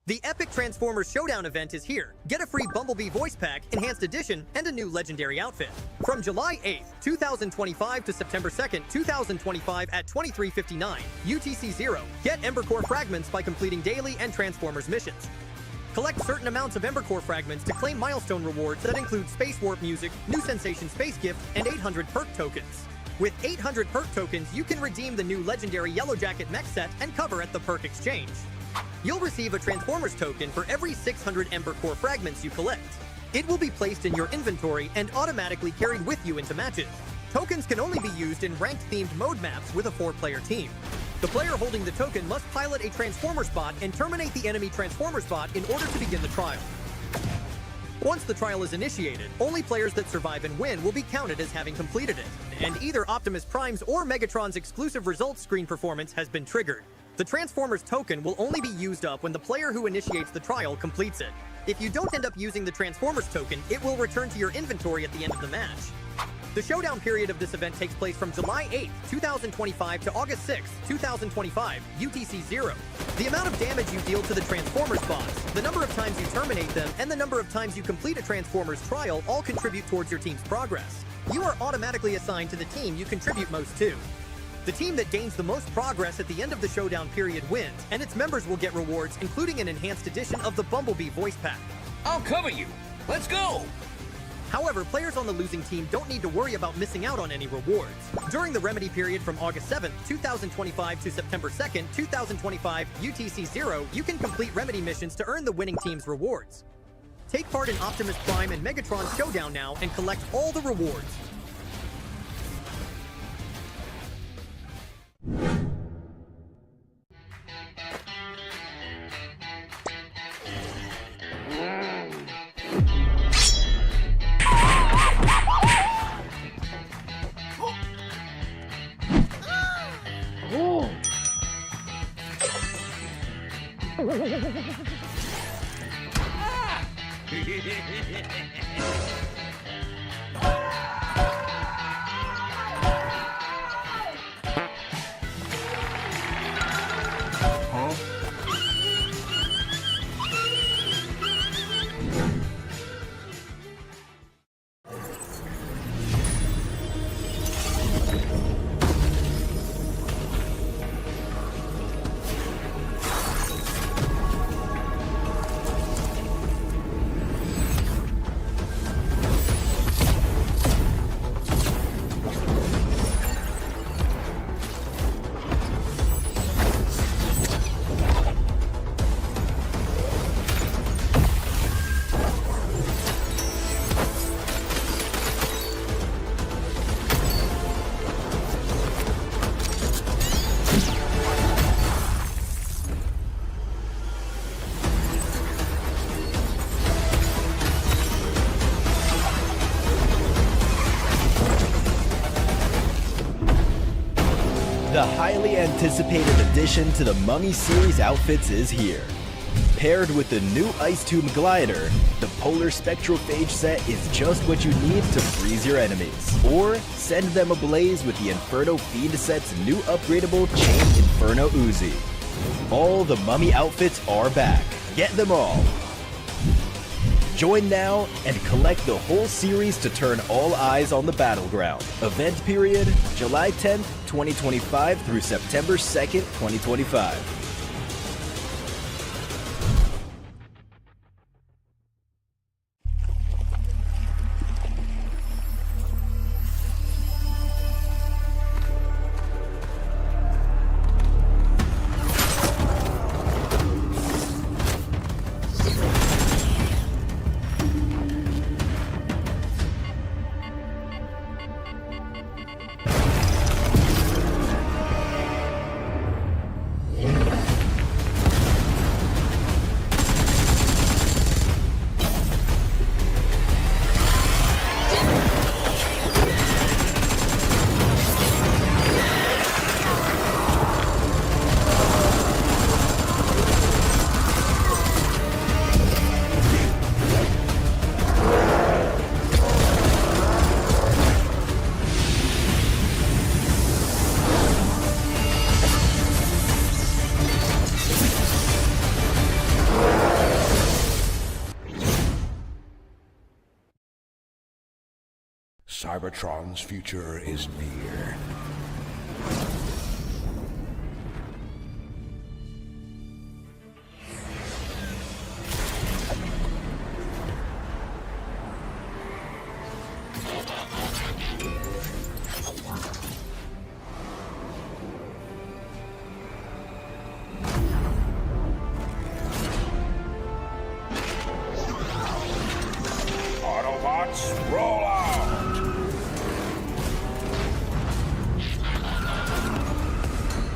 The Epic Transformers Showdown event is here. Get a free Bumblebee voice pack, enhanced edition, and a new legendary outfit. From July 8th, 2025 to September 2nd, 2025 at 23:59 UTC 0. Get Ember Core fragments by completing daily and Transformers missions. Collect certain amounts of Ember Core fragments to claim milestone rewards that include Space Warp music, New Sensation Space Gift, and 800 perk tokens. With 800 perk tokens, you can redeem the new legendary Yellow Jacket mech set and cover at the perk exchange. You'll receive a Transformers token for every 600 Ember Core fragments you collect. It will be placed in your inventory and automatically carried with you into matches. Tokens can only be used in ranked-themed mode maps with a 4-player team. The player holding the token must pilot a Transformers bot and terminate the enemy Transformers bot in order to begin the trial. Once the trial is initiated, only players that survive and win will be counted as having completed it, and either Optimus Prime's or Megatron's exclusive results screen performance has been triggered. The Transformers token will only be used up when the player who initiates the trial completes it. If you don't end up using the Transformers token, it will return to your inventory at the end of the match. The showdown period of this event takes place from July 8th, 2025 to August 6th, 2025, UTC 0. The amount of damage you deal to the Transformers bots, the number of times you terminate them, and the number of times you complete a Transformers trial all contribute towards your team's progress. You are automatically assigned to the team you contribute most to. The team that gains the most progress at the end of the showdown period wins, and its members will get rewards, including an enhanced edition of the Bumblebee voice pack. I'll cover you. Let's go. However, players on the losing team don't need to worry about missing out on any rewards. During the remedy period from August 7th, 2025 to September 2nd, 2025, UTC 0, you can complete remedy missions to earn the winning team's rewards. Take part in Optimus Prime and Megatron's showdown now and collect all the rewards. The highly anticipated addition to the Mummy series outfits is here. Paired with the new Ice Tomb Glider, the Polar Spectrophage set is just what you need to freeze your enemies. Or send them ablaze with the Inferno Fiend set's new upgradable Chain Inferno Uzi. All the Mummy outfits are back. Get them all. Join now and collect the whole series to turn all eyes on the battleground. Event period, July 10th, 2025 through September 2nd, 2025. Cybertron's future is near. Autobots, roll out!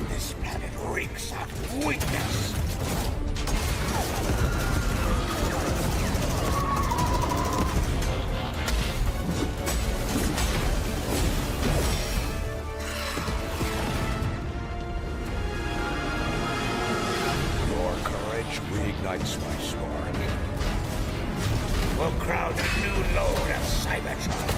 This planet reeks of weakness. will crowd a new load of Cybertron.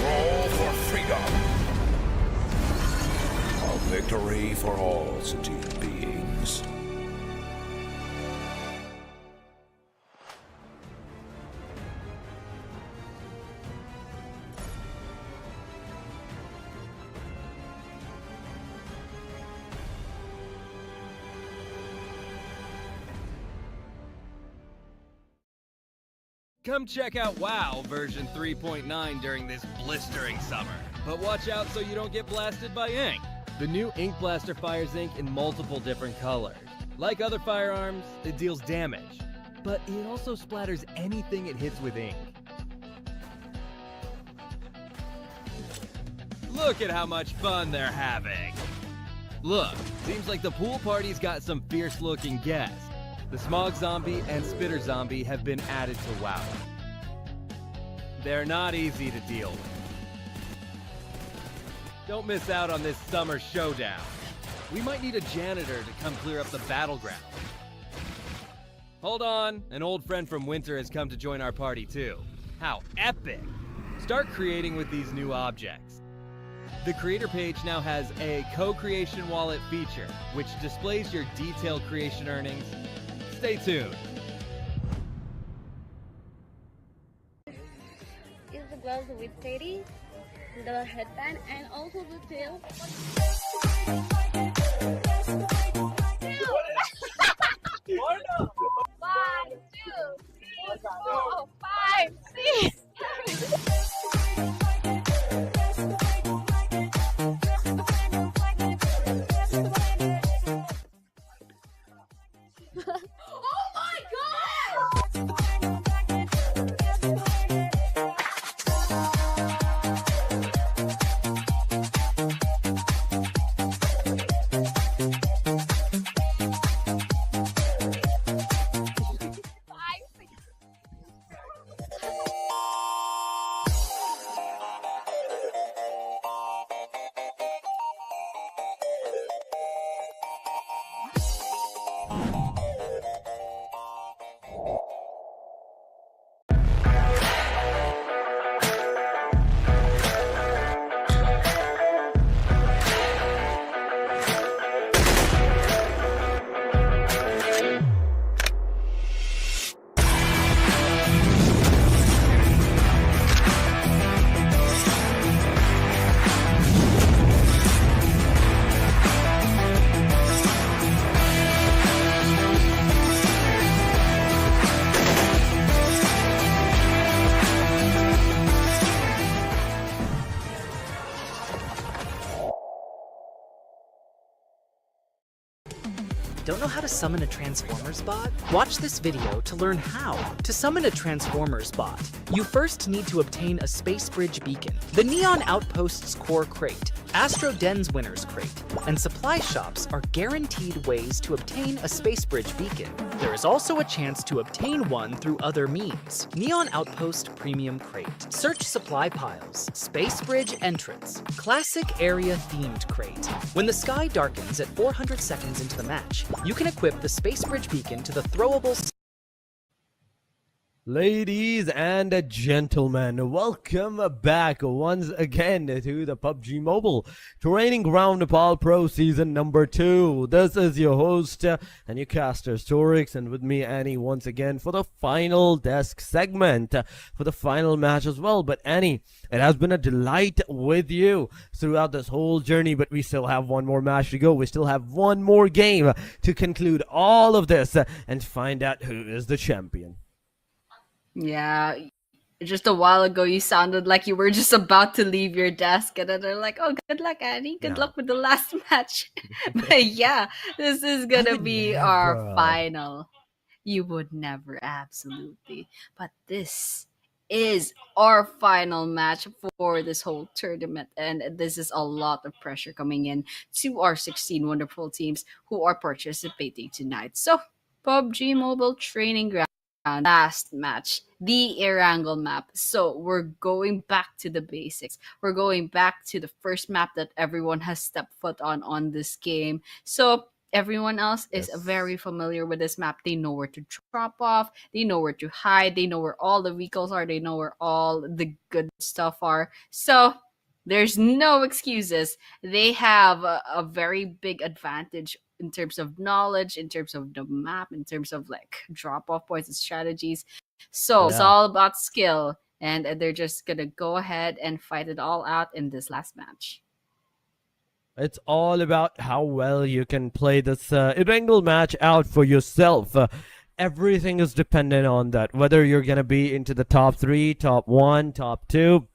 Roll for freedom. A victory for all sentient beings. Come check out WoW version 3.9 during this blistering summer. But watch out so you don't get blasted by ink. The new Ink Blaster fires ink in multiple different colors. Like other firearms, it deals damage, but it also splatters anything it hits with ink. Look at how much fun they're having. Look, seems like the pool party's got some fierce-looking guests. The Smog Zombie and Spitter Zombie have been added to WoW. They're not easy to deal with. Don't miss out on this summer showdown. We might need a janitor to come clear up the battleground. Hold on, an old friend from Winter has come to join our party too. How epic! Start creating with these new objects. The creator page now has a co-creation wallet feature, which displays your detailed creation earnings. Stay tuned. Is the gloves with teddy, the headband, and also the tail. One, two, three, 4, 5, 6. Oh my god! Don't know how to summon a Transformers bot? Watch this video to learn how. To summon a Transformers bot, you first need to obtain a Space Bridge beacon, the Neon Outpost's core crate, Astro Den's winner's crate, and supply shops are guaranteed ways to obtain a Space Bridge beacon. There is also a chance to obtain one through other means. Neon Outpost Premium Crate. Search supply piles. Space Bridge entrance. Classic area themed crate. When the sky darkens at 400 seconds into the match, you can equip the Space Bridge beacon to the throwable. Ladies and gentlemen, welcome back once again to the PUBG Mobile Training Ground Nepal Pro Season number 2. This is your host and your caster Storix, and with me Annie once again for the final desk segment, for the final match as well. But Annie, it has been a delight with you throughout this whole journey, but we still have one more match to go. We still have one more game to conclude all of this and find out who is the champion. Yeah, just a while ago you sounded like you were just about to leave your desk, and then they're like, "Oh, good luck, Annie. Good luck with the last match." But yeah, this is gonna be our final. You would never, absolutely. But this is our final match for this whole tournament, and this is a lot of pressure coming in to our 16 wonderful teams who are participating tonight. So, PUBG Mobile Training Ground. last match, the Erangel map. So we're going back to the basics. We're going back to the first map that everyone has stepped foot on this game. So everyone else is Yes. very familiar with this map. They know where to drop off, they know where to hide, they know where all the vehicles are, they know where all the good stuff are. So there's no excuses. They have a very big advantage in terms of knowledge, in terms of the map, in terms of like drop off points and strategies. So it's Yeah. all about skill, and they're just gonna go ahead and fight it all out in this last match. It's all about how well you can play this Erangel match out for yourself. Everything is dependent on that. Whether you're going to be into the top 3, top 1, top 2,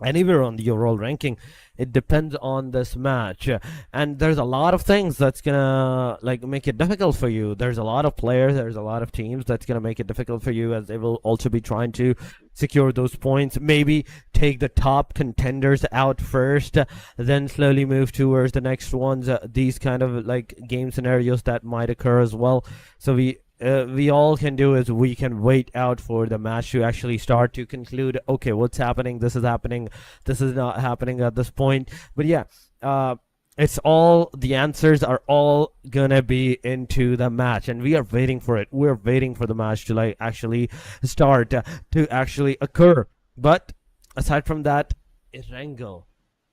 anywhere on the overall ranking, it depends on this match. And there's a lot of things that's gonna like make it difficult for you. There's a lot of players, there's a lot of teams that's gonna make it difficult for you, as they will also be trying to secure those points. Maybe take the top contenders out first, then slowly move towards the next ones. These kind of like game scenarios that might occur as well. So we all can do is we can wait out for the match to actually start, to conclude, okay, what's happening, this is happening, this is not happening at this point. But yeah, it's all, the answers are all gonna be into the match, and we are waiting for it. We're waiting for the match to like actually start, to actually occur. But aside from that, Erangel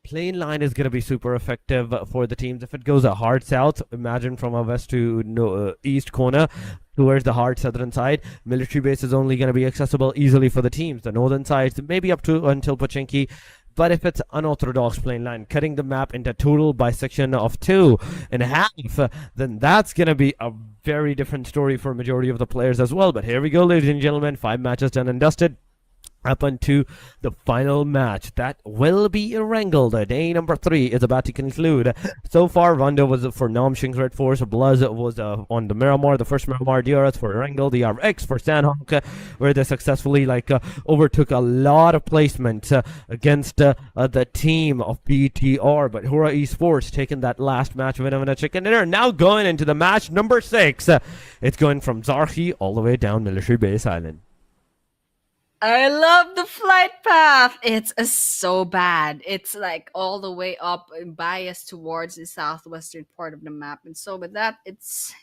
plain line is going to be super effective for the teams. If it goes a hard south, imagine from a west to east corner towards the hard southern side, military base is only going to be accessible easily for the teams. The northern sides, maybe up to until Pochinki. But if it's unorthodox plain line, cutting the map into total bisection of 2 and a half, then that's going to be a very different story for a majority of the players as well. But here we go, ladies and gentlemen, 5 matches done and dusted. Up onto the final match that will be Erangel. Day number 3 is about to conclude. So far, Rondo was for Namshing's Red Force, Bluz was on the Miramar, the first Miramar, DRS for Erangel, the RX for Sandhawk, where they successfully overtook a lot of placements against the team of BTR. But Hura Esports taking that last match win of a chicken dinner. Now going into the match number 6. It's going from Zarhi all the way down Military Base Island. I love the flight path. It's so bad. It's like all the way up and biased towards the southwestern part of the map. And so with that, it's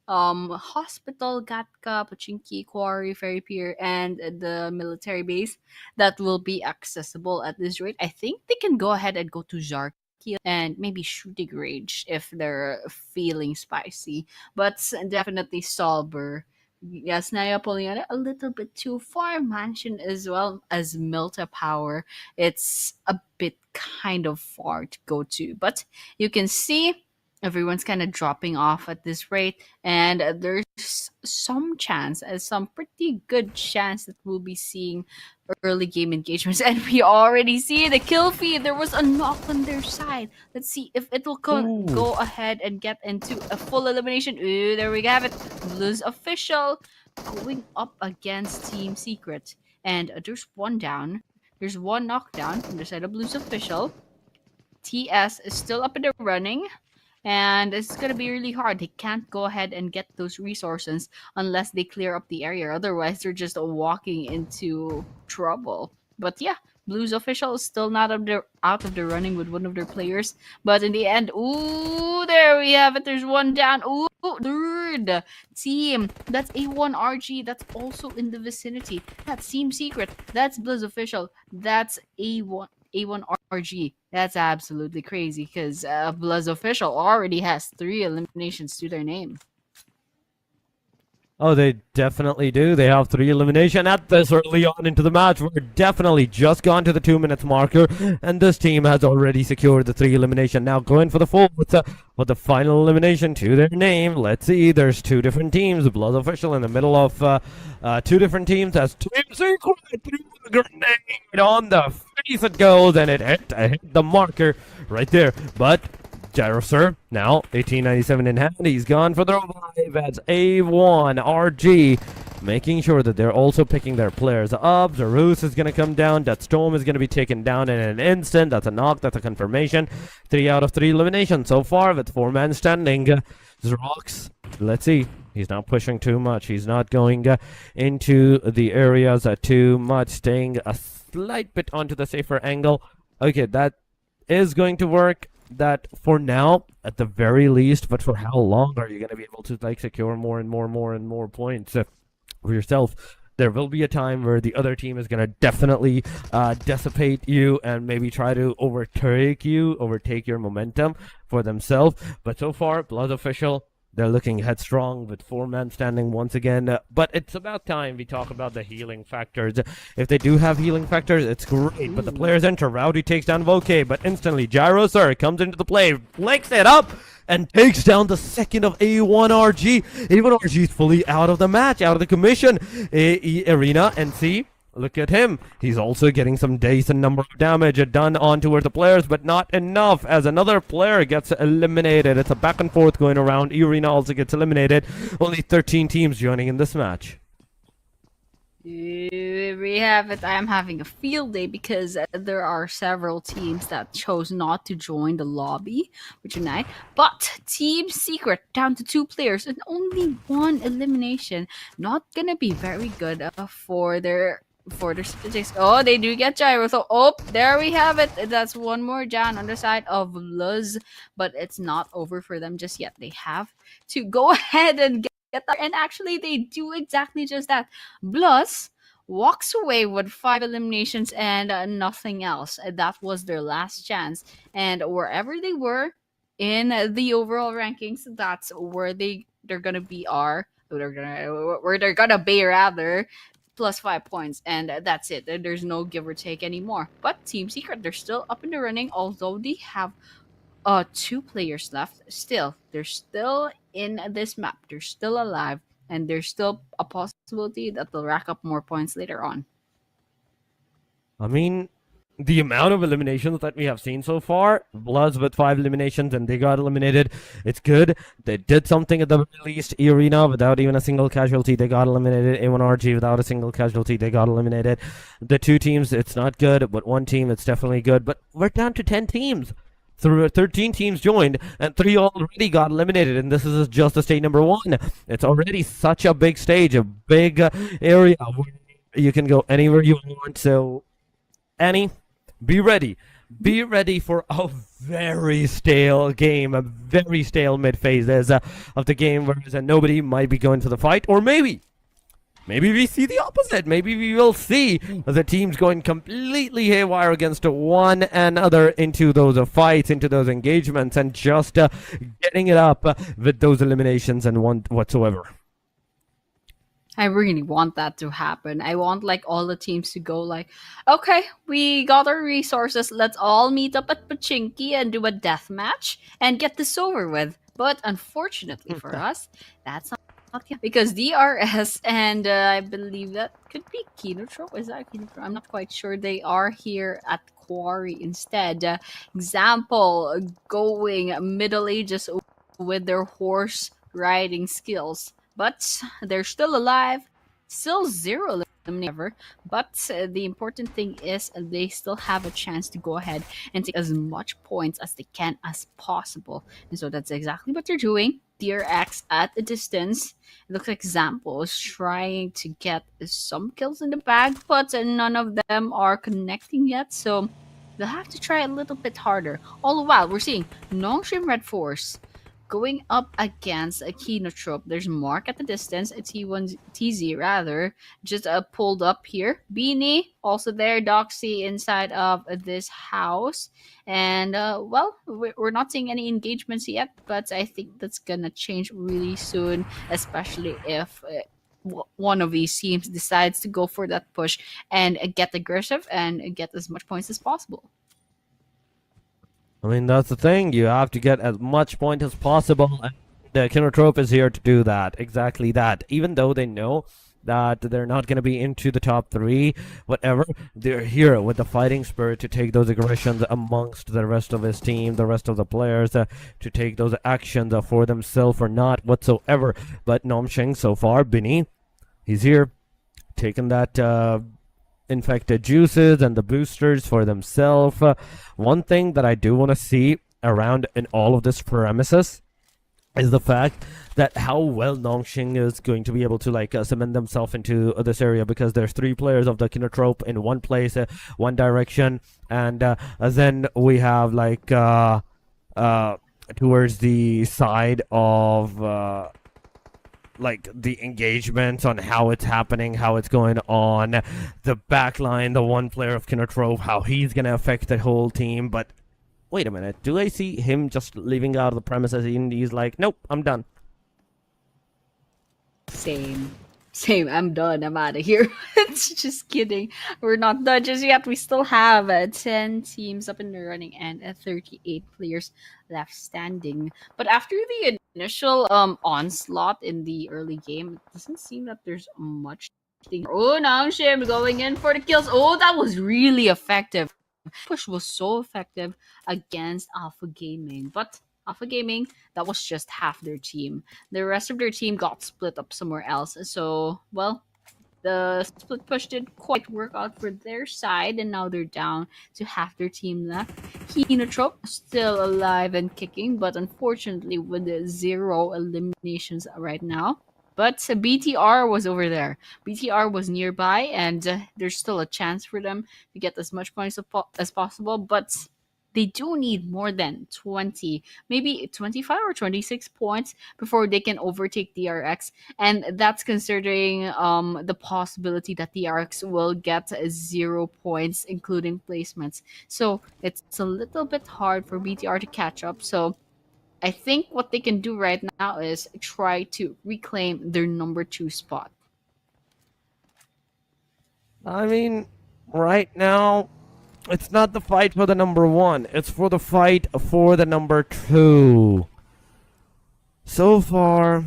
hospital, Gatka, Pochinki, Quarry, Ferry Pier, and the military base that will be accessible at this rate. I think they can go ahead and go to Zarki and maybe shooting range if they're feeling spicy. But definitely Solber. Yes, Naya Poliana, a little bit too far. Mansion as well as Milta Power. It's a bit kind of far to go to. But you can see everyone's kind of dropping off at this rate. And there's some chance, some pretty good chance that we'll be seeing early game engagements. And we already see the kill feed. There was a knock on their side. Let's see if it will go ahead and get into a full elimination. Ooh, there we have it. Blues official going up against Team Secret. And there's one down. There's one knockdown from the side of Blues official. TS is still up in the running. And it's going to be really hard. They can't go ahead and get those resources unless they clear up the area. Otherwise, they're just walking into trouble. But yeah, Blues official is still not out of the running with one of their players. But in the end, ooh, there we have it. There's one down. Ooh, third team. That's A1RG. That's also in the vicinity. That's Team Secret. That's Blues official. That's A1RG. That's absolutely crazy because Bloods official already has 3 eliminations to their name. Oh, they definitely do. They have 3 elimination at this early on into the match. We're definitely just gone to the 2 minutes marker, and this team has already secured the 3 elimination. Now going for the 4th with the final elimination to their name. Let's see. There's 2 different teams. Blood official in the middle of 2 different teams. As Team Secret threw a grenade on the face. It goes, and it hit the marker right there. But Gyrosurf now 1897 in hand. He's gone for the revive. That's A1RG, making sure that they're also picking their players up. Zarus is going to come down. That Storm is going to be taken down in an instant. That's a knock. That's a confirmation. 3 out of 3 elimination so far with 4 men standing. Zrox, let's see. He's not pushing too much. He's not going into the areas too much, staying a slight bit onto the safer angle. Okay, that is going to work. That for now, at the very least, but for how long are you going to be able to like secure more and more points for yourself? There will be a time where the other team is going to definitely dissipate you and maybe try to overtake your momentum for themselves. But so far, Blood Official, they're looking headstrong with 4 men standing once again. But it's about time we talk about the healing factors. If they do have healing factors, it's great. But the players enter. Rowdy takes down Voke, but instantly Gyro Sir comes into the play, flicks it up, and takes down the second of A1RG. A1RG is fully out of the match, out of the commission. Arena, and see, look at him. He's also getting some decent number of damage done on towards the players, but not enough as another player gets eliminated. It's a back and forth going around. Arena also gets eliminated. Only 13 teams joining in this match. Here we have it. I am having a field day because there are several teams that chose not to join the lobby for tonight. But Team Secret down to 2 players and only 1 elimination. Not gonna be very good for their statistics. Oh, they do get Gyro. So, oh, there we have it. That's 1 more Jan on the side of Luz, but it's not over for them just yet. They have to go ahead and get that, and actually they do exactly just that. Blus walks away with 5 eliminations and nothing else. That was their last chance, and wherever they were in the overall rankings, that's where they're gonna be where they're gonna be rather, plus 5 points, and that's it. There's no give or take anymore. But Team Secret, they're still up in the running, although they have 2 players left. Still, they're still in this map. They're still alive, and there's still a possibility that they'll rack up more points later on. I mean, the amount of eliminations that we have seen so far, Bloods with 5 eliminations and they got eliminated, it's good. They did something at the very least. Arena without even a single casualty, they got eliminated. A1RG without a single casualty, they got eliminated. The 2 teams, it's not good, but 1 team, it's definitely good. But we're down to 10 teams. 13 teams joined, and 3 already got eliminated, and this is just the stage number 1. It's already such a big stage, a big area where you can go anywhere you want. So, Annie, be ready. Be ready for a very stale game, a very stale mid-phases of the game, whereas nobody might be going to the fight, or maybe we see the opposite. Maybe we will see the teams going completely haywire against one another into those fights, into those engagements, and just getting it up with those eliminations and whatsoever. I really want that to happen. I want like all the teams to go like, okay, we got our resources. Let's all meet up at Pachinki and do a death match and get this over with. But unfortunately for us, that's not yet, because DRS and I believe that could be Kinotrope. Is that Kinotrope? I'm not quite sure. They are here at Quarry instead. Example, going Middle Ages with their horse riding skills. But they're still alive, still 0 eliminated. But the important thing is they still have a chance to go ahead and take as much points as they can as possible. And so that's exactly what they're doing. DRX at a distance. It looks like Example is trying to get some kills in the bag, but none of them are connecting yet. So they'll have to try a little bit harder. All the while, we're seeing Nongshim Red Force going up against a Kinotrope. There's Mark at the distance, a T1 TZ rather, just pulled up here. Beanie also there, Doxy inside of this house, and well, we're not seeing any engagements yet, but I think that's gonna change really soon, especially if one of these teams decides to go for that push and get aggressive and get as much points as possible. I mean, that's the thing. You have to get as much point as possible. And the Kinotrope is here to do that. Exactly that. Even though they know that they're not going to be into the top 3, whatever, they're here with the fighting spirit to take those aggressions amongst the rest of his team, the rest of the players, to take those actions for themselves or not whatsoever. But Nomshing so far, Binny, he's here, taking that infected juices and the boosters for themselves. One thing that I do want to see around in all of this premises is the fact that how well Nongshing is going to be able to like cement themselves into this area, because there's 3 players of the Kinotrope in one place, one direction, and then we have like towards the side of like the engagements on how it's happening, how it's going on, the backline, the one player of Kinotrope, how he's gonna affect the whole team. But wait a minute, do I see him just leaving out of the premises and he's like, nope, I'm done? Same. Same. I'm done. I'm out of here. It's just kidding. We're not done just yet. We still have 10 teams up and running and 38 players left standing. But after the initial onslaught in the early game, it doesn't seem that there's much thing. Oh, now Shim going in for the kills. Oh, that was really effective. Push was so effective against Alpha Gaming. But Alpha Gaming, that was just half their team. The rest of their team got split up somewhere else. So, well, the split push did quite work out for their side, and now they're down to half their team left. Hinotrope still alive and kicking, but unfortunately with 0 eliminations right now. But BTR was over there. BTR was nearby, and there's still a chance for them to get as much points as possible. But they do need more than 20, maybe 25 or 26 points before they can overtake DRX. And that's considering the possibility that DRX will get 0 points, including placements. So it's a little bit hard for BTR to catch up. So I think what they can do right now is try to reclaim their number 2 spot. I mean, right now, it's not the fight for the number 1. It's for the fight for the number 2. So far,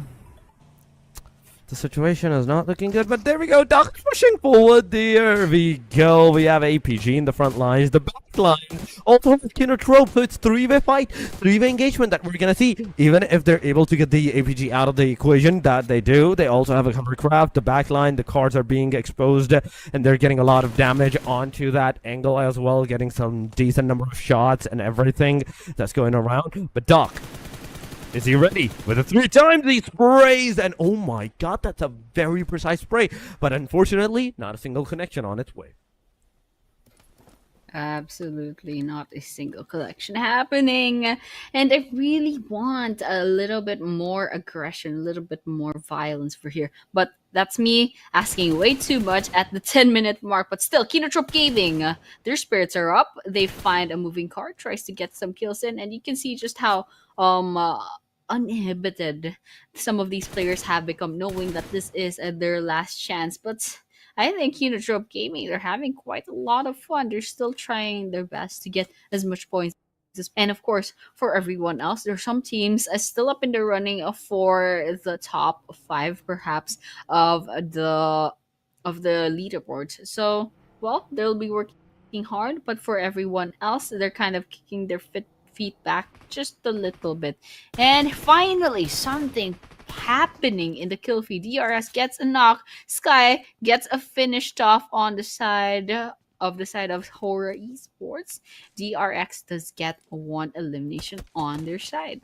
the situation is not looking good, but there we go. Doc pushing forward. There we go. We have APG in the front lines. The back line also has Kinotrope. So it's 3-way fight, 3-way engagement that we're going to see. Even if they're able to get the APG out of the equation, that they do. They also have a hovercraft. The back line, the cards are being exposed, and they're getting a lot of damage onto that angle as well, getting some decent number of shots and everything that's going around. But Doc, is he ready? With the 3 times he sprays, and oh my god, that's a very precise spray. But unfortunately, not a single connection on its way. Absolutely not a single collection happening. And I really want a little bit more aggression, a little bit more violence for here. But that's me asking way too much at the 10-minute mark. But still, Kinotrope Gaming, their spirits are up. They find a moving card, tries to get some kills in, and you can see just how uninhibited some of these players have become, knowing that this is their last chance. But I think Kinotrope Gaming, they're having quite a lot of fun. They're still trying their best to get as much points. And of course, for everyone else, there are some teams still up in the running for the top 5, perhaps, of the leaderboard. So, well, they'll be working hard, but for everyone else, they're kind of kicking their feet back just a little bit. And finally, something happening in the kill feed. DRS gets a knock. Sky gets a finished off on the side of Horror Esports. DRX does get 1 elimination on their side.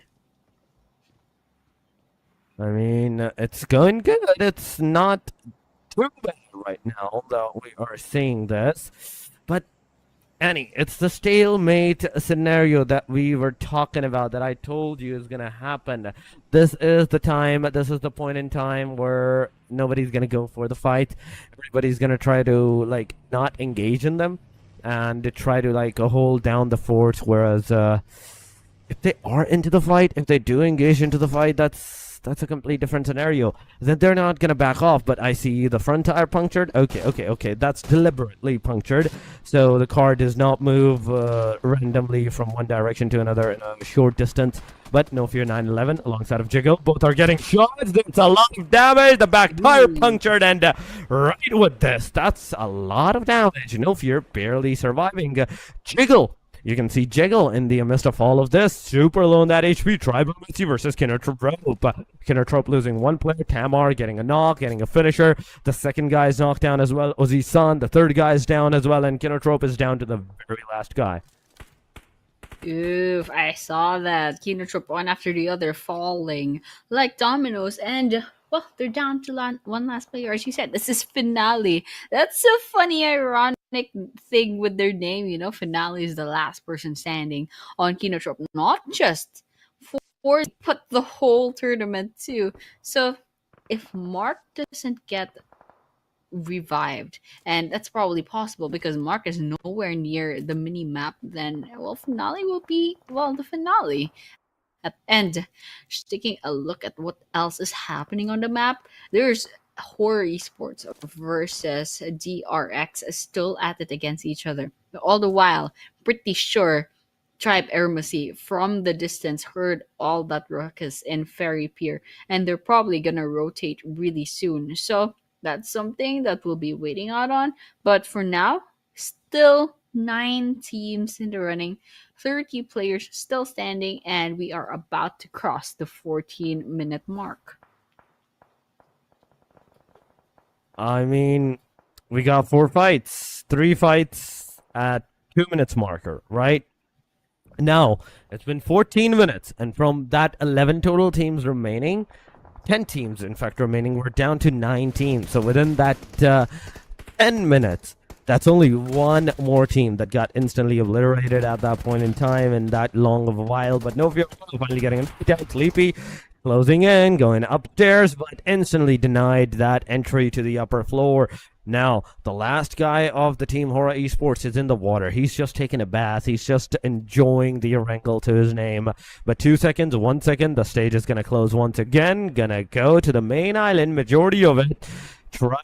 I mean, it's going good. It's not too bad right now, though we are seeing this. But Annie, it's the stalemate scenario that we were talking about, that I told you is going to happen. This is the time, this is the point in time where nobody's going to go for the fight. Everybody's going to try to, like, not engage in them and try to, like, hold down the forts. Whereas, if they are into the fight, if they do engage into the fight, that's a complete different scenario. Then they're not gonna back off. But I see the front tire punctured. Okay. That's deliberately punctured, so the car does not move randomly from one direction to another in a short distance. But no fear, 911 alongside of Jiggle. Both are getting shots. That's a lot of damage. The back tire punctured, and right with this, that's a lot of damage. No fear, barely surviving. Jiggle. You can see Jiggle in the midst of all of this, super low in that HP. Tribal Mitzi versus Kinotrope. Kinotrope losing 1 player. Tamar getting a knock, getting a finisher. The second guy is knocked down as well. Ozzy-san, the third guy is down as well, and Kinotrope is down to the very last guy. Oof, I saw that. Kinotrop one after the other falling like dominoes, and well, they're down to one last player. As you said, this is finale. That's a funny, ironic thing with their name. You know, finale is the last person standing on Kinotrop, not just for but the whole tournament too. So if Mark doesn't get revived, and that's probably possible because Mark is nowhere near the mini map, then well, finale will be well the finale. And just taking a look at what else is happening on the map, there's Horror Esports versus DRX is still at it against each other. All the while, pretty sure Tribe Ermacy from the distance heard all that ruckus in Ferry Pier, and they're probably gonna rotate really soon. So that's something that we'll be waiting out on. But for now, still 9 teams in the running, 30 players still standing, and we are about to cross the 14-minute mark. I mean, we got 4 fights, 3 fights at 2 minutes marker, right? Now, it's been 14 minutes, and from that 11 total teams remaining, 10 teams, in fact, remaining, we're down to 9 teams. So within that 10 minutes, that's only one more team that got instantly obliterated at that point in time in that long of a while. But Novio finally getting down, Sleepy, closing in, going upstairs, but instantly denied that entry to the upper floor. Now, the last guy of the team Horror Esports is in the water. He's just taking a bath. He's just enjoying the wrinkle to his name. But 2 seconds, 1 second, the stage is going to close once again. Gonna go to the main island, majority of it. Try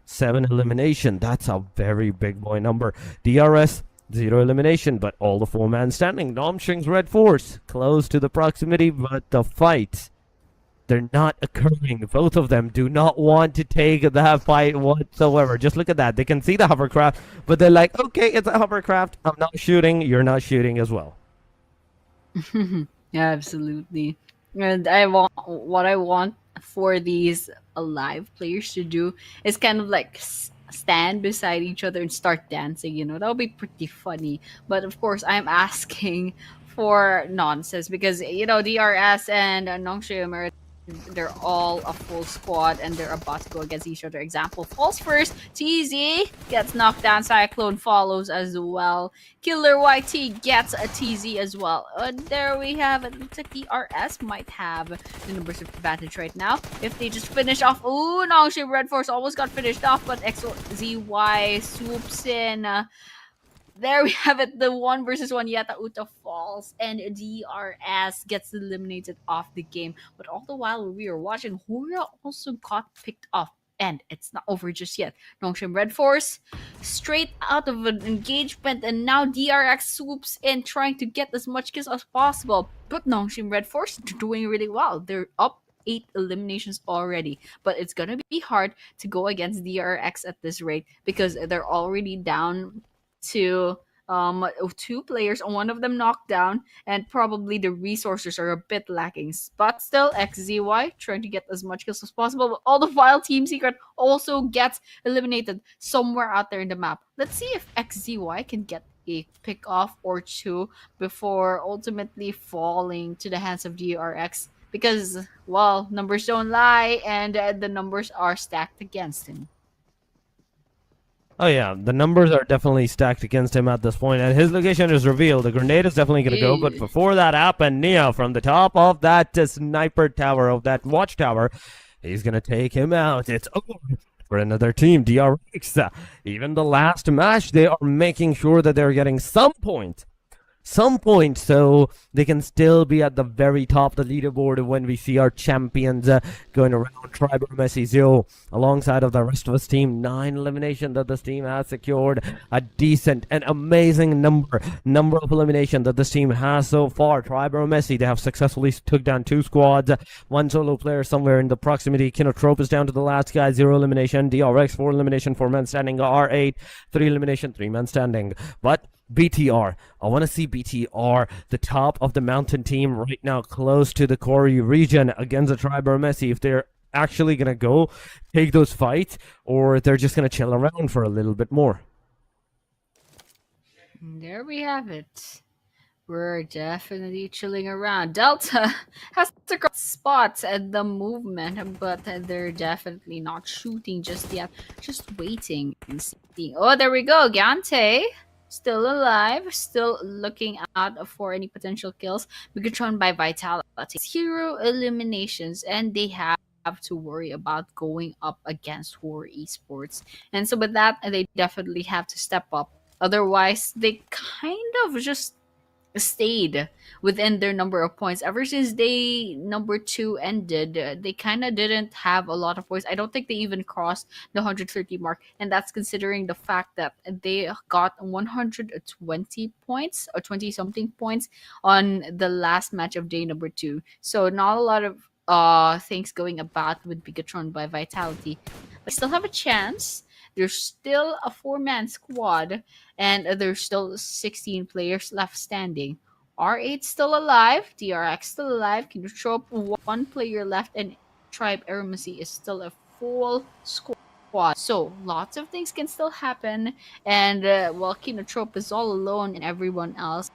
7 elimination. That's a very big boy number. DRS, 0 elimination, but all the 4-man standing. Nomshing's Red Force, close to the proximity, but the fight, they're not occurring. Both of them do not want to take that fight whatsoever. Just look at that. They can see the hovercraft, but they're like, okay, it's a hovercraft. I'm not shooting. You're not shooting as well. Yeah, absolutely. And what I want for these alive players to do is kind of like stand beside each other and start dancing. You know, that would be pretty funny. But of course, I'm asking for nonsense because you know DRS and Nongshim are they're all a full squad and they're about to go against each other. Example falls first. TZ gets knocked down. Cyclone follows as well. Killer YT gets a TZ as well. And there we have it. Looks like DRS might have the numbers of advantage right now. If they just finish off. Ooh, no, Red Force almost got finished off, but XZY swoops in. There we have it, the 1 versus 1 Yata Uta falls, and DRS gets eliminated off the game. But all the while we were watching, Hura also got picked off. And it's not over just yet. Nongshim Red Force straight out of an engagement, and now DRX swoops in trying to get as much kills as possible. But Nongshim Red Force doing really well. They're up 8 eliminations already, but it's gonna be hard to go against DRX at this rate because they're already down to 2 players, and one of them knocked down, and probably the resources are a bit lacking. But still, XZY trying to get as much kills as possible. But all the while, Team Secret also gets eliminated somewhere out there in the map. Let's see if XZY can get a pick off or 2 before ultimately falling to the hands of DRX. Because, well, numbers don't lie, and the numbers are stacked against him. Oh yeah, the numbers are definitely stacked against him at this point, and his location is revealed. The grenade is definitely going to go, but before that happened, Neo from the top of that sniper tower, of that watchtower, he's going to take him out. It's over for another team, DRX. Even the last match, they are making sure that they're getting some point, so they can still be at the very top of the leaderboard when we see our champions going around. Triber Messi 0 alongside of the rest of his team. 9 elimination that this team has secured. A decent and amazing number of elimination that this team has so far. Triber Messi, they have successfully took down 2 squads, 1 solo player somewhere in the proximity. Kinotrope is down to the last guy, 0 elimination. DRX 4 elimination, 4 men standing. R8 3 elimination, 3 men standing. But BTR, I want to see BTR, the top of the mountain team right now, close to the Corey region against the Triber Messi, if they're actually going to go take those fights or they're just going to chill around for a little bit more. There we have it. We're definitely chilling around. Delta has the correct spots and the movement, but they're definitely not shooting just yet. Just waiting and seeing. Oh, there we go. Gante still alive, still looking out for any potential kills. Bigatron by Vitality. Hero eliminations, and they have to worry about going up against War Esports. And so with that, they definitely have to step up. Otherwise, they kind of just stayed within their number of points ever since day number 2 ended. They kind of didn't have a lot of points. I don't think they even crossed the 130 mark, and that's considering the fact that they got 120 points or 20 something points on the last match of day number 2. So not a lot of things going about with Bigatron by Vitality, but still have a chance. There's still a 4-man squad, and there's still 16 players left standing. R8 still alive, DRX still alive, Kinotrope 1 player left, and Tribe Eremacy is still a full squad. So lots of things can still happen, and while Kinotrope is all alone and everyone else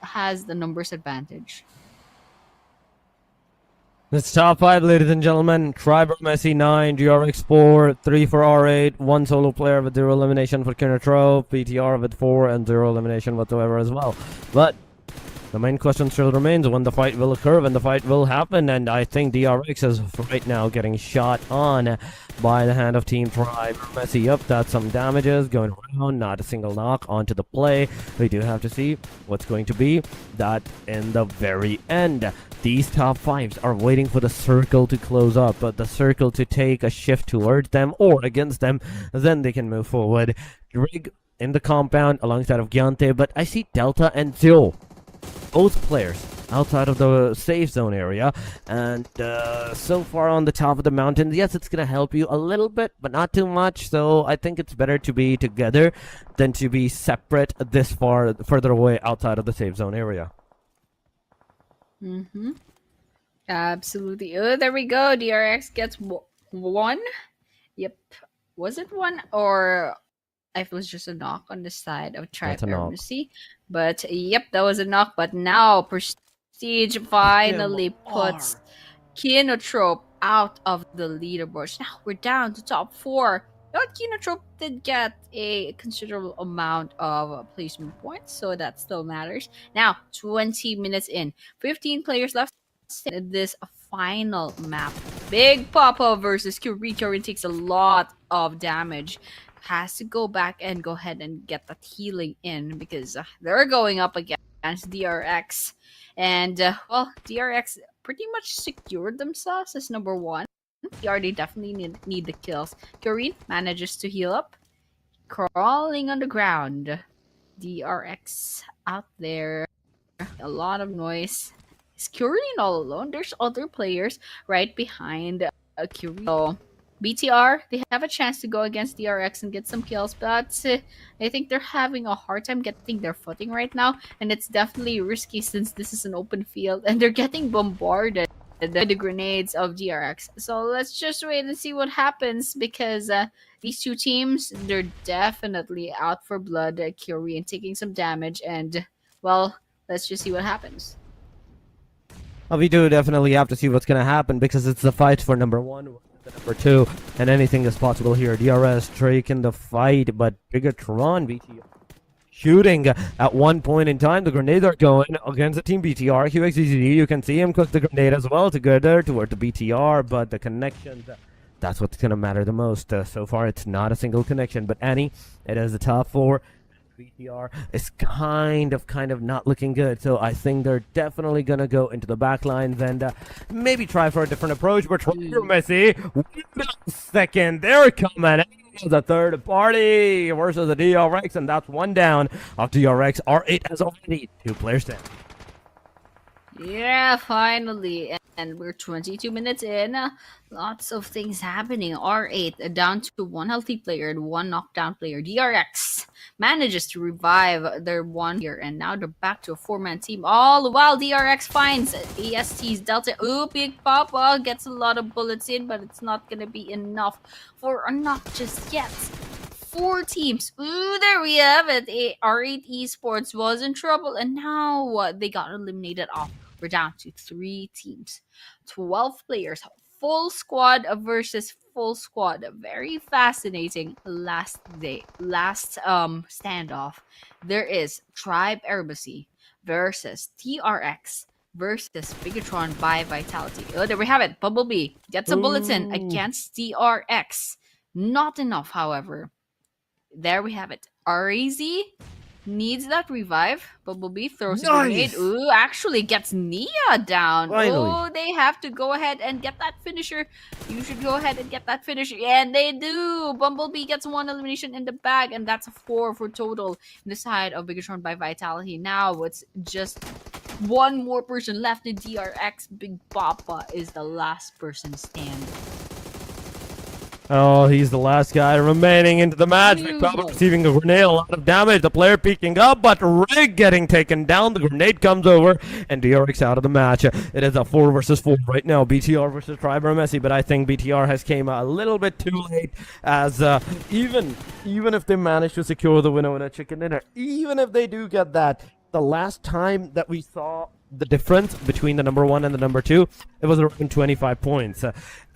has the numbers advantage. It's top 5, ladies and gentlemen. Tribe Messi 9, GRX 4, 3 for R8, 1 solo player with 0 elimination for Kinotrope, BTR with 4 and 0 elimination whatsoever as well. But the main question still remains when the fight will occur, when the fight will happen, and I think DRX is right now getting shot on by the hand of Team Tribe. Messi up, that's some damages going around, not a single knock onto the play. We do have to see what's going to be that in the very end. These top 5s are waiting for the circle to close up, but the circle to take a shift towards them or against them, then they can move forward. Rig in the compound alongside of Gyante, but I see Delta and Zio, both players outside of the safe zone area, and so far on the top of the mountain. Yes, it's gonna help you a little bit, but not too much, so I think it's better to be together than to be separate this far further away outside of the safe zone area. Mm-hmm. Absolutely. Oh, there we go. DRX gets 1. Yep. Was it 1 or it was just a knock on the side of Tribe Eremacy? But yep, that was a knock. But now Prestige finally puts Kinotrope out of the leaderboards. Now we're down to top 4. But Kinotrope did get a considerable amount of placement points, so that still matters. Now, 20 minutes in, 15 players left in this final map. Big Papa versus Kyuri. Kyuri takes a lot of damage. Has to go back and go ahead and get that healing in because they're going up against DRX. And, well, DRX pretty much secured themselves as number 1. They already definitely need the kills. Kyurine manages to heal up, crawling on the ground. DRX out there. A lot of noise. Is Kyurine all alone? There's other players right behind Kyurine. So, BTR, they have a chance to go against DRX and get some kills, but I think they're having a hard time getting their footing right now, and it's definitely risky since this is an open field and they're getting bombarded by the grenades of DRX. So let's just wait and see what happens because these two teams, they're definitely out for blood. Kyurine taking some damage, and well, let's just see what happens. Well, we do definitely have to see what's going to happen because it's the fight for number 1, number 2, and anything is possible here. DRS Drake in the fight, but Bigatron BTR shooting at one point in time. The grenades are going against the team BTR. QXZZ, you can see him cook the grenade as well to go there toward the BTR, but the connections, that's what's going to matter the most. So far, it's not a single connection, but Annie, it is the top 4. BTR is kind of not looking good, so I think they're definitely gonna go into the back lines and maybe try for a different approach. But Messi, second, they're coming. The third party versus the DRX, and that's 1 down of DRX. R8 has already 2 players down. Yeah, finally. And we're 22 minutes in. Lots of things happening. R8 down to 1 healthy player and 1 knockdown player. DRX manages to revive their 1 here, and now they're back to a 4-man team. All the while, DRX finds AST's Delta. Ooh, Big Papa gets a lot of bullets in, but it's not going to be enough for a knock just yet. 4 teams. Ooh, there we have it. R8 Esports was in trouble, and now what? They got eliminated off. We're down to 3 teams, 12 players, full squad versus full squad. Very fascinating last standoff. There is Tribe Embassy versus TRX versus Bigatron by Vitality. Oh, there we have it. Bumblebee gets a bulletin Ooh. against TRX. Not enough, however. There we have it. RAZ needs that revive. Bumblebee throws a grenade. Nice! Ooh, actually gets Nia down. Finally. Oh, they have to go ahead and get that finisher. You should go ahead and get that finisher. And they do. Bumblebee gets 1 elimination in the bag, and that's a 4 for total in the side of Bigatron by Vitality. Now it's just one more person left in DRX. Big Papa is the last person standing. Oh, he's the last guy remaining into the match. Big Papa receiving a grenade, a lot of damage. The player peeking up, but Rig getting taken down. The grenade comes over, and DRX out of the match. It is a 4 versus 4 right now. BTR versus Triber Messi, but I think BTR has came a little bit too late. As even if they manage to secure the winner in a chicken dinner, even if they do get that, the last time that we saw the difference between the number 1 and the number 2, it was around 25 points.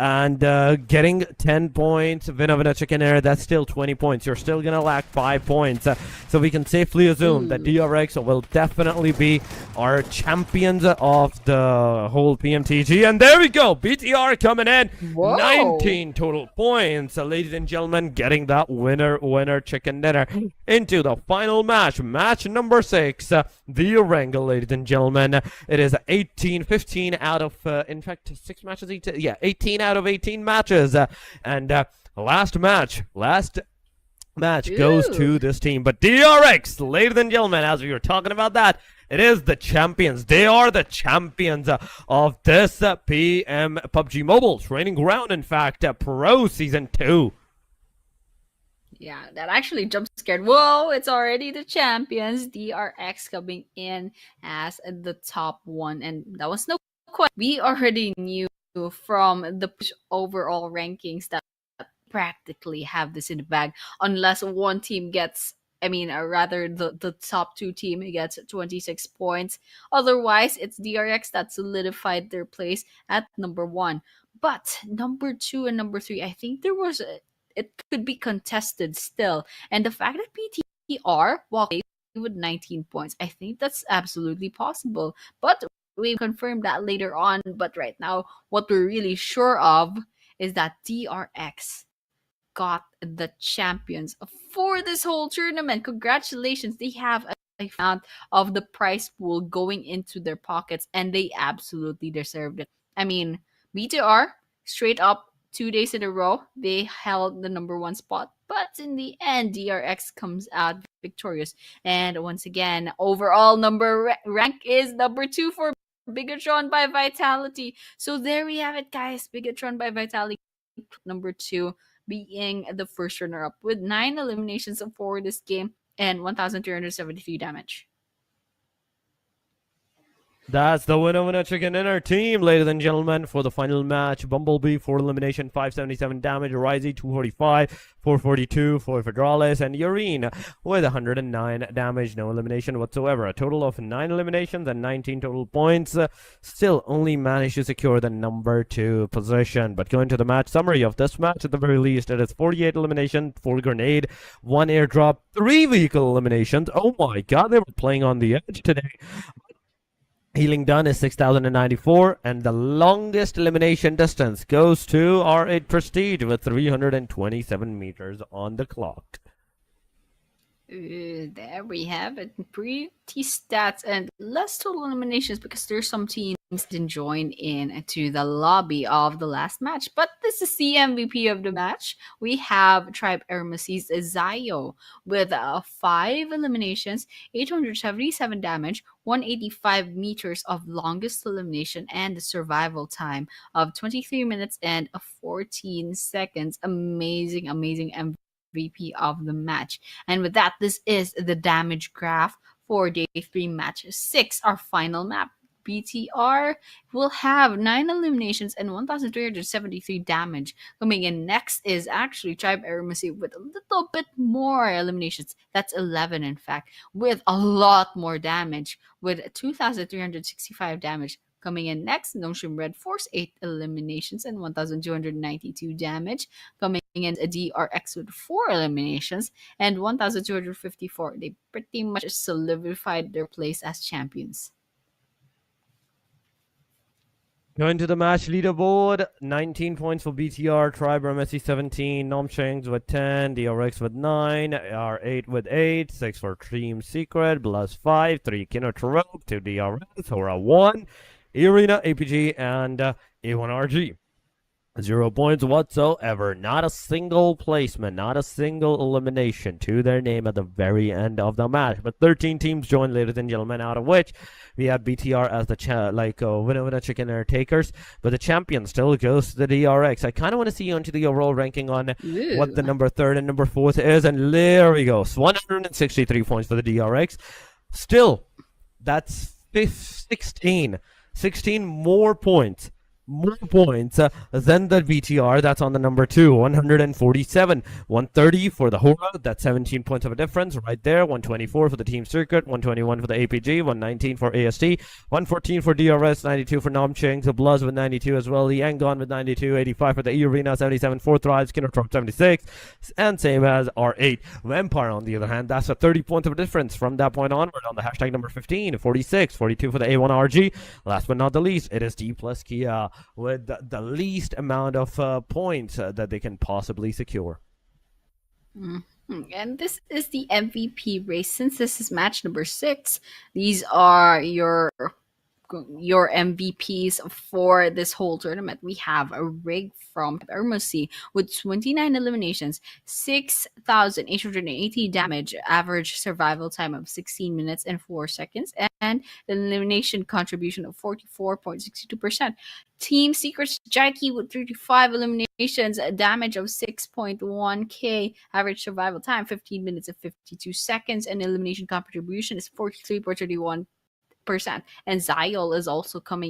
And getting 10 points, winner chicken dinner, that's still 20 points. You're still going to lack 5 points. So we can safely assume that DRX will definitely be our champions of the whole PMTG. And there we go. BTR coming in. Whoa. 19 total points. Ladies and gentlemen, getting that winner chicken dinner into the final match. Match number 6. The Wrangle, ladies and gentlemen. It is 15 out of, in fact, 6 matches. 18 out of 18 matches. And last match goes to this team. But DRX, ladies and gentlemen, as we were talking about that, it is the champions. They are the champions of this PM PUBG Mobile Training Ground. In fact, Pro Season 2. Yeah, that actually jump scared. Whoa, it's already the champions. DRX coming in as the top one. And that was no question. We already knew from the overall rankings that practically have this in the bag. Unless one team gets, rather the top 2 team gets 26 points. Otherwise, it's DRX that solidified their place at number 1. But number 2 and number 3, I think it could be contested still. And the fact that BTR walked away with 19 points, I think that's absolutely possible. But we confirm that later on. But right now, what we're really sure of is that DRX got the champions for this whole tournament. Congratulations. They have a amount of the prize pool going into their pockets, and they absolutely deserved it. BTR, straight up 2 days in a row, they held the number 1 spot. But in the end, DRX comes out victorious. And once again, overall rank is number 2 for Bigatron by Vitality. So there we have it, guys. Bigatron by Vitality, number 2, being the first runner-up with 9 eliminations for this game and 1,373 damage. That's the winner chicken dinner team, ladies and gentlemen, for the final match. Bumblebee, 4 elimination, 577 damage. Risey, 245, 442 for Fedrales, and Urine with 109 damage. No elimination whatsoever. A total of 9 eliminations and 19 total points. Still only managed to secure the number 2 position. But going to the match summary of this match, at the very least, it is 48 elimination, 4 grenade, 1 airdrop, 3 vehicle eliminations. Oh my god, they were playing on the edge today. Healing done is 6,094, and the longest elimination distance goes to R8 Prestige with 327 meters on the clock. There we have it. Pretty stats and less total eliminations because there's some teams didn't join in to the lobby of the last match. But this is the MVP of the match. We have Tribe Hermesis Zayo with 5 eliminations, 877 damage, 185 meters of longest elimination, and a survival time of 23 minutes and 14 seconds. Amazing MVP of the match. And with that, this is the damage graph for day 3 match 6, our final map. BTR will have 9 eliminations and 1,373 damage. Coming in next is actually Tribe Aeromasi with a little bit more eliminations. That's 11, in fact, with a lot more damage, with 2,365 damage. Coming in next, Notion Red Force, 8 eliminations and 1,292 damage. Coming in a DRX with 4 eliminations and 1,254. They pretty much solidified their place as champions. Going to the match leaderboard, 19 points for BTR, Tribe Messi 17, Nomchengs with 10, DRX with 9, R8 with 8, 6 for Team Secret, Blast 5, 3 Kinotrope, 2 DRX, Hora 1, Arena, APG, and A1RG. 0 points whatsoever. Not a single placement, not a single elimination to their name at the very end of the match. But 13 teams joined, ladies and gentlemen, out of which we have BTR as the winner chicken dinner takers. But the champion still goes to the DRX. I kind of want to see onto the overall ranking on what the number 3rd and number 4th is. And there we go. 163 points for the DRX. Still, that's 16 more points than the BTR. That's on the number 2, 147. 130 for the Hora. That's 17 points of a difference right there. 124 for the Team Circuit. 121 for the APG. 119 for AST. 114 for DRS. 92 for Namcheng. The Bloods with 92 as well. The Yangon with 92. 85 for the E-Arena. 77 for Thrive. Skinnertrop 76. And same as R8. Vampire, on the other hand, that's a 30 points of a difference from that point onward on the hashtag number 15. 46. 42 for the A1RG. Last but not the least, it is D plus Kia with the least amount of points that they can possibly secure. And this is the MVP race. Since this is match number 6, these are your MVPs for this whole tournament. We have a rig from Hermosi with 29 eliminations, 6,880 damage, average survival time of 16 minutes and 4 seconds, and the elimination contribution of 44.62%. Team Secret's Jaiki with 35 eliminations, a damage of 6.1k, average survival time 15 minutes and 52 seconds, and elimination contribution is 43.31%. And Ziol is also coming